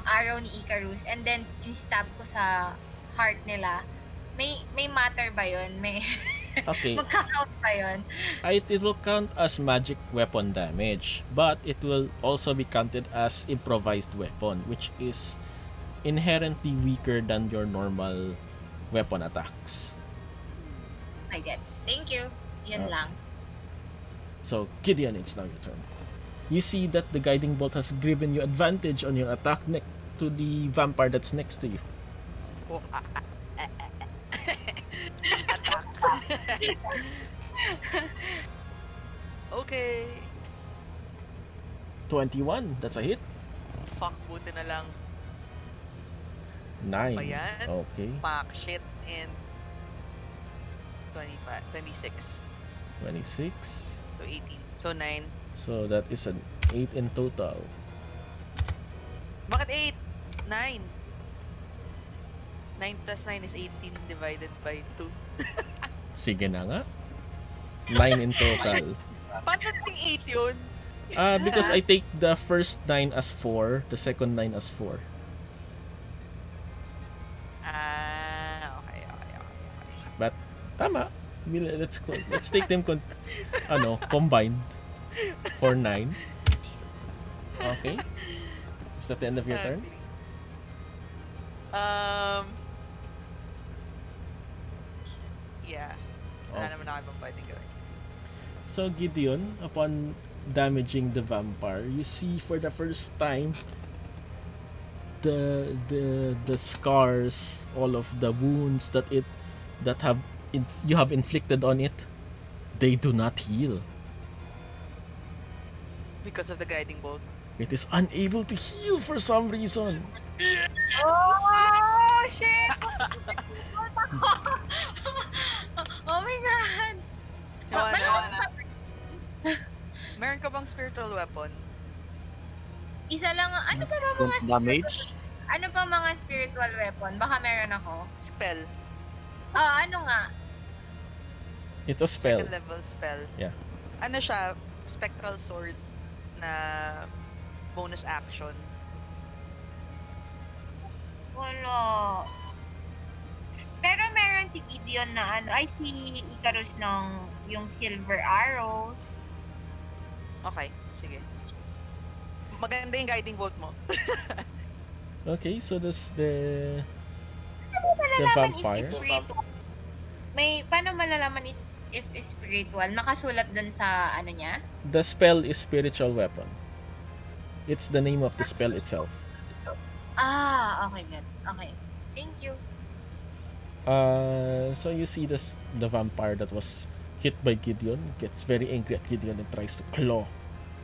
arrow ni Icarus and then stab ko sa heart nila. May matter ba yun? May Okay. magka-count ba yun? It will count as magic weapon damage, but it will also be counted as improvised weapon, which is inherently weaker than your normal weapon attacks. I get. Thank you. Yun Ah. lang. So, Gideon, it's now your turn. You see that the guiding bolt has given you advantage on your attack to the vampire that's next to you. Oh, okay. 21, that's a hit. Fuck, buti na lang. 9. Pa yan? Okay. Fuck, shit, and 25, 26. 26. So 18. So 9. So that is an 8 in total. Bakit 8? 9. 9 plus 9 is 18 divided by 2. Sige na nga. 9 in total. Paano naging 8 yun? Because I take the first 9 as 4, the second 9 as 4. Okay. But tama. Let's take them combined for 9. Okay. Is that the end of your turn? Yeah. Wala Oh. naman ako ibang pwedeng gawin. So Gideon, upon damaging the vampire, you see for the first time the scars, all of the wounds you have inflicted on it, they do not heal. Because of the guiding bolt. It is unable to heal for some reason. Oh, shit! Oh my god! Joanna, meron ka bang spiritual weapon? Isa lang, ano pa ba Don't mga, damage. ano pa mga spiritual weapon? Baka meron ako. Spell. Ano nga? It's a spell. Second level spell. Yeah. Ano siya? Spectral sword na bonus action. Wala. Pero meron si Gideon na ano, ay si Icarus ng yung silver arrows. Okay, sige. Maganda yung guiding bolt mo. Okay, so that's the Malalaman vampire. if spiritual. Paano malalaman if spiritual? Nakasulat dun sa ano niya? The spell is spiritual weapon. It's the name of the spell itself. Okay, good. Okay. Thank you. So you see the vampire that was hit by Gideon gets very angry at Gideon and tries to claw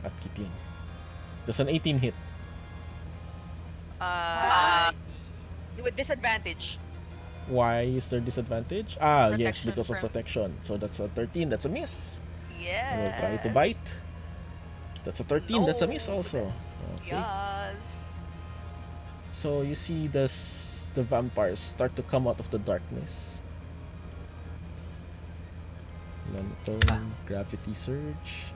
at Gideon. That's an 18 hit. With disadvantage. Why is there disadvantage? Yes, Protection because of from- protection. So that's a 13. That's a miss. Yes. And we'll try to bite. That's a 13. That's a miss No. also. Okay. Yes. So you see the vampires start to come out of the darkness. Lantern, gravity surge.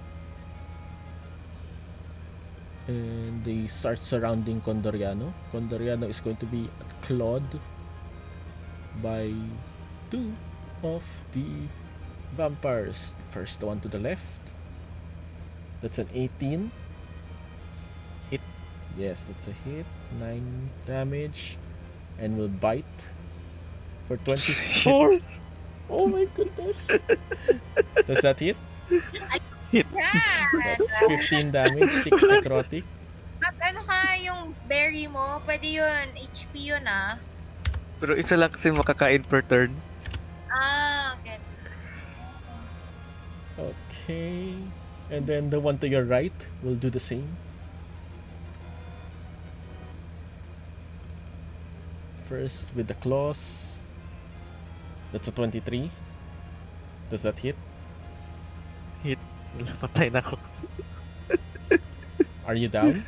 And they start surrounding Condoriano. Condoriano is going to be clawed by two of the vampires. First, the one to the left. That's an 18. Hit. Yes, that's a hit. 9 damage. And will bite for 24. Oh my goodness. Does that hit? Yan! That's 15 damage, 6 necrotic. At ano ka yung berry mo? Pwede yun. HP yun Pero isa lang kasi makakain per turn. Okay. Okay. And then the one to your right will do the same. First with the claws. That's a 23. Does that hit? Patay na ako. Are you down?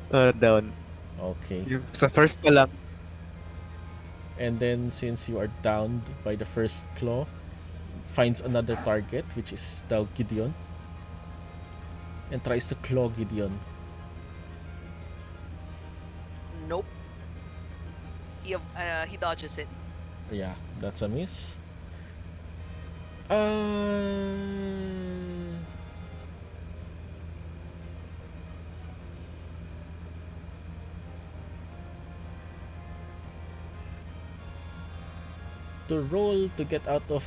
Down. Okay. Yung sa first pa lang. And then since you are downed by the first claw, finds another target, which is the Gideon, and tries to claw Gideon. Nope. He dodges it. Yeah, that's a miss. To roll to get out of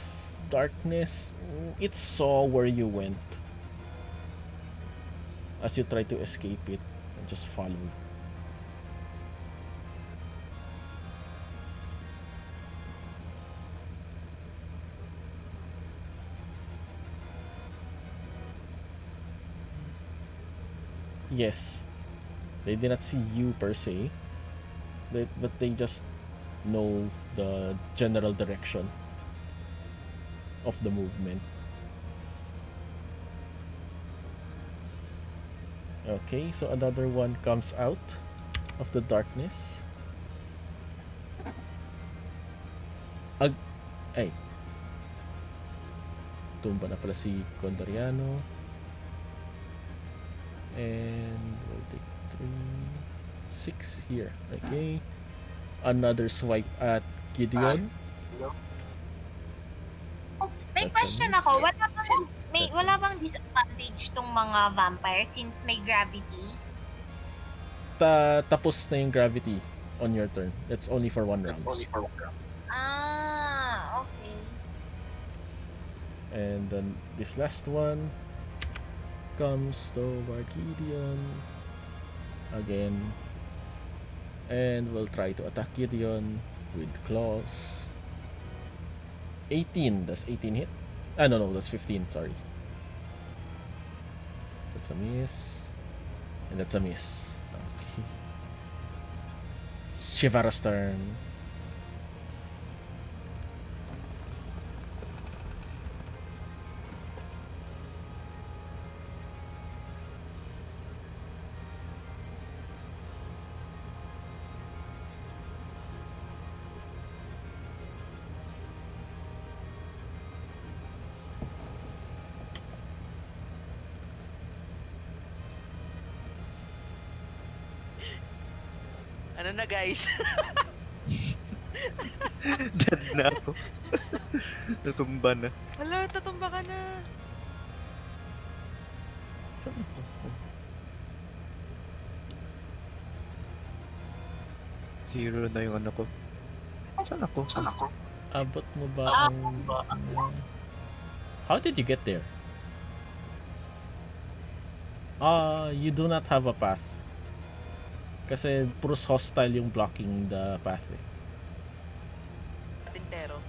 darkness, it saw where you went as you try to escape it and just follow. Yes, they did not see you per se, but they just know the general direction of the movement. Okay, so another one comes out of the darkness. Ay. Tumba na pala si Condoriano. And we'll take 6 here. Okay. Another swipe at Gideon. May That's a question miss. ako. That's a Wala bang miss. disadvantage tong mga vampires since may gravity? Tapos na yung gravity on your turn. That's only for one round. Okay. And then this last one comes toward Gideon again, and we'll try to attack Gideon with claws. 18. Does 18 hit? No, that's 15. Sorry. That's a miss. And that's a miss. Okay. Shivara's turn. Ano na guys? Dead na ako. Natumba na. Wala, tatumba ka na. Saan ako? Zero na yung ano ko. Saan ako? Abot mo ba ang... How did you get there? You do not have a path. Kasi puros hostile yung blocking the path eh. Tintero.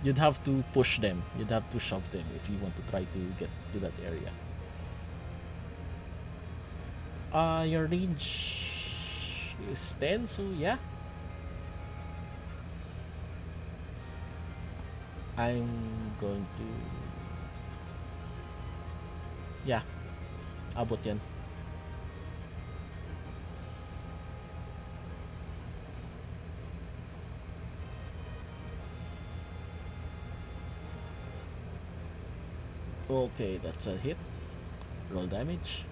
You'd have to push them. You'd have to shove them if you want to try to get to that area. Your range is 10, so yeah. I'm going to... Yeah. Abot yan. Okay, that's a hit. Roll damage.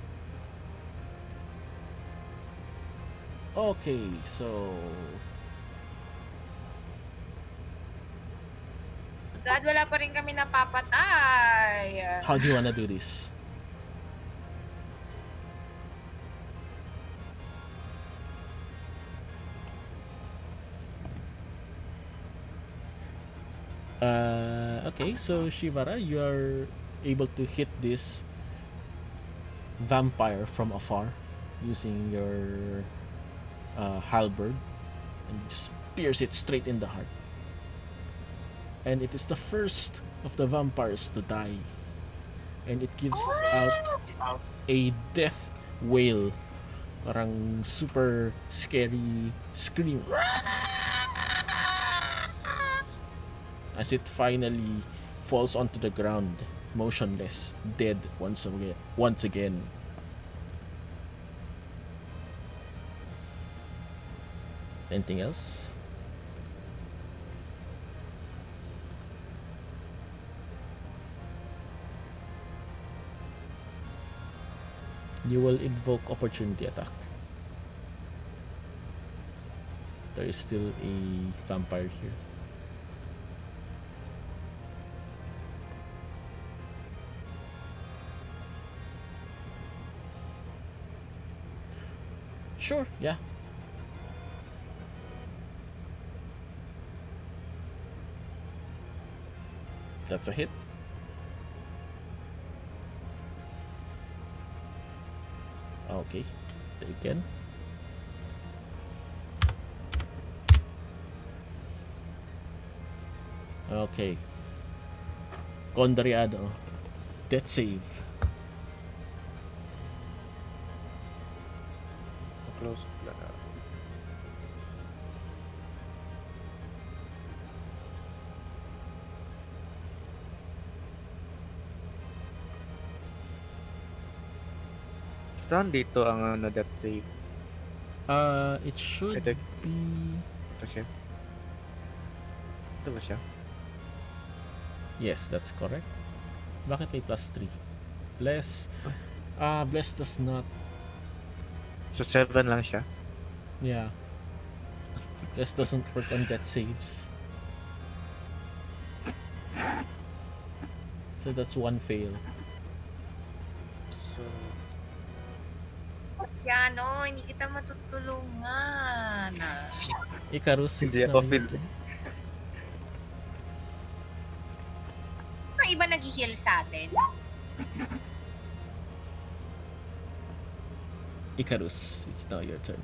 Okay, so... God, wala pa rin kami napapatay. How do you wanna do this? Okay, so Shivara, you are able to hit this vampire from afar using your halberd and just pierce it straight in the heart. And it is the first of the vampires to die. And it gives out a death wail. Parang super scary scream. As it finally falls onto the ground, motionless, dead once again. Anything else? You will invoke opportunity attack. There is still a vampire here. Sure, yeah. That's a hit. Okay, taken. Okay. Condriado. Death save. Close na. Saan dito ang ano, death save? It should Ito. be... Ito siya. Ito ba siya? Yes, that's correct. Bakit may plus 3? Bless... Bless does not... So 7 lang siya? Yeah. Bless doesn't work on death saves. So that's one fail. So... Yano, hindi kita matutulungan. Icarus, it's Hindi now ako your fit. turn. Mga iba nag-heal sa atin. Icarus, it's now your turn.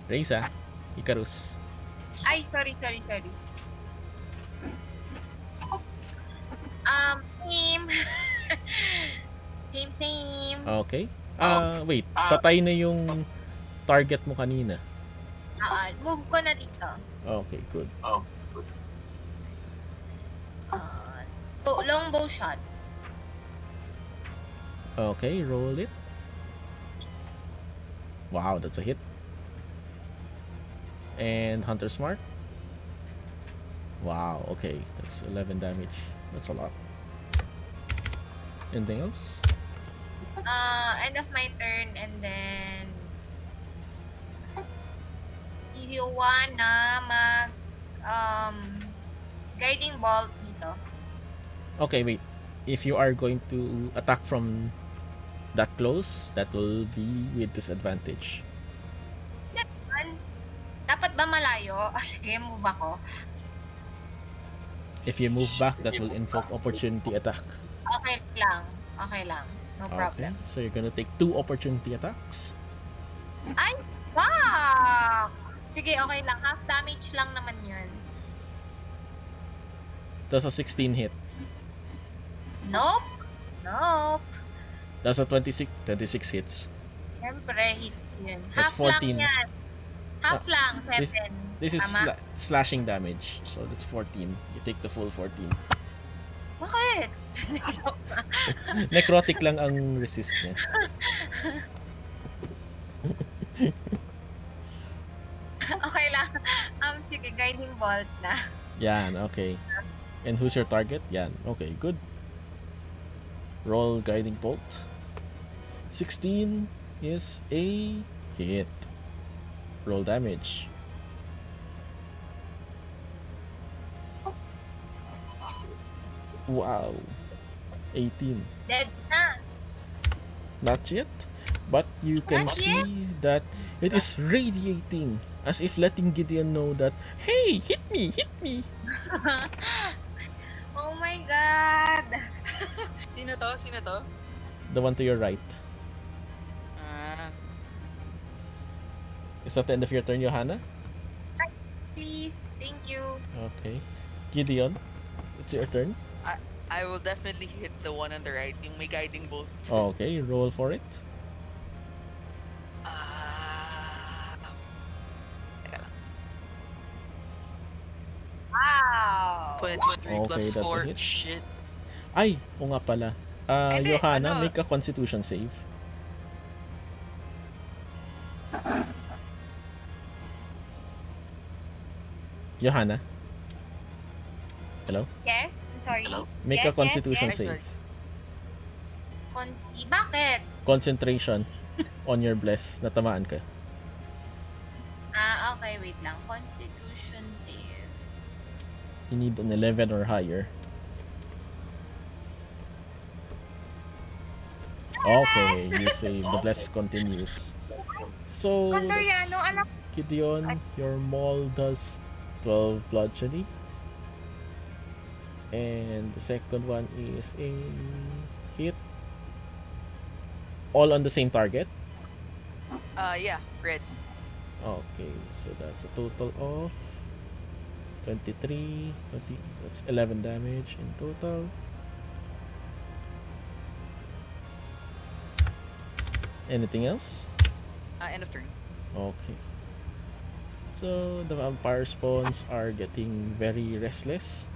Raisa, Icarus. Ay, sorry. Team. Team. Okay. Wait. Patay na yung target mo kanina. Move ko na dito. Okay, good. Longbow shot. Okay, roll it. Wow, that's a hit. And Hunter's Mark. Wow, okay. That's 11 damage. That's a lot. Anything else? End of my turn, and then you wanna mag guiding bolt dito. Okay, wait. If you are going to attack from that close, that will be with disadvantage. Dapat ba malayo? Sige, move ako. If you move back, that will invoke opportunity attack. Okay lang. No problem. Okay, so you're gonna take 2 opportunity attacks. Ay, fuck! Sige, okay lang. Half damage lang naman yun. That's a 16 hit. Nope. That's a 26 hits. Siyempre, hits yun. That's Half 14. lang yan. Half lang, 7. This is Tama? slashing damage, so that's 14. You take the full 14. Bakit? Necrotic lang ang resist niya. Okay lang. Sige, guiding bolt na. Yan, okay. And who's your target? Yan, okay, good. Roll guiding bolt. 16 is a hit. Roll damage. Wow. 18. Dead na. Not yet, but you can Not see that it is radiating, as if letting Gideon know that, hey, hit me. Oh my god. Sino to? The one to your right. Is that the end of your turn, Johanna? Please, thank you. Okay. Gideon, it's your turn. I will definitely hit the one on the right, yung may guiding bolt. Okay, roll for it. Teka lang. Wow. 23 Okay, plus that's a 4. hit. Shit. Ay, o nga pala. Hindi, Johanna, ano? make a constitution save. Johanna? Hello? Yes? Sorry. Make a constitution yes. save. Bakit? Concentration on your bless. Natamaan ka. Okay, wait lang. Constitution save. You need an 11 or higher. Okay, you save. The bless continues. So, Andoriano, anak. Gideon, your maul does 12 bludgeoning. And the second one is a hit. All on the same target. Yeah, red. Okay, so that's a total of 23, 20, that's 11 damage in total. Anything else? End of turn. Okay. So the vampire spawns are getting very restless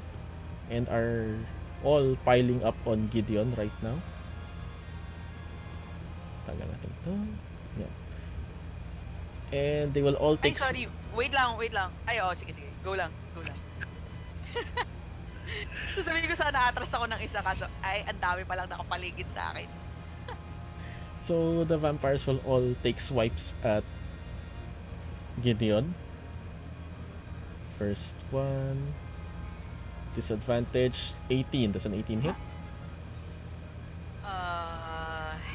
and are all piling up on Gideon right now. Tagal natin to. Yeah. And they will all Ay, take... sorry. Wait lang. Ay, sige. Go lang. Sabihin ko sana atras ako ng isa kaso, ay, ang dami palang nakapaligid sa akin. So the vampires will all take swipes at Gideon. First one. Disadvantage 18. That's an 18 hit.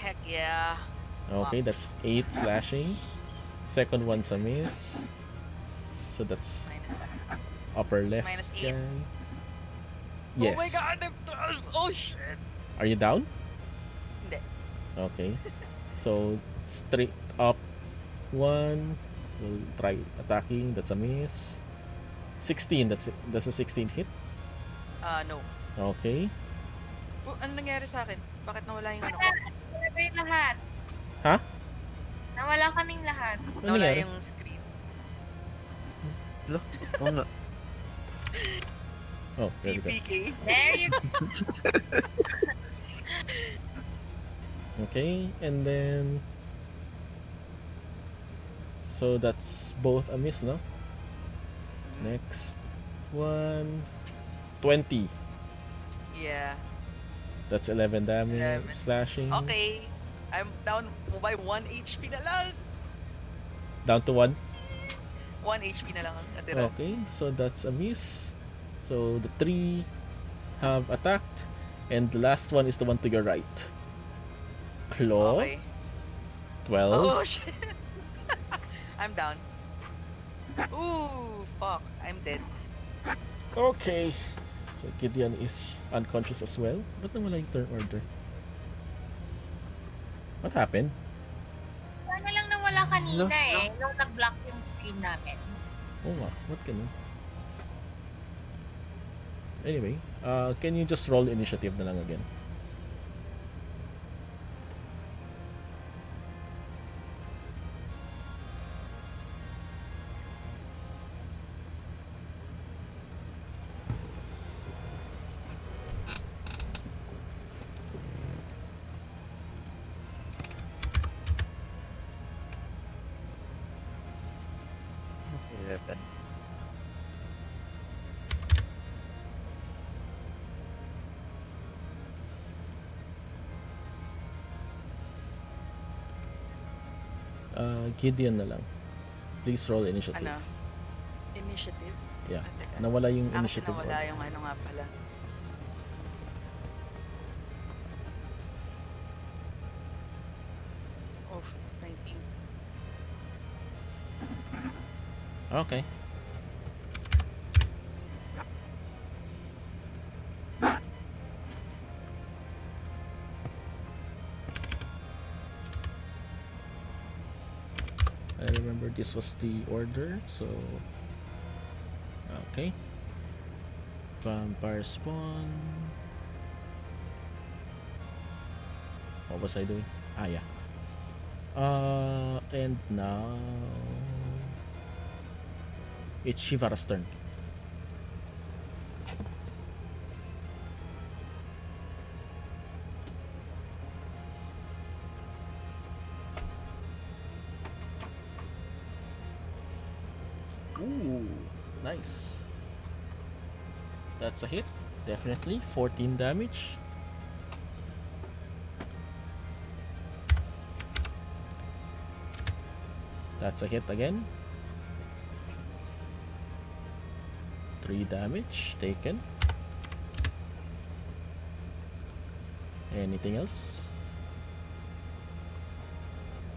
Heck yeah. Okay, that's 8 slashing. Second one's a miss. So that's upper left. Minus 8. guy. Yes. Oh my god, I'm oh shit. Are you down? Hindi. Okay. So straight up one. We'll try attacking. That's a miss. 16. That's a 16 hit. No. Okay. Ano nangyari sa akin? Bakit nawala yung ano ko? Nawala ba yung lahat? Ha? Nawala kaming lahat. Ano Nawala nangyari? yung screen. Lo, oo nga. Oh, there we go. TPK. There you go. Okay, and then so that's both a miss, no? Next one, 20. Yeah. That's 11 damage 11. slashing. Okay. I'm down by 1 HP na lang. Down to 1. 1 HP na lang ang natira. Okay, so that's a miss. So the 3 have attacked, and the last one is the one to your right. Claw, Okay. 12. Oh, shit. I'm down. Ooh, fuck. I'm dead. Okay. So Gideon is unconscious as well. Ba't nawala yung turn order? What happened? Sana lang nawala kanina eh. Nung nag-block yung screen namin. Oh nga, what ganun? Anyway, can you just roll initiative na lang again? Eleven. Gideon na lang. Please roll initiative. Ano? Initiative? Yeah. Ah, teka. Nawala yung Kasi initiative nawala order. yung ano nga pala. Oh, 19. Okay. I remember this was the order, so okay. Vampire spawn. What was I doing? Ah, yeah. And now it's Shivara's turn. Ooh, nice. That's a hit, definitely. 14 damage. That's a hit again. 3 damage taken. Anything else?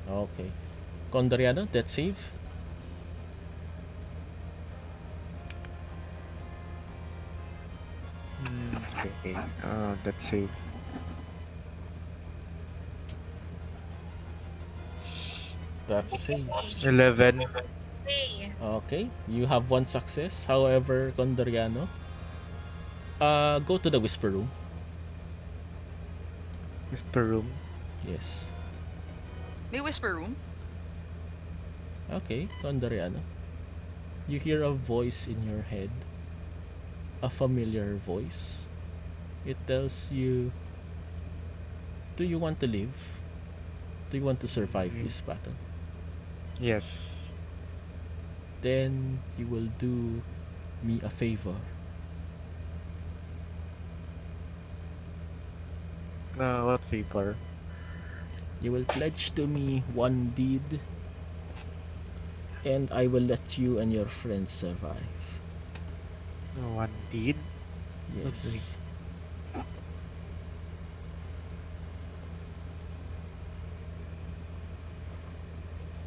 Okay. Condoriano, death save. Okay. That's safe. That's a save. 11. Okay. Okay, you have 1 success. However, Condoriano, go to the whisper room. Whisper room. Yes. May whisper room? Okay, Condoriano. You hear a voice in your head. A familiar voice. It tells you, do you want to live? Do you want to survive this battle? Yes. Then you will do me a favor. What favor? You will pledge to me 1 deed, and I will let you and your friends survive. One deed? Yes.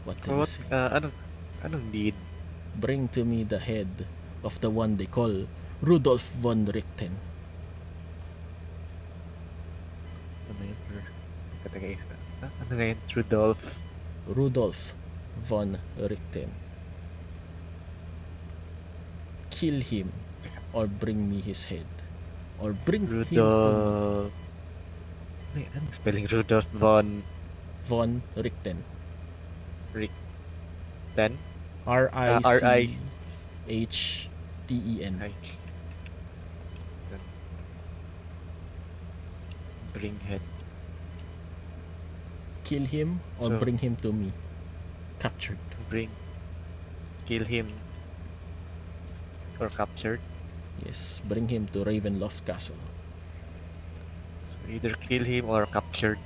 What do you What? say? Anong deed? Bring to me the head of the one they call Rudolf von Richten. Ano yun? Ano nga yun? Rudolph? Rudolf von Richten. kill him or bring me his head. Or bring him to Rudolph. Ay, anong spelling Rudolph Von Richten. Then? Richten. Ay. Then. Bring head. Kill him or So- bring him to me. Captured. Kill him. Or captured. Yes, bring him to Ravenloft Castle. So either kill him or captured.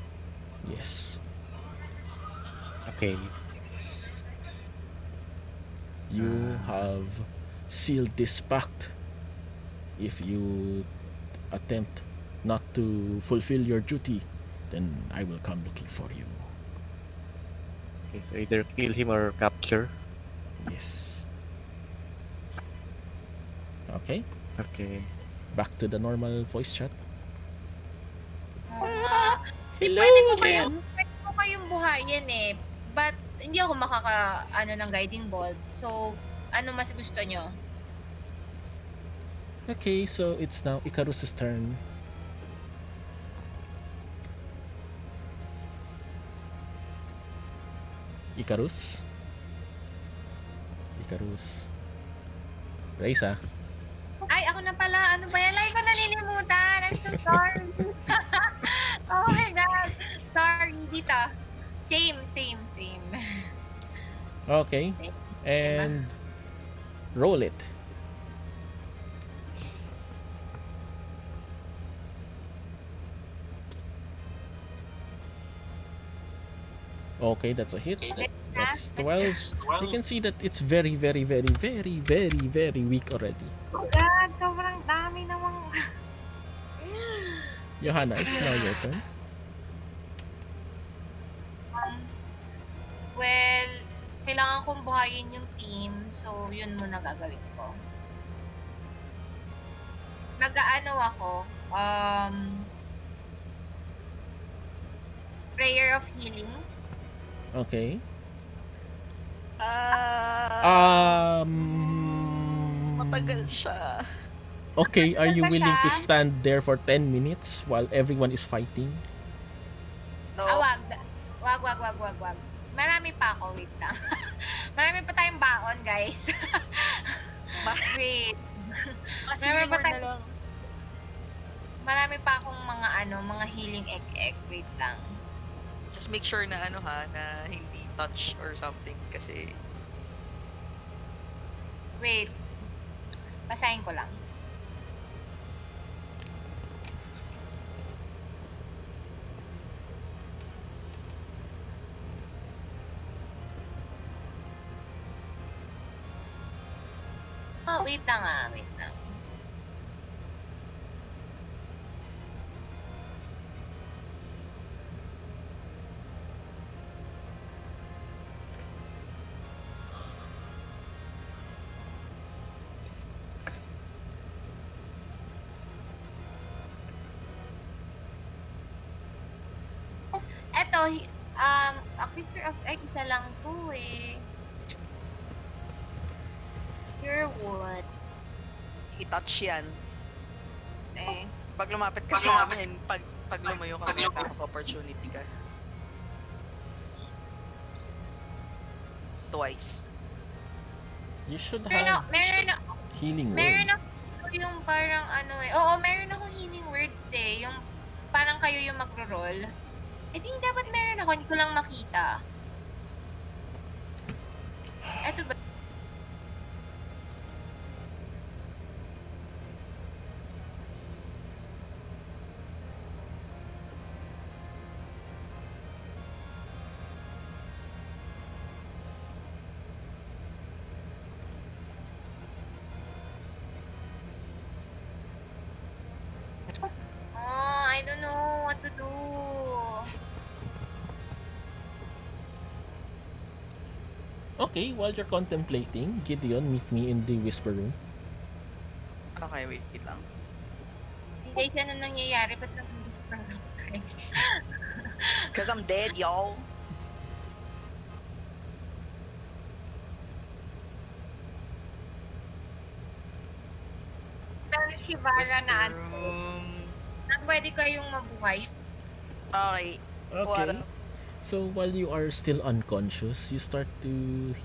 Yes. Okay. You have sealed this pact. If you attempt not to fulfill your duty, then I will come looking for you. Okay, so either kill him or capture. Yes. Okay, Okay. back to the normal voice chat. Hello pwede ko kayong buhayin eh. But, hindi ako ng guiding bolt. So, ano mas gusto nyo? Okay, so it's now Icarus's turn. Icarus. Raisa. Ay, ako na pala. Ano ba yan? Lagi ko nalilimutan. I'm so sorry. Oh my God. Sorry, dita. Same. Okay, and roll it. Okay, that's a hit. That's 12. You can see that it's very, very, very, very, very, very weak already. Oh God, sobrang dami namang... Johanna, it's now your turn. Well, kailangan kong buhayin yung team. So, yun muna gagawin ko. Nag-aano ako, prayer of healing. Okay. Matagal siya. Okay, are you Matagal willing to siya. stand there for 10 minutes while everyone is fighting? No. Wag. Marami pa ako, wait lang. Marami pa tayong baon, guys. Wait. Healing ba word na tayo- lang. Marami pa akong mga healing egg. Wait lang. Just make sure na na hindi touch or something kasi Wait. Basahin ko lang. Oh, wait lang. Eto, a picture of egg, isa lang to eh. Your what? i-touch yan. Eh. Pag lumapit ka sa amin, pag lumayo ka, may opportunity ka. Twice. You should Meron have healing word. ako yung parang Oo, meron akong healing words eh. Yung parang kayo yung magro-roll. I think dapat meron ako, hindi ko lang makita. Eto ba? I don't know what to do. Okay, while you're contemplating, Gideon, meet me in the whisper room. Okay, wait lang. Guys, ano nangyayari? Ba't nag-whisper lang kayo? Cause I'm dead, y'all. ng Shivara na Whisper ano, room. na pwede kayong mabuhay. Okay. What Okay. up? So while you are still unconscious, you start to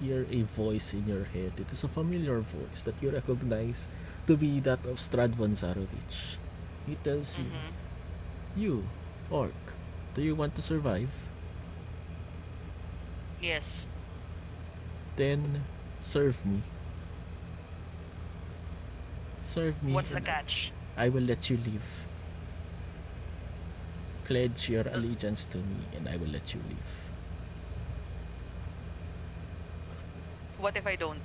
hear a voice in your head. It is a familiar voice that you recognize to be that of Stradvan Zarovich. He tells you, Mm-hmm. "You, Orc, do you want to survive? Yes. Then serve me. Serve me What's the and catch? I will let you live. Pledge your Uh, allegiance to me and I will let you live." What if I don't?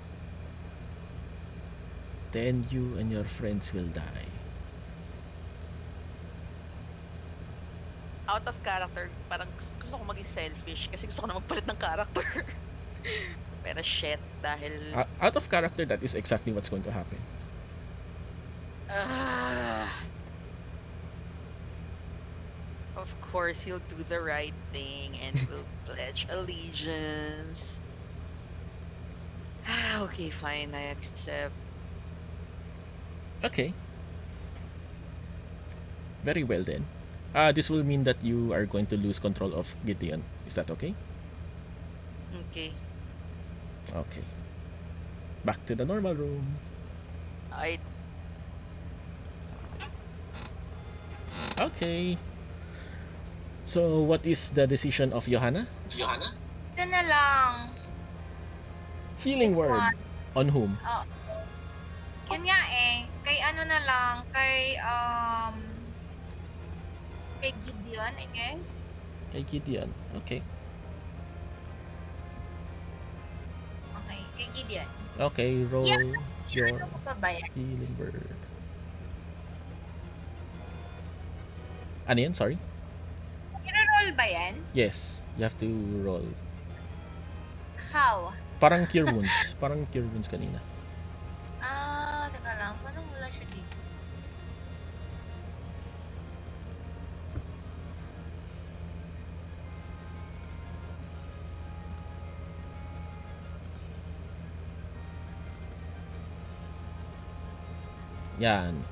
Then you and your friends will die. Out of character, parang gusto ko maging selfish kasi gusto ko na magpalit ng character. Pero shit, dahil... Out of character, that is exactly what's going to happen. Ah, of course, he'll do the right thing and will pledge allegiance. Okay, fine, I accept. Okay. Very well then. This will mean that you are going to lose control of Gideon. Is that okay? Okay. Okay. Back to the normal room. I Okay. So, what is the decision of Johanna? Ito na lang. Healing word. On whom? Oh, yun nga eh. Kay ano na lang. Kay Gideon, I guess. Kay Gideon. Okay. Okay, kay Gideon. Okay, roll your Ano ko pa ba yan? healing word. Ano yan? Sorry? I-roll ba yan? Yes, you have to roll. How? Parang cure wounds. Parang cure wounds kanina. Teka lang. Parang wala siya dito. Yan.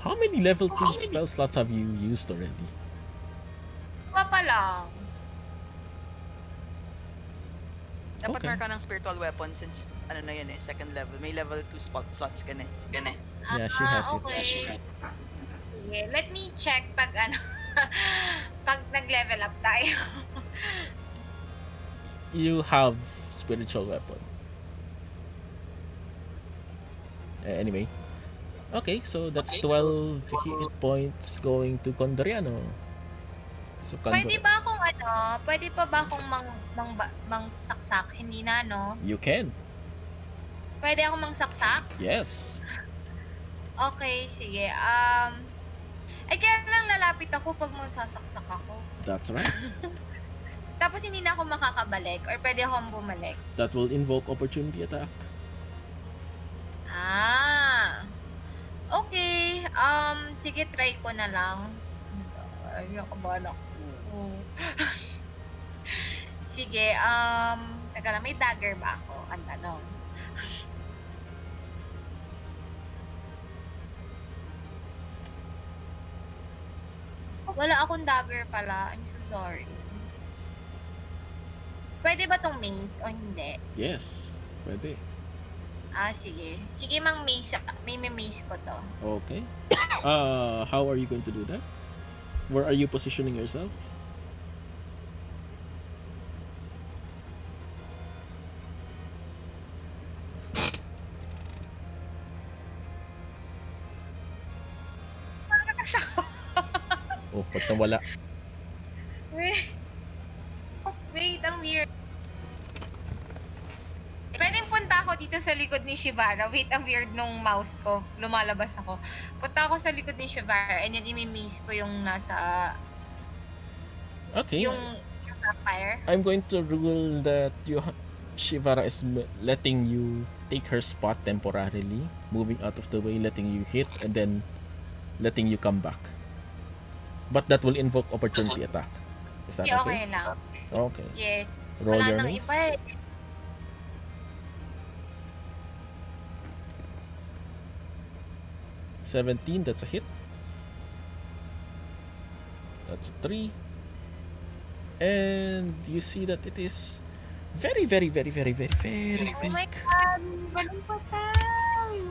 How many level 2 spell slots have you used already? Iba pa lang. dapat Okay. meron ka ng spiritual weapon since ano na yun eh, second level. May level 2 spot slots ka na. Yeah, she has it. Okay. Sige, let me check pag ano, pag nag-level up tayo. You have spiritual weapon. Anyway. Okay, so that's 12 hit points going to Condoriano. So Pwede ba akong pwede pa ba akong mangsaksak? Hindi na, no? You can. Pwede akong mangsaksak? Yes. Okay, sige. Ay, kaya lang lalapit ako pag magsasaksak ako. That's right. Tapos hindi na ako makakabalik or pwede akong bumalik. That will invoke opportunity attack. Okay. Sige, try ko na lang. Ay, nakabahan ako. Sige, teka lang, may dagger ba ako? Ang tanong. Wala akong dagger pala. I'm so sorry. Pwede ba tong mace o hindi? Yes. Pwede. Sige. Sige, mang mace. May mace ko to. Okay. How are you going to do that? Where are you positioning yourself? Oh, pag nawala. Wait, ang weird. Pwedeng punta ako dito sa likod ni Shivara. Wait, ang weird nung mouse ko. Lumalabas ako. Punta ako sa likod ni Shivara and then i-maze ko yung nasa... Okay. Yung sapphire. I'm going to rule that Shivara is letting you take her spot temporarily, moving out of the way, letting you hit, and then letting you come back. But that will invoke opportunity attack. Is that Okay, okay? okay lang. Okay. Yes. Roll Wala your nang mace. iba eh. 17, that's a hit. That's a 3. And you see that it is very, very, very, very, very, very Oh my weak. God! Ganun pa tayo!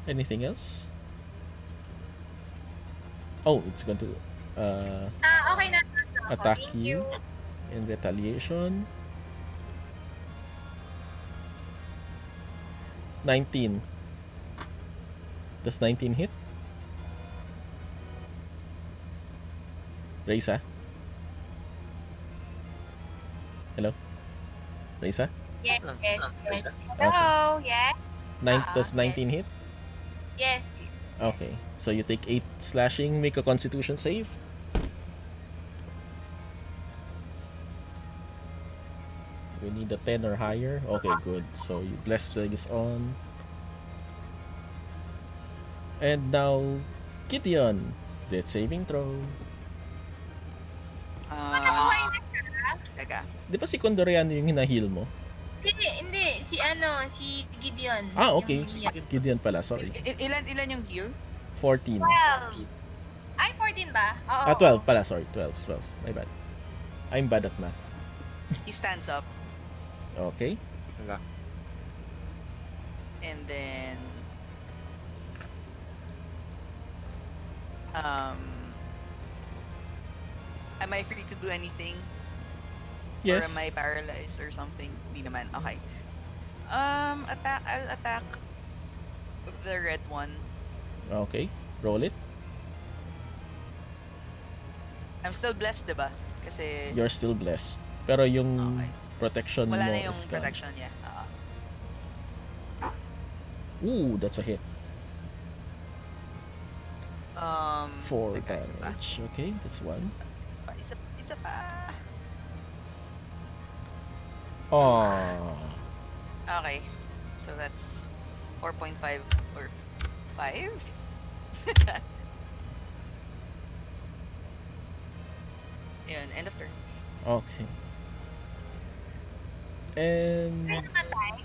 Anything else? Oh, it's going to Okay na. Ako. attack Thank you. in retaliation. 19. Does 19 hit? Raisa? Hello? Raisa? Yes, yes, yes. Hello, yes? Does yes. 19 hit? Yes. Okay. So you take 8 slashing, make a constitution save. We need a 10 or higher. Okay, good. So you bless is on. And now, Gideon. Death saving throw. Nakuha na siya? Teka. Di ba si Condoriano yung hinahil mo? Hindi. Si Gideon. Ah, Yung okay. umiyak. Gideon pala, sorry. Ilan yung heal? 14. 12. Ay, 14 ba? Oo. Ah, 12 pala, sorry. 12. My bad. I'm bad at math. He stands up Okay. Wala. and then am I free to do anything? Or Yes. am I paralyzed or something? Hindi naman. Okay. I'll attack the red one. Okay. Roll it. I'm still blessed, diba? Kasi You're still blessed. Pero yung Okay. protection wala mo na yung is gone. protection niya. Ooh, that's a hit. 4 teka, isa pa. damage. Okay, that's 1. Isa pa. Aww. Okay. So that's 4.5 or 5? Yun, end of turn. Okay. And Namatay.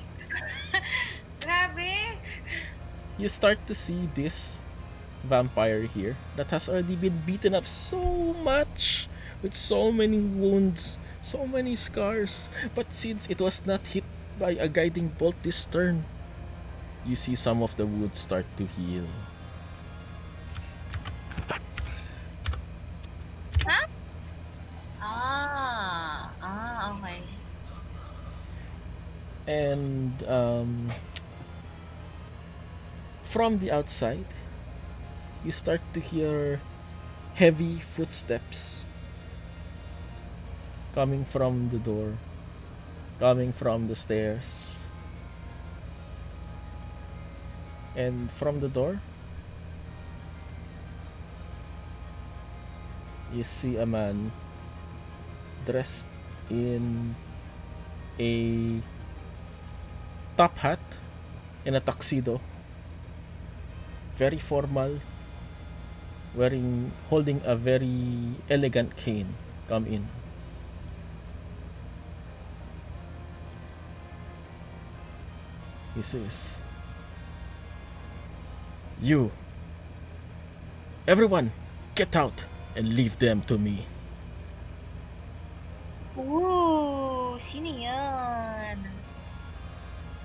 Grabe. you start to see this vampire here that has already been beaten up so much with so many wounds, so many scars. But since it was not hit by a guiding bolt this turn, you see some of the wounds start to heal. Okay. And from the outside, you start to hear heavy footsteps coming from the door, coming from the stairs. And from the door, you see a man dressed in a top hat and a tuxedo, very formal, holding a very elegant cane. Come in. He says, "You, everyone, get out and leave them to me." Ooh, sino yan?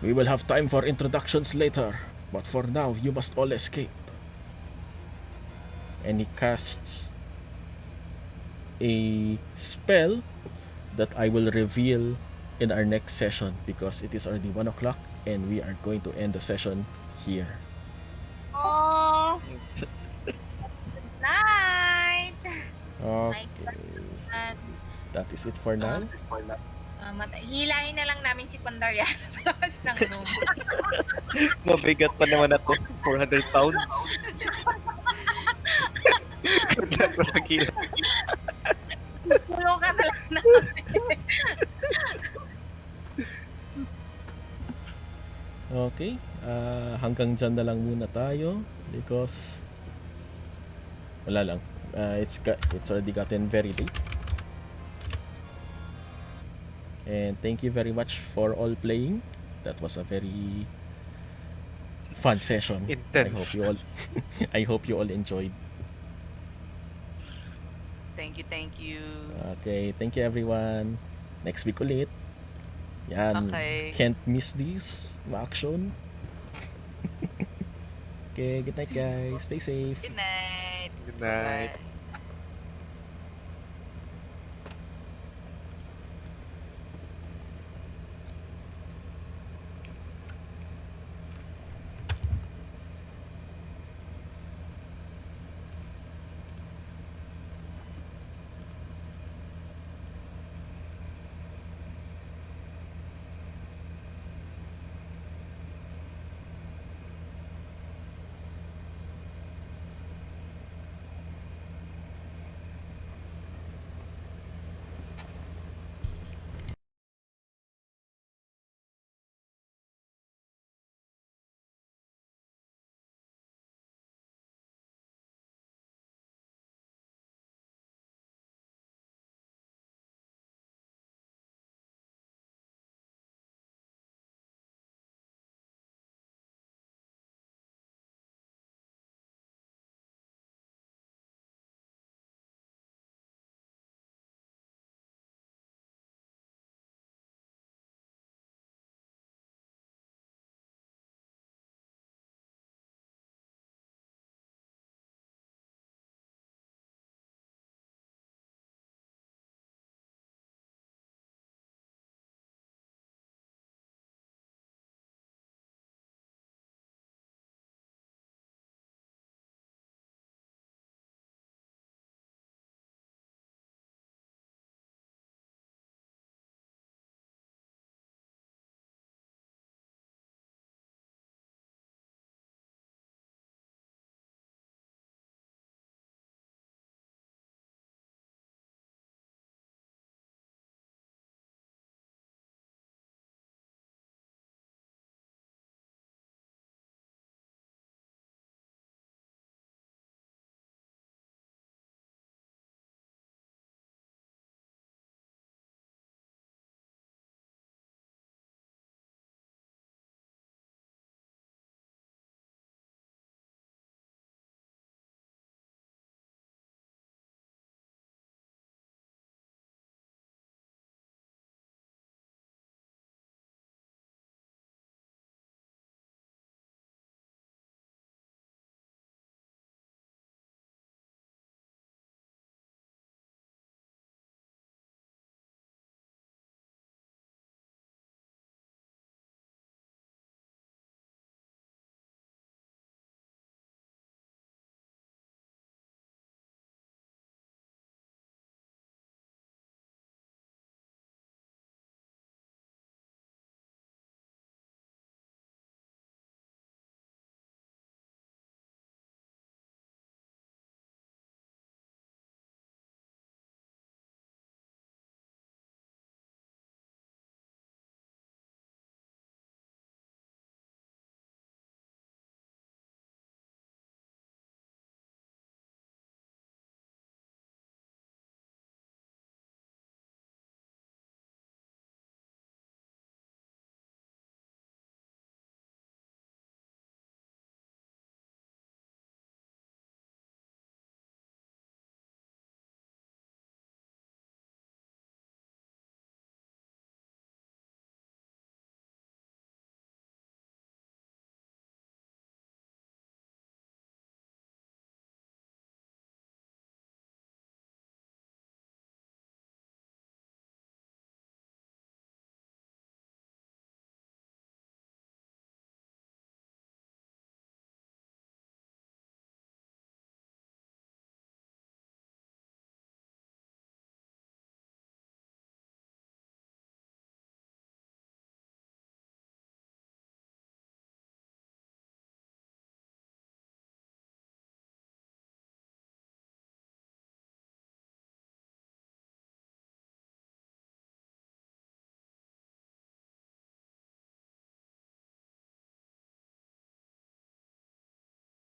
We will have time for introductions later, but for now, you must all escape. And he casts a spell that I will reveal in our next session because it is already 1 o'clock and we are going to end the session here. Oh. Good night. Okay, At, that is it for now. hilahin na lang namin si Pandarya palabas ng room. Mabigat pa naman ako. 400 pounds. Good luck ko sa kila. Tulong ka na lang namin. Okay, hanggang dyan na lang muna tayo because wala lang. It's already gotten very late. And thank you very much for all playing. That was a very fun session. Intense. I hope you all enjoyed. Thank you, thank you. Okay, thank you everyone. Next week ulit. Yan, Okay. can't miss this action. Okay, good night guys. Stay safe. Good night. Good night. Bye.